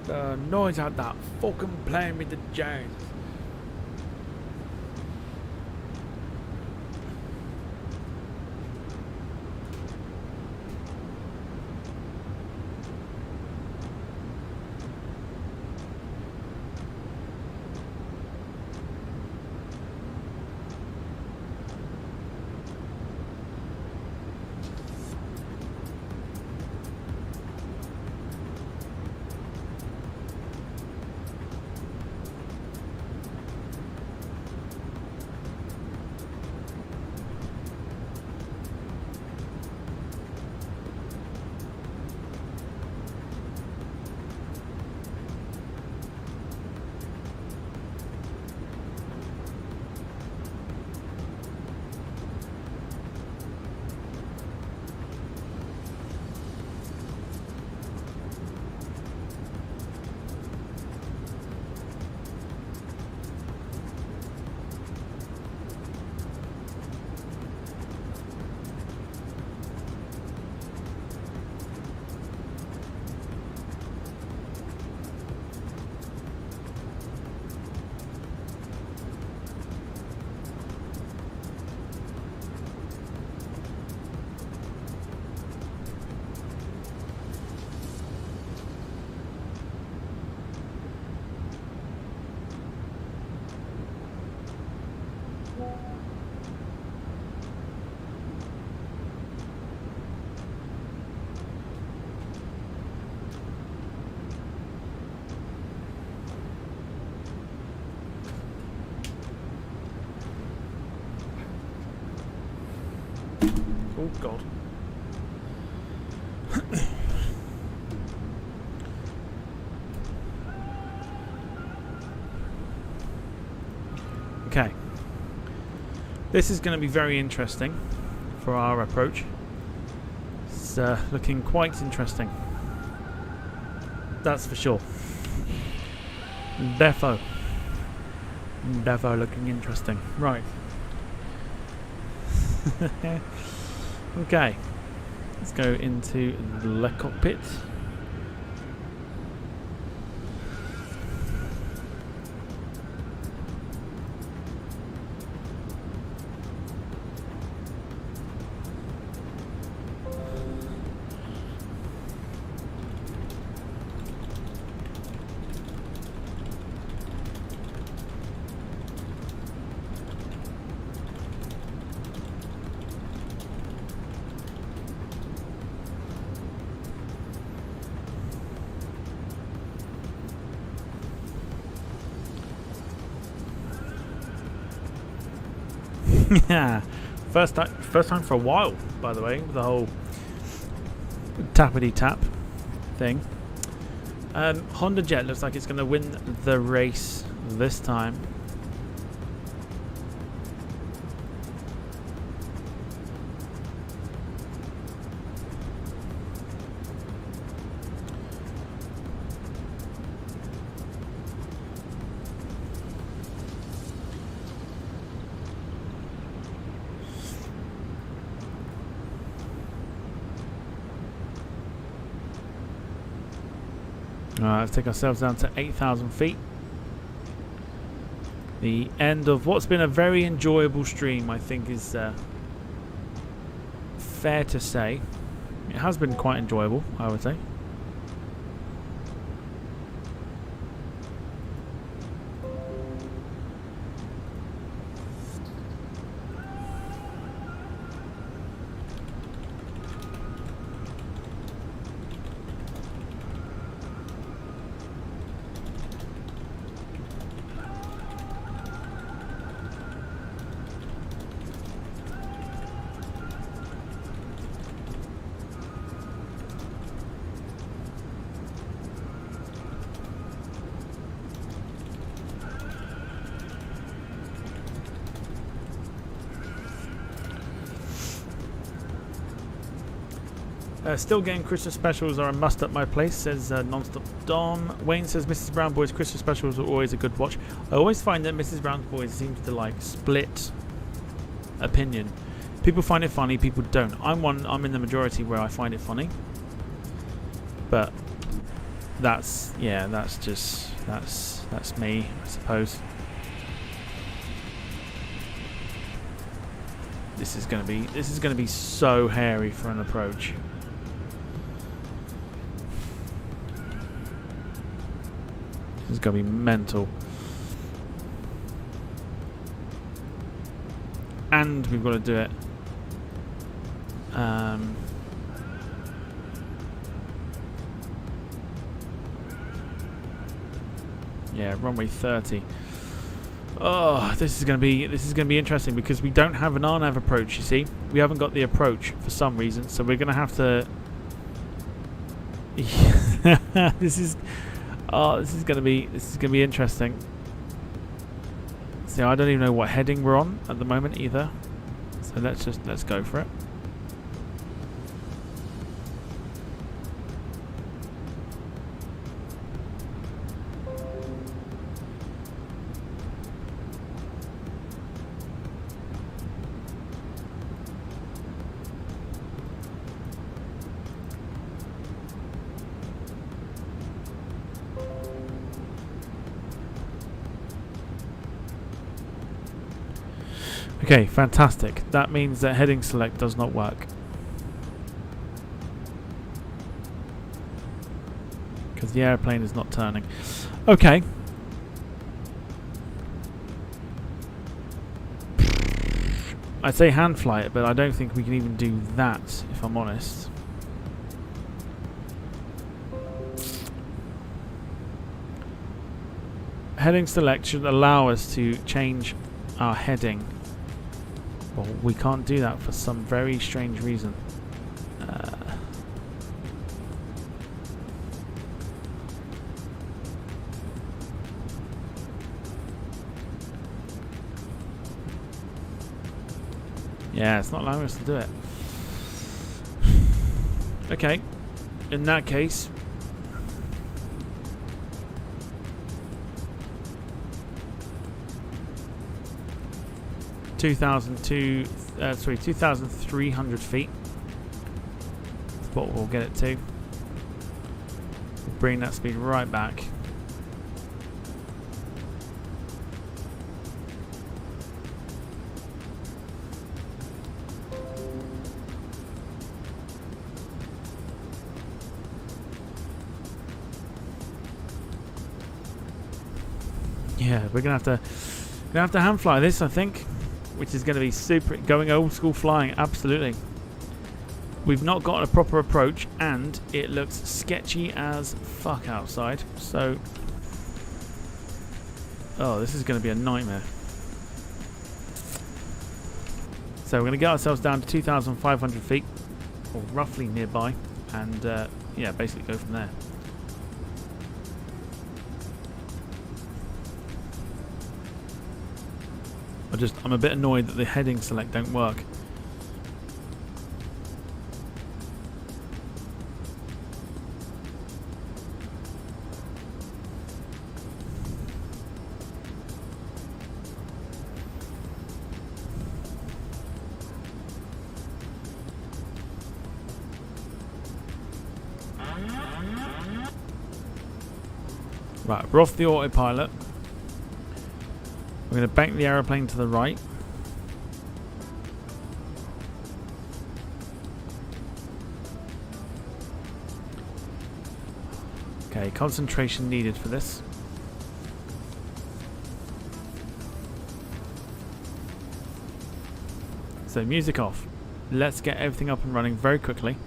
The noise out that fucking plane with the Jesus. Oh God. Okay. This is going to be very interesting for our approach. It's looking quite interesting. That's for sure. Defo looking interesting. Right. Okay. Let's go into the cockpit. Yeah, first time for a while, by the way, the whole tappity tap thing. Honda Jet looks like it's going to win the race this time. Alright, let's take ourselves down to 8,000 feet. The end of what's been a very enjoyable stream, I think, is fair to say. It has been quite enjoyable, I would say. Still getting Christmas specials are a must at my place, says Nonstop Dom. Wayne says Mrs. Brown Boys Christmas specials are always a good watch. I always find that Mrs. Brown Boys seems to like split opinion. People find it funny, people don't. I'm in the majority where I find it funny. But that's me, I suppose. This is gonna be so hairy for an approach. This is gonna be mental. And we've got to do it. Yeah, runway 30. Oh, this is gonna be interesting because we don't have an RNAV approach. You see, we haven't got the approach for some reason, so we're gonna have to. This is gonna be interesting. See, I don't even know what heading we're on at the moment either. So let's go for it. Okay, fantastic. That means that heading select does not work. Because the airplane is not turning. Okay. I'd say hand fly it, but I don't think we can even do that, if I'm honest. Heading select should allow us to change our heading. Well, we can't do that for some very strange reason. Yeah, it's not allowing us to do it. Okay, in that case, sorry, 2,300 feet. That's what we'll get it to. We'll bring that speed right back. Yeah, we're gonna have to hand fly this, I think, which is going to be super. Going old school flying, absolutely. We've not got a proper approach, and it looks sketchy as fuck outside. So, oh, this is going to be a nightmare. So we're going to get ourselves down to 2,500 feet, or roughly nearby, and yeah, basically go from there. I'm a bit annoyed that the heading select don't work. Right, we're off the autopilot. We're going to bank the aeroplane to the right. Okay, concentration needed for this. So music off. Let's get everything up and running very quickly.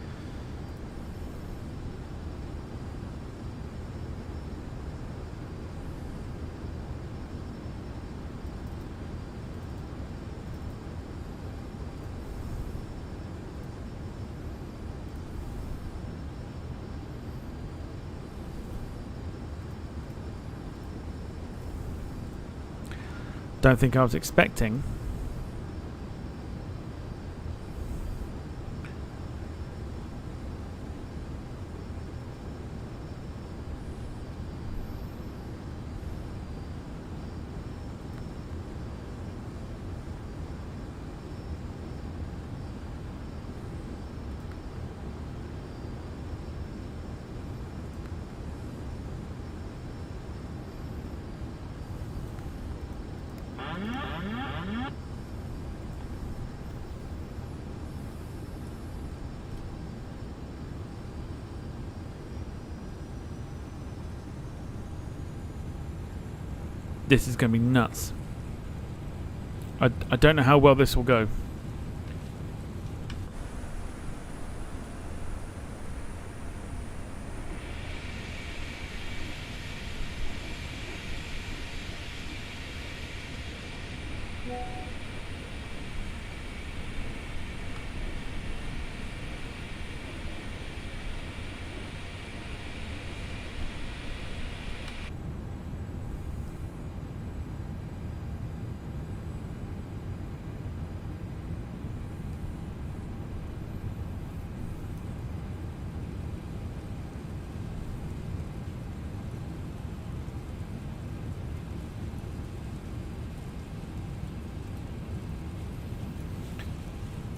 Don't think I was expecting This is going to be nuts. I don't know how well this will go.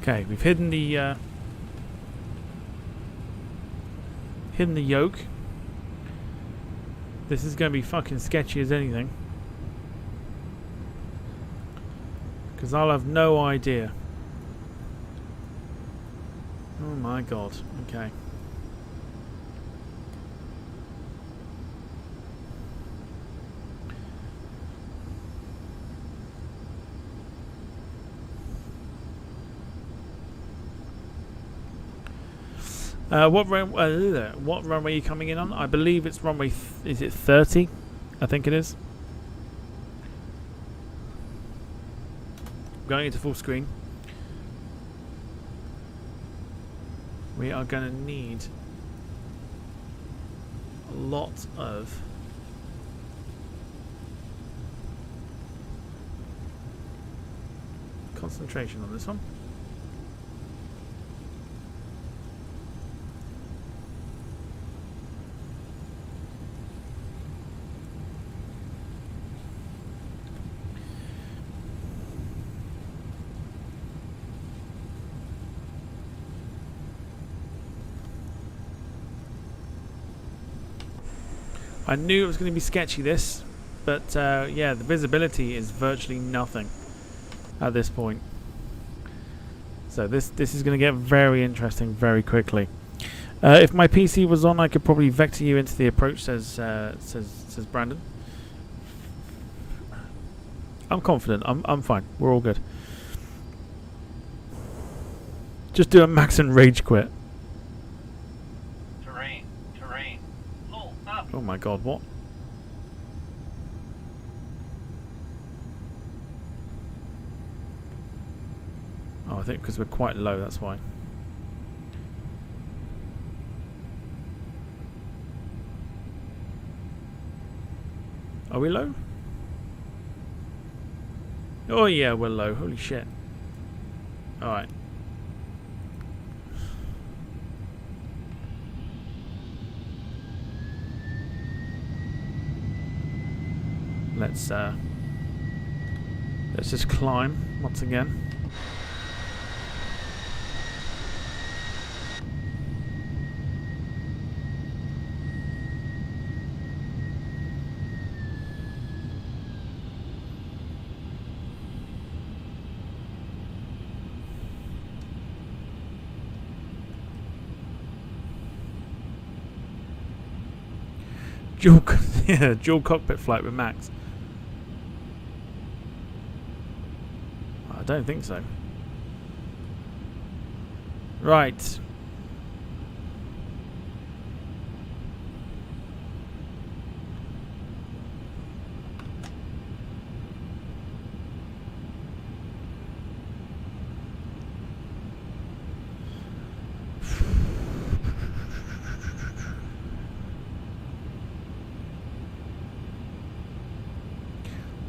Okay, we've hidden the yoke. This is going to be fucking sketchy as anything, because I'll have no idea. Oh my god. Okay. What runway are you coming in on? I believe it's runway. Is it 30? I think it is. Going into full screen. We are going to need a lot of concentration on this one. I knew it was going to be sketchy, this, but yeah, the visibility is virtually nothing at this point. So this is going to get very interesting very quickly. If my PC was on, I could probably vector you into the approach, says Brandon. I'm confident. I'm fine. We're all good. Just do a max and rage quit. Oh my god, what? Oh, I think because we're quite low, that's why. Are we low? Oh yeah, we're low. Holy shit. Alright. Let's just climb once again. Dual cockpit flight with Max. I don't think so. Right.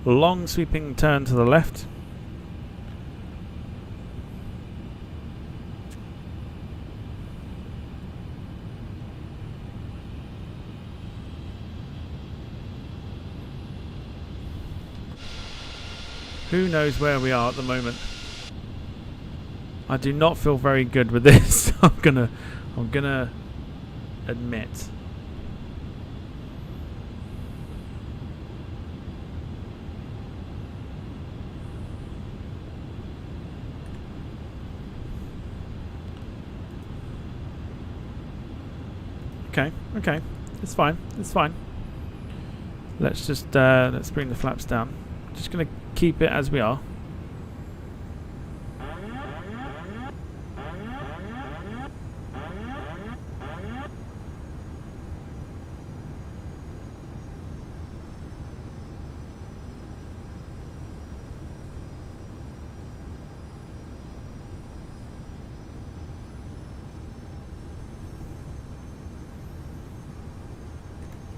Long sweeping turn to the left. Who knows where we are at the moment? I do not feel very good with this. I'm gonna admit. Okay, it's fine. Let's just let's bring the flaps down. Just gonna keep it as we are.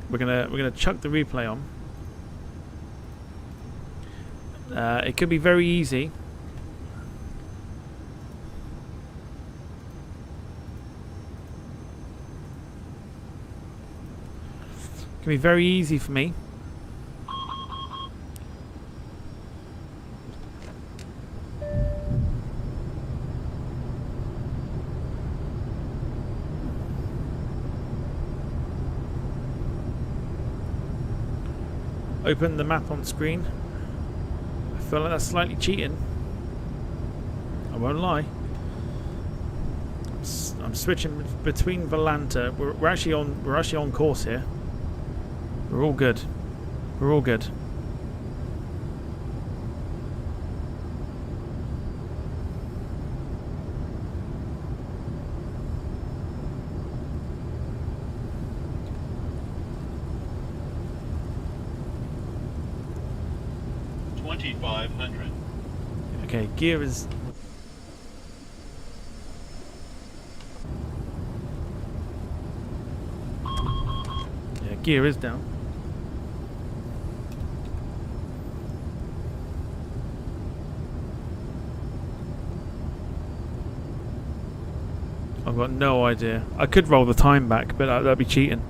We're gonna chuck the replay on. It could be very easy. It can be very easy for me. Open the map on screen. I feel like that's slightly cheating. I won't lie. I'm switching between Volanta. We're actually on course here. We're all good. We're all good. Okay, gear is... Yeah, gear is down. I've got no idea. I could roll the time back, but that'd be cheating.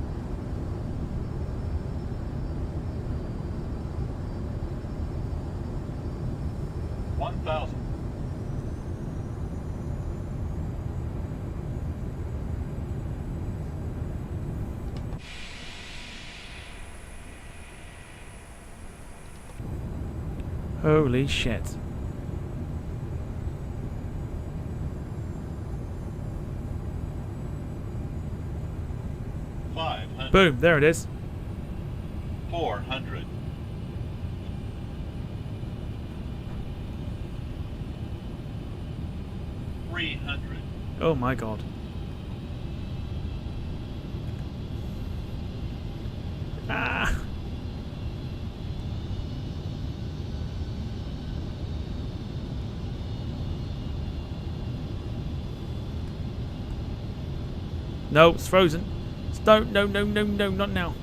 Holy shit. Boom, there it is. 400. 300. Oh my god. Ah. No, it's frozen. No, no, no, no, no, not now.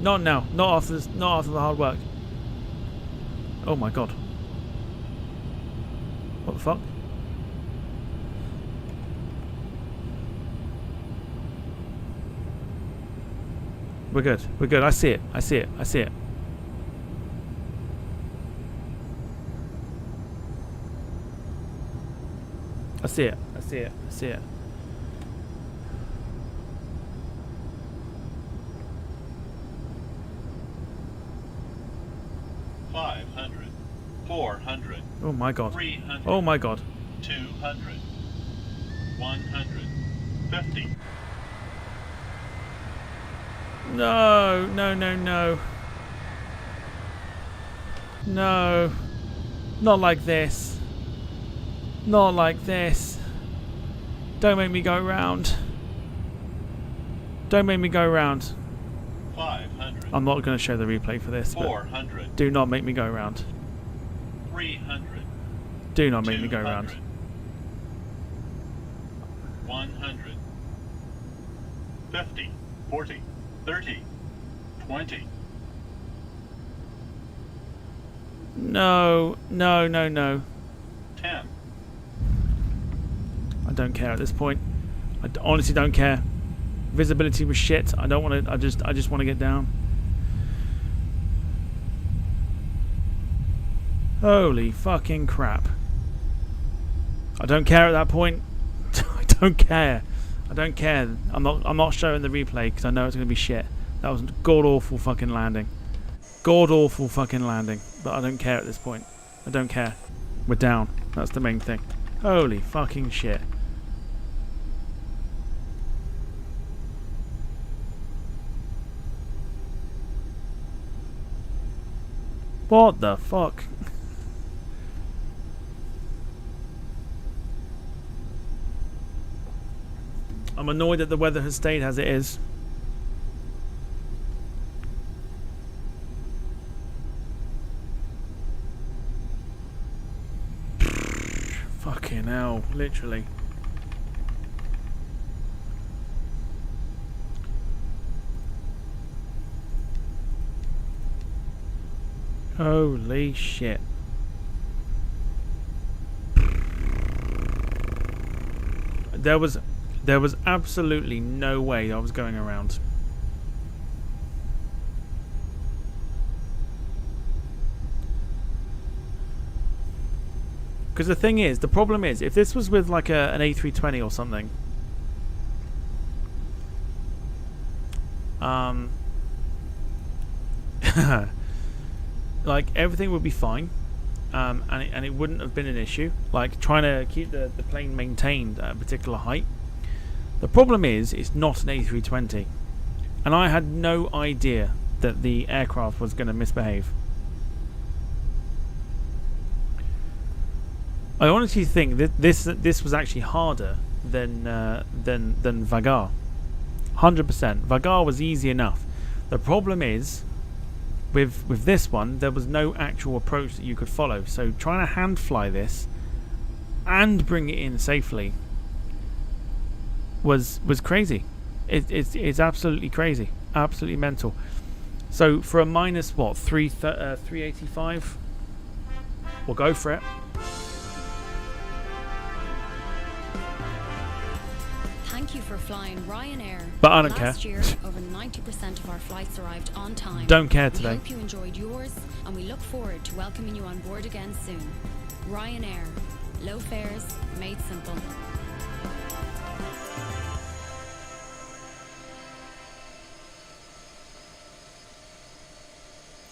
Not now. Not after this, not after the hard work. Oh my god. What the fuck? We're good. We're good. I see it. I see it. I see it. I see it. I see it. I see it. Oh my god. 300. Oh my god. 200. 150. No, no, no, no. No. Not like this. Not like this. Don't make me go round. Don't make me go round. 500. I'm not going to show the replay for this. 400. Do not make me go round. 300. Do not make me go round. 100. 50. 40. 30. 20. No, no, no, no. 10. I don't care at this point. I honestly don't care. Visibility was shit. I don't want to. I just want to get down. Holy fucking crap! I don't care at that point. I don't care. I don't care. I'm not showing the replay because I know it's going to be shit. That was a god awful fucking landing. God awful fucking landing. But I don't care at this point. I don't care. We're down. That's the main thing. Holy fucking shit. What the fuck? I'm annoyed that the weather has stayed as it is. Fucking hell, literally. Holy shit. There was absolutely no way I was going around. Because the thing is, the problem is, if this was with like an A320 or something, like everything would be fine, and it wouldn't have been an issue. Like trying to keep the plane maintained at a particular height. The problem is, it's not an A320, and I had no idea that the aircraft was going to misbehave. I honestly think that this was actually harder than Vagar. 100%. Vagar was easy enough. The problem is, with this one, there was no actual approach that you could follow. So trying to hand fly this and bring it in safely was crazy. It's absolutely crazy, absolutely mental. So for a minus what 385, we'll go for it. Thank you for flying Ryanair. But I don't Last care. year, over 90% of our flights arrived on time. Don't care today. We hope you enjoyed yours, and we look forward to welcoming you on board again soon. Ryanair. Low fares, made simple.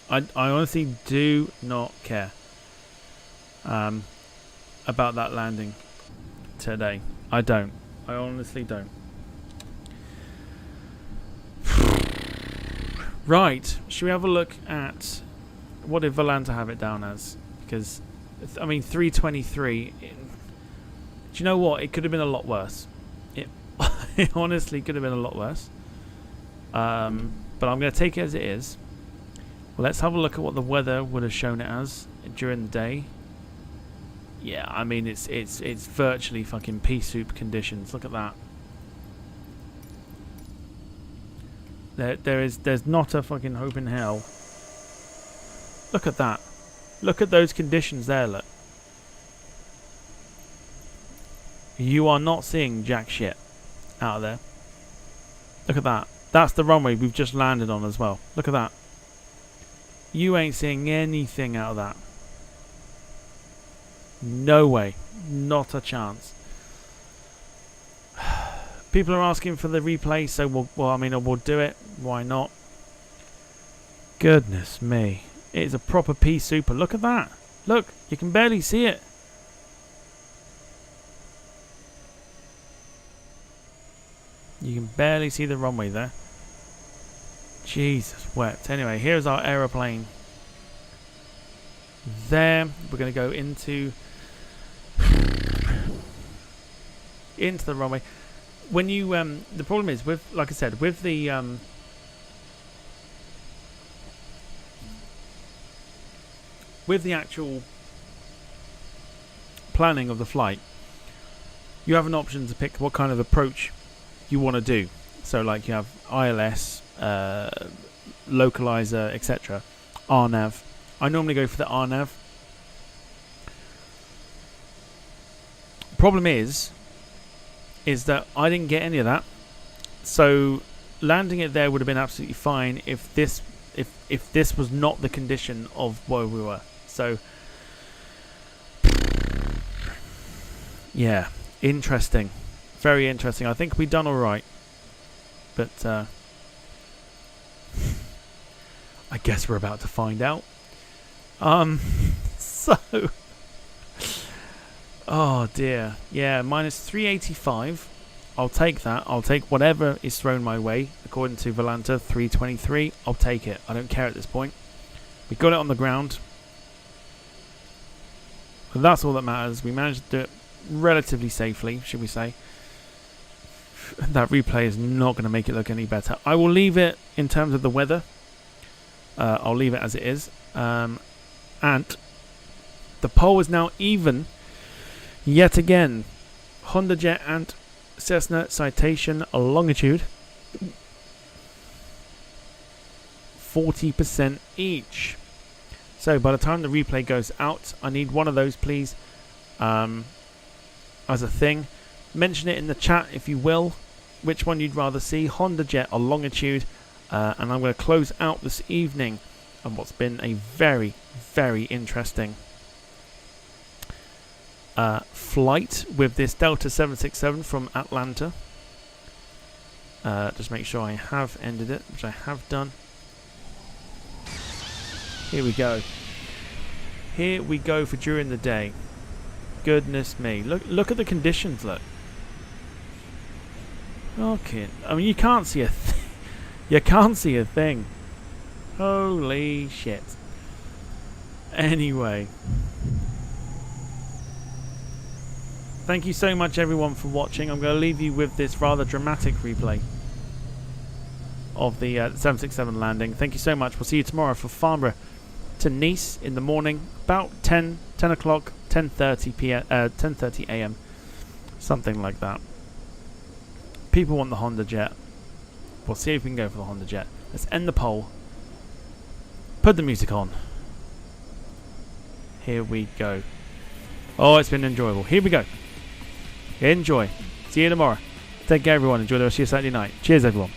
I honestly do not care about that landing today. I don't. I honestly don't. Right, should we have a look at what did Volanta have it down as? Because, I mean, 323. Do you know what? It could have been a lot worse. It honestly could have been a lot worse. But I'm going to take it as it is. Well, let's have a look at what the weather would have shown it as during the day. Yeah, I mean it's virtually fucking pea soup conditions. Look at that. There's not a fucking hope in hell. Look at that. Look at those conditions there. Look. You are not seeing jack shit out of there. Look at that. That's the runway we've just landed on as well. Look at that. You ain't seeing anything out of that. No way. Not a chance. People are asking for the replay, so we'll do it. Why not? Goodness me. It is a proper pea souper. Look at that. Look, you can barely see it. You can barely see the runway there. Jesus wept. Anyway, here's our aeroplane. There. We're going to go into the runway. When you the problem is with, like I said, with the actual planning of the flight, you have an option to pick what kind of approach you want to do. So like you have ILS, localizer, etc. RNAV. I normally go for the RNAV. Problem is that I didn't get any of that. So landing it there would have been absolutely fine if this was not the condition of where we were. So yeah, interesting, very interesting. I think we've done all right, but I guess we're about to find out. So oh dear, yeah, minus 385. I'll take that. I'll take whatever is thrown my way. According to Volanta 323, I'll take it. I don't care at this point. We got it on the ground. But that's all that matters. We managed to do it relatively safely, should we say. That replay is not going to make it look any better. I will leave it in terms of the weather. I'll leave it as it is. And the poll is now even yet again. Honda Jet and Cessna Citation longitude 40% each. So by the time the replay goes out, I need one of those, please, as a thing. Mention it in the chat if you will, which one you'd rather see, Honda Jet or longitude. And I'm going to close out this evening on what's been a very, very interesting flight with this Delta 767 from Atlanta. Just make sure I have ended it, which I have done. Here we go. Here we go for during the day. Goodness me. Look at the conditions, look. Okay. I mean, you can't see a thing. You can't see a thing. Holy shit. Anyway. Thank you so much everyone for watching. I'm going to leave you with this rather dramatic replay of the 767 landing. Thank you so much. We'll see you tomorrow for Farnborough to Nice in the morning, about 10 o'clock, 10:30 a.m. Something like that. People want the Honda Jet. We'll see if we can go for the Honda Jet. Let's end the poll. Put the music on. Here we go. Oh, it's been enjoyable. Here we go. Enjoy. See you tomorrow. Take care, everyone. Enjoy the rest of your Saturday night. Cheers, everyone.